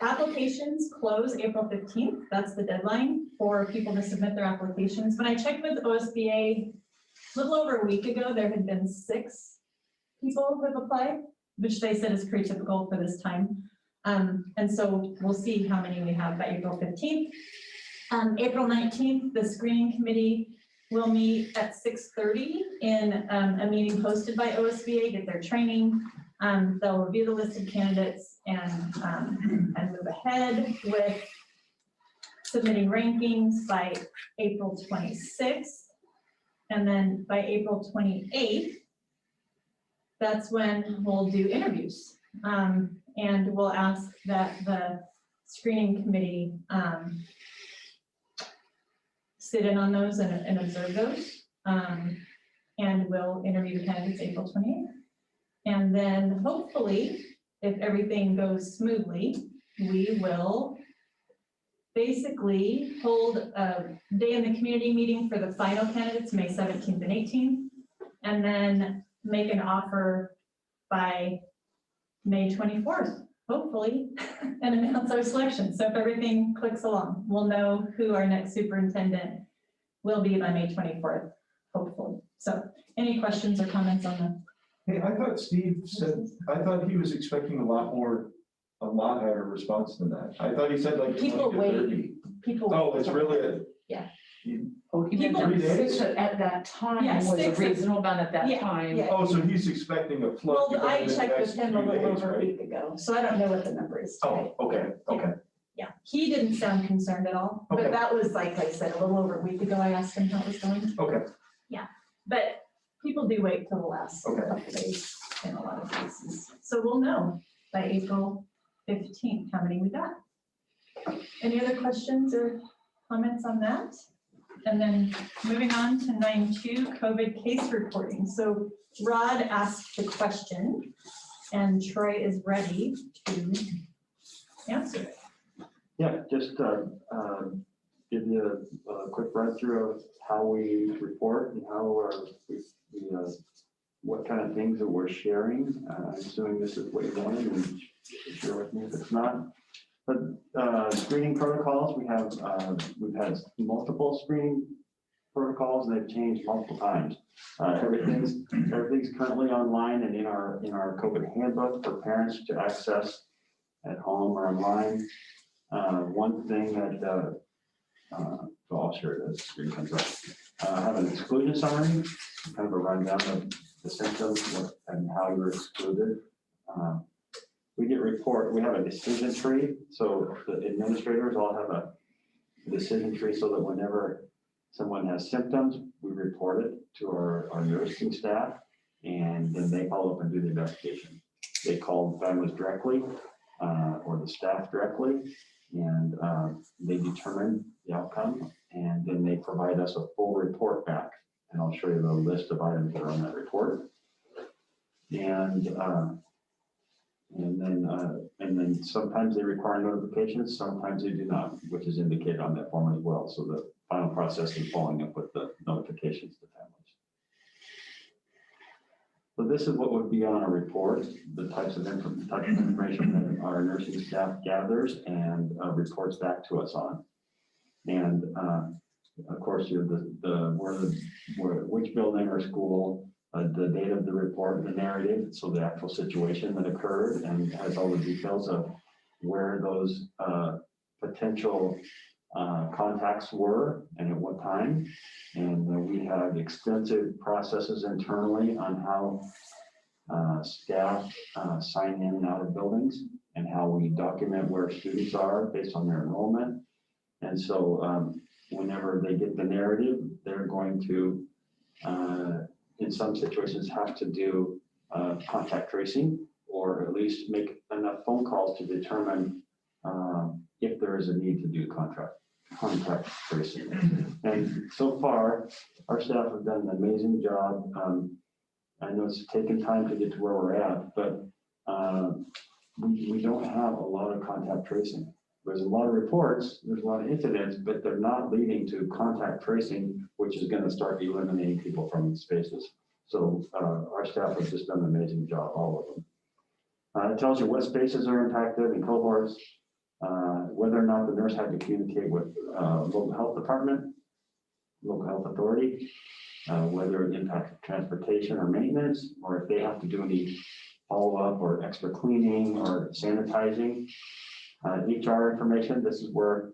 applications close April 15th. That's the deadline for people to submit their applications. When I checked with OSBA a little over a week ago, there had been 6 people who have applied, which they said is pretty typical for this time. And so we'll see how many we have by April 15th. April 19th, the screening committee will meet at 6:30 in a meeting hosted by OSBA, get their training. They'll review the listed candidates and move ahead with submitting rankings by April 26th. And then by April 28th, that's when we'll do interviews. And we'll ask that the screening committee sit in on those and observe those. And we'll interview the candidates April 28th. And then hopefully, if everything goes smoothly, we will basically hold a day in the community meeting for the final candidates, May 17th and 18th, and then make an offer by May 24th, hopefully, and announce our selection. So if everything clicks along, we'll know who our next superintendent will be by May 24th, hopefully. So any questions or comments on that? Hey, I thought Steve said, I thought he was expecting a lot higher response than that. I thought he said like 20 People to wait. 30. People. Oh, it's really Yeah. Oh, he meant People- 3 days at that time Yeah, was a 6 reasonable amount at that Yeah, time. yeah. Oh, so he's expecting a flood. Well, I checked with him a little over a right? week ago, so I don't know what the number is today. Oh, okay. Yeah, he didn't sound concerned at all, but Okay. that was, like I said, a little over a week ago, I asked him how it was going. Okay. But people do wait till the last Okay. couple days in a lot of cases. So we'll know by April 15th how many we got. Any other questions or comments on that? And then moving on to 9.2, COVID case reporting. So Rod asked the question and Troy is ready to answer it. Yeah, just give you a quick run through of how we report and how what kind of things that we're sharing. I'm assuming this is what you wanted and share with me if it's not. But screening protocols, we've had multiple screening protocols, and they've changed multiple times. Everything's currently online and in our COVID handbook for parents to access at home or online. One thing that I'll share the screen comes up. I have an exclusion summary, kind of a rundown of the symptoms and how you were excluded. We have a decision tree, so the administrators all have a decision tree so that whenever someone has symptoms, we report it to our nursing staff, and then they follow up and do the investigation. They call families directly or the staff directly, and they determine the outcome, and then they provide us a full report back. And I'll show you the list of items that are on that report. And then sometimes they require notifications, sometimes they do not, which is indicated on that form as well. So the final process is following up with the notifications to families. So this is what would be on a report, the types of information that our nursing staff gathers and reports back to us on. And of course, you have which building or school, the date of the report, the narrative, so the actual situation that occurred, and has all the details of where those potential contacts were and at what time. And we have extensive processes internally on how staff sign in and out of buildings, and how we document where students are based on their enrollment. And so whenever they get the narrative, they're going to, in some situations, have to do contact tracing, or at least make enough phone calls to determine if there is a need to do contact tracing. And so far, our staff have done an amazing job. I know it's taken time to get to where we're at, but we don't have a lot of contact tracing. There's a lot of reports, there's a lot of incidents, but they're not leading to contact tracing, which is going to start eliminating people from spaces. So our staff has just done an amazing job, all of them. It tells you what spaces are impacted and cohorts, whether or not the nurse had to communicate with local health department, local health authority, whether it impacted transportation or maintenance, or if they have to do any follow-up or extra cleaning or sanitizing. HR information, this is where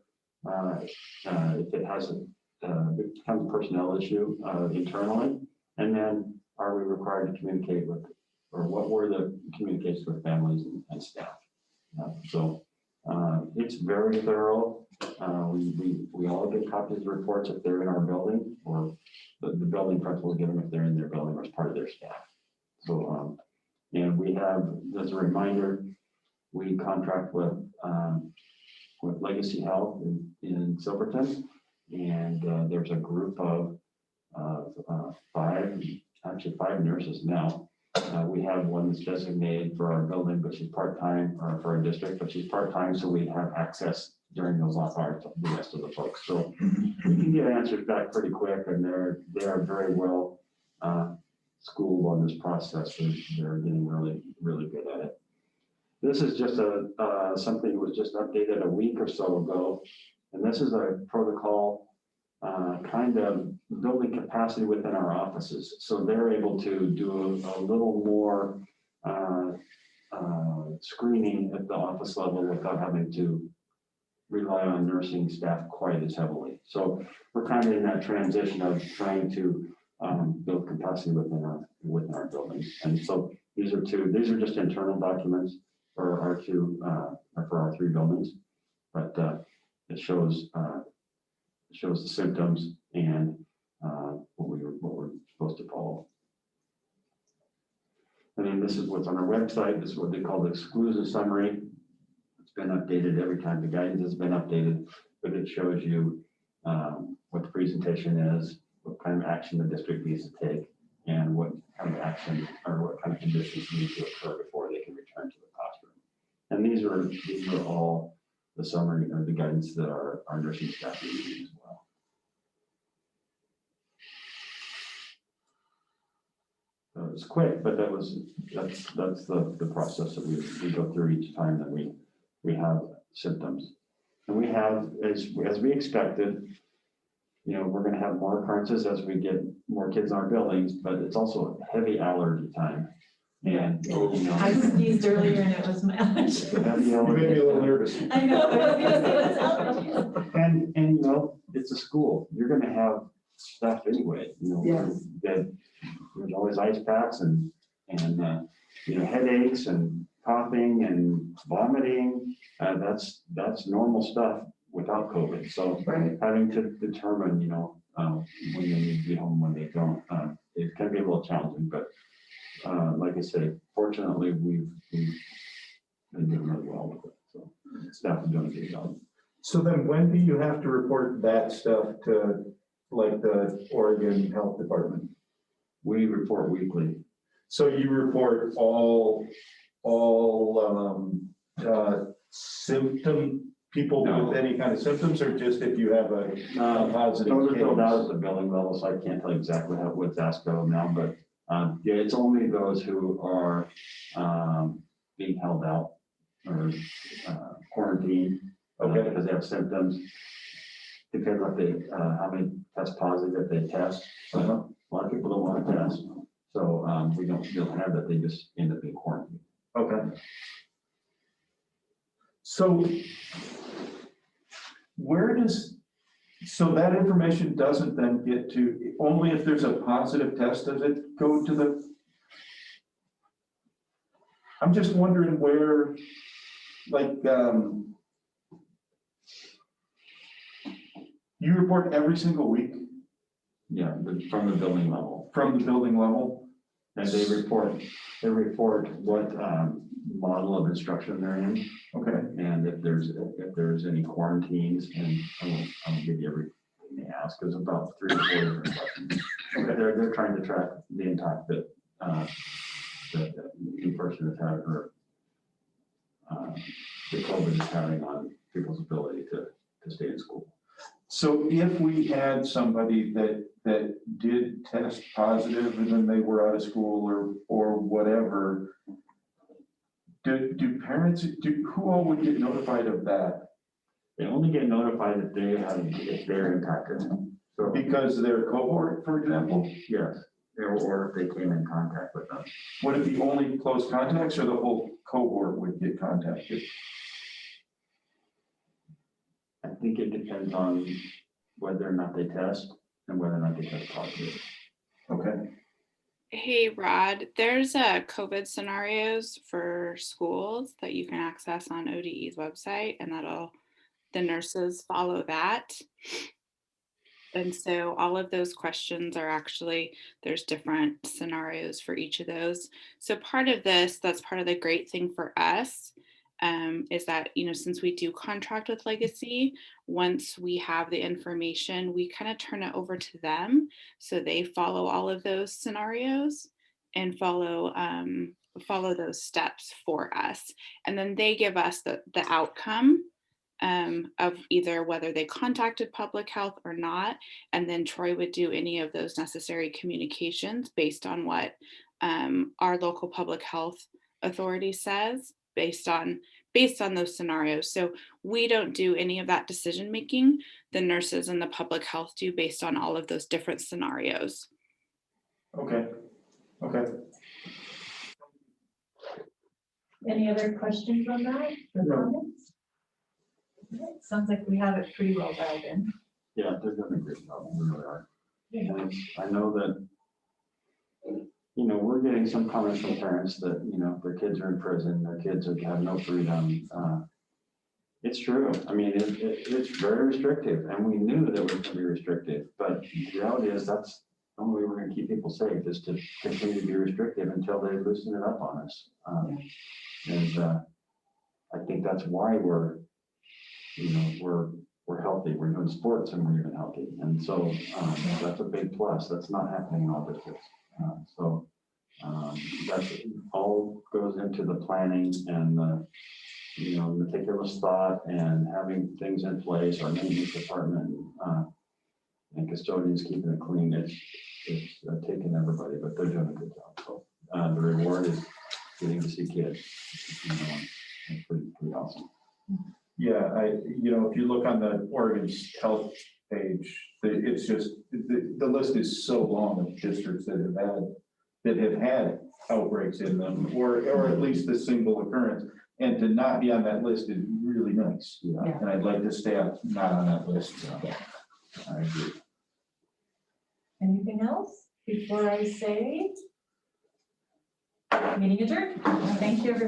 if it has it becomes a personnel issue internally. And then are we required to communicate with, or what were the communications with families and staff? So it's very thorough. We all get copies of the reports if they're in our building, or the building principals get them if they're in their building or as part of their staff. So and we have, as a reminder, we contract with Legacy Health in Silverton, and there's a group of five nurses now. We have one that's designated for our building, but she's part-time, or for our district, but she's part-time, so we have access during those off hours to the rest of the folks. So we can get answers back pretty quick, and they are very well schooled on this process, and they're getting really, really good at it. This is just something that was just updated a week or so ago, and this is a protocol kind of building capacity within our offices. So they're able to do a little more screening at the office level without having to rely on nursing staff quite as heavily. So we're kind of in that transition of trying to build capacity within our buildings. And so these are just internal documents for our three buildings, but it shows the symptoms and what we're supposed to follow. And then this is what's on our website. This is what they call the exclusion summary. It's been updated every time the guidance has been updated, but it shows you what the presentation is, what kind of action the district needs to take, and what kind of action or what kind of conditions need to occur before they can return to the classroom. And these are all the summary or the guidance that our nursing staff use as well. So it's quick, but that's the process that we go through each time that we have symptoms. And we have, as we expected, we're gonna have more occurrences as we get more kids in our buildings, but it's also a heavy allergy time. And, I sneezed earlier and it was my allergy. heavy You made me a little nervous. I know, I was gonna say, it was allergies. And it's a school, you're gonna have stuff anyway, Yes. that there's always ice packs and headaches and coughing and vomiting. That's normal stuff without COVID. So Right. having to determine, when they need to be home, when they don't, it can be a little challenging, but like I say, fortunately, we've been doing really well with it. So staff is doing a good job. So then when do you have to report that stuff to like the Oregon Health Department? We report weekly. So you report all symptom people No. with any kind of symptoms, or just if you have a positive Those are filled out case? at the building level, so I can't tell you exactly how what's asked of them now, but yeah, it's only those who are being held out or quarantined. Okay. Because they have symptoms. Depends on how many test positive that they test. So a lot of people don't want to test. So we don't have that, they just end up being quarantined. Okay. So so that information doesn't then get to, only if there's a positive test, does it go to the? I'm just wondering where, like, you report every single week? Yeah, but from the building level. From the building level? And they report what model of instruction they're in. Okay. And if there's any quarantines, and I'll give you everything they ask, there's about 3 or 4 different questions. Okay. They're trying to track the impact that the new person is having, or the COVID is having on people's ability to stay in school. So if we had somebody that did test positive and then they were out of school or whatever, do parents, who all would get notified of that? They only get notified if they're impacted. So because they're cohort, for example? Yes, or if they came in contact with them. Would it be only close contacts, or the whole cohort would get contacted? I think it depends on whether or not they test and whether or not they test positive. Okay. Hey, Rod, there's COVID scenarios for schools that you can access on ODE's website, and the nurses follow that. And so all of those questions are actually, there's different scenarios for each of those. So part of this, that's part of the great thing for us, is that, since we do contract with Legacy, once we have the information, we kind of turn it over to them. So they follow all of those scenarios and follow those steps for us. And then they give us the outcome of either whether they contacted public health or not. And then Troy would do any of those necessary communications based on what our local public health authority says, based on those scenarios. So we don't do any of that decision making. The nurses and the public health do, based on all of those different scenarios. Okay. Any other questions on that? Or comments? Okay, sounds like we have it pretty well dialed in. Yeah, they're doing a great job, we really are. And I know that, we're getting some comments from parents that, their kids are in prison, their kids have no freedom. It's true. I mean, it's very restrictive, and we knew that it was going to be restrictive, but the reality is that's the only way we're going to keep people safe, is to continue to be restrictive until they loosen it up on us. And I think that's why we're healthy. We're doing sports and we're even healthy. And so that's a big plus. That's not happening in all districts. So that's all goes into the planning and the, meticulous thought and having things in place. Our maintenance department and custodians keeping it clean. It's taking everybody, but they're doing a good job. So the reward is getting to see kids. It's pretty awesome. Yeah, if you look on the Oregon's health page, it's just, the list is so long of districts that have had outbreaks in them, or at least a single occurrence. And to not be on that list is really nice, Yeah. and I'd like to stay not on that list. So. Yeah. I agree. Anything else before I say meeting adjourned? Thank you, everyone.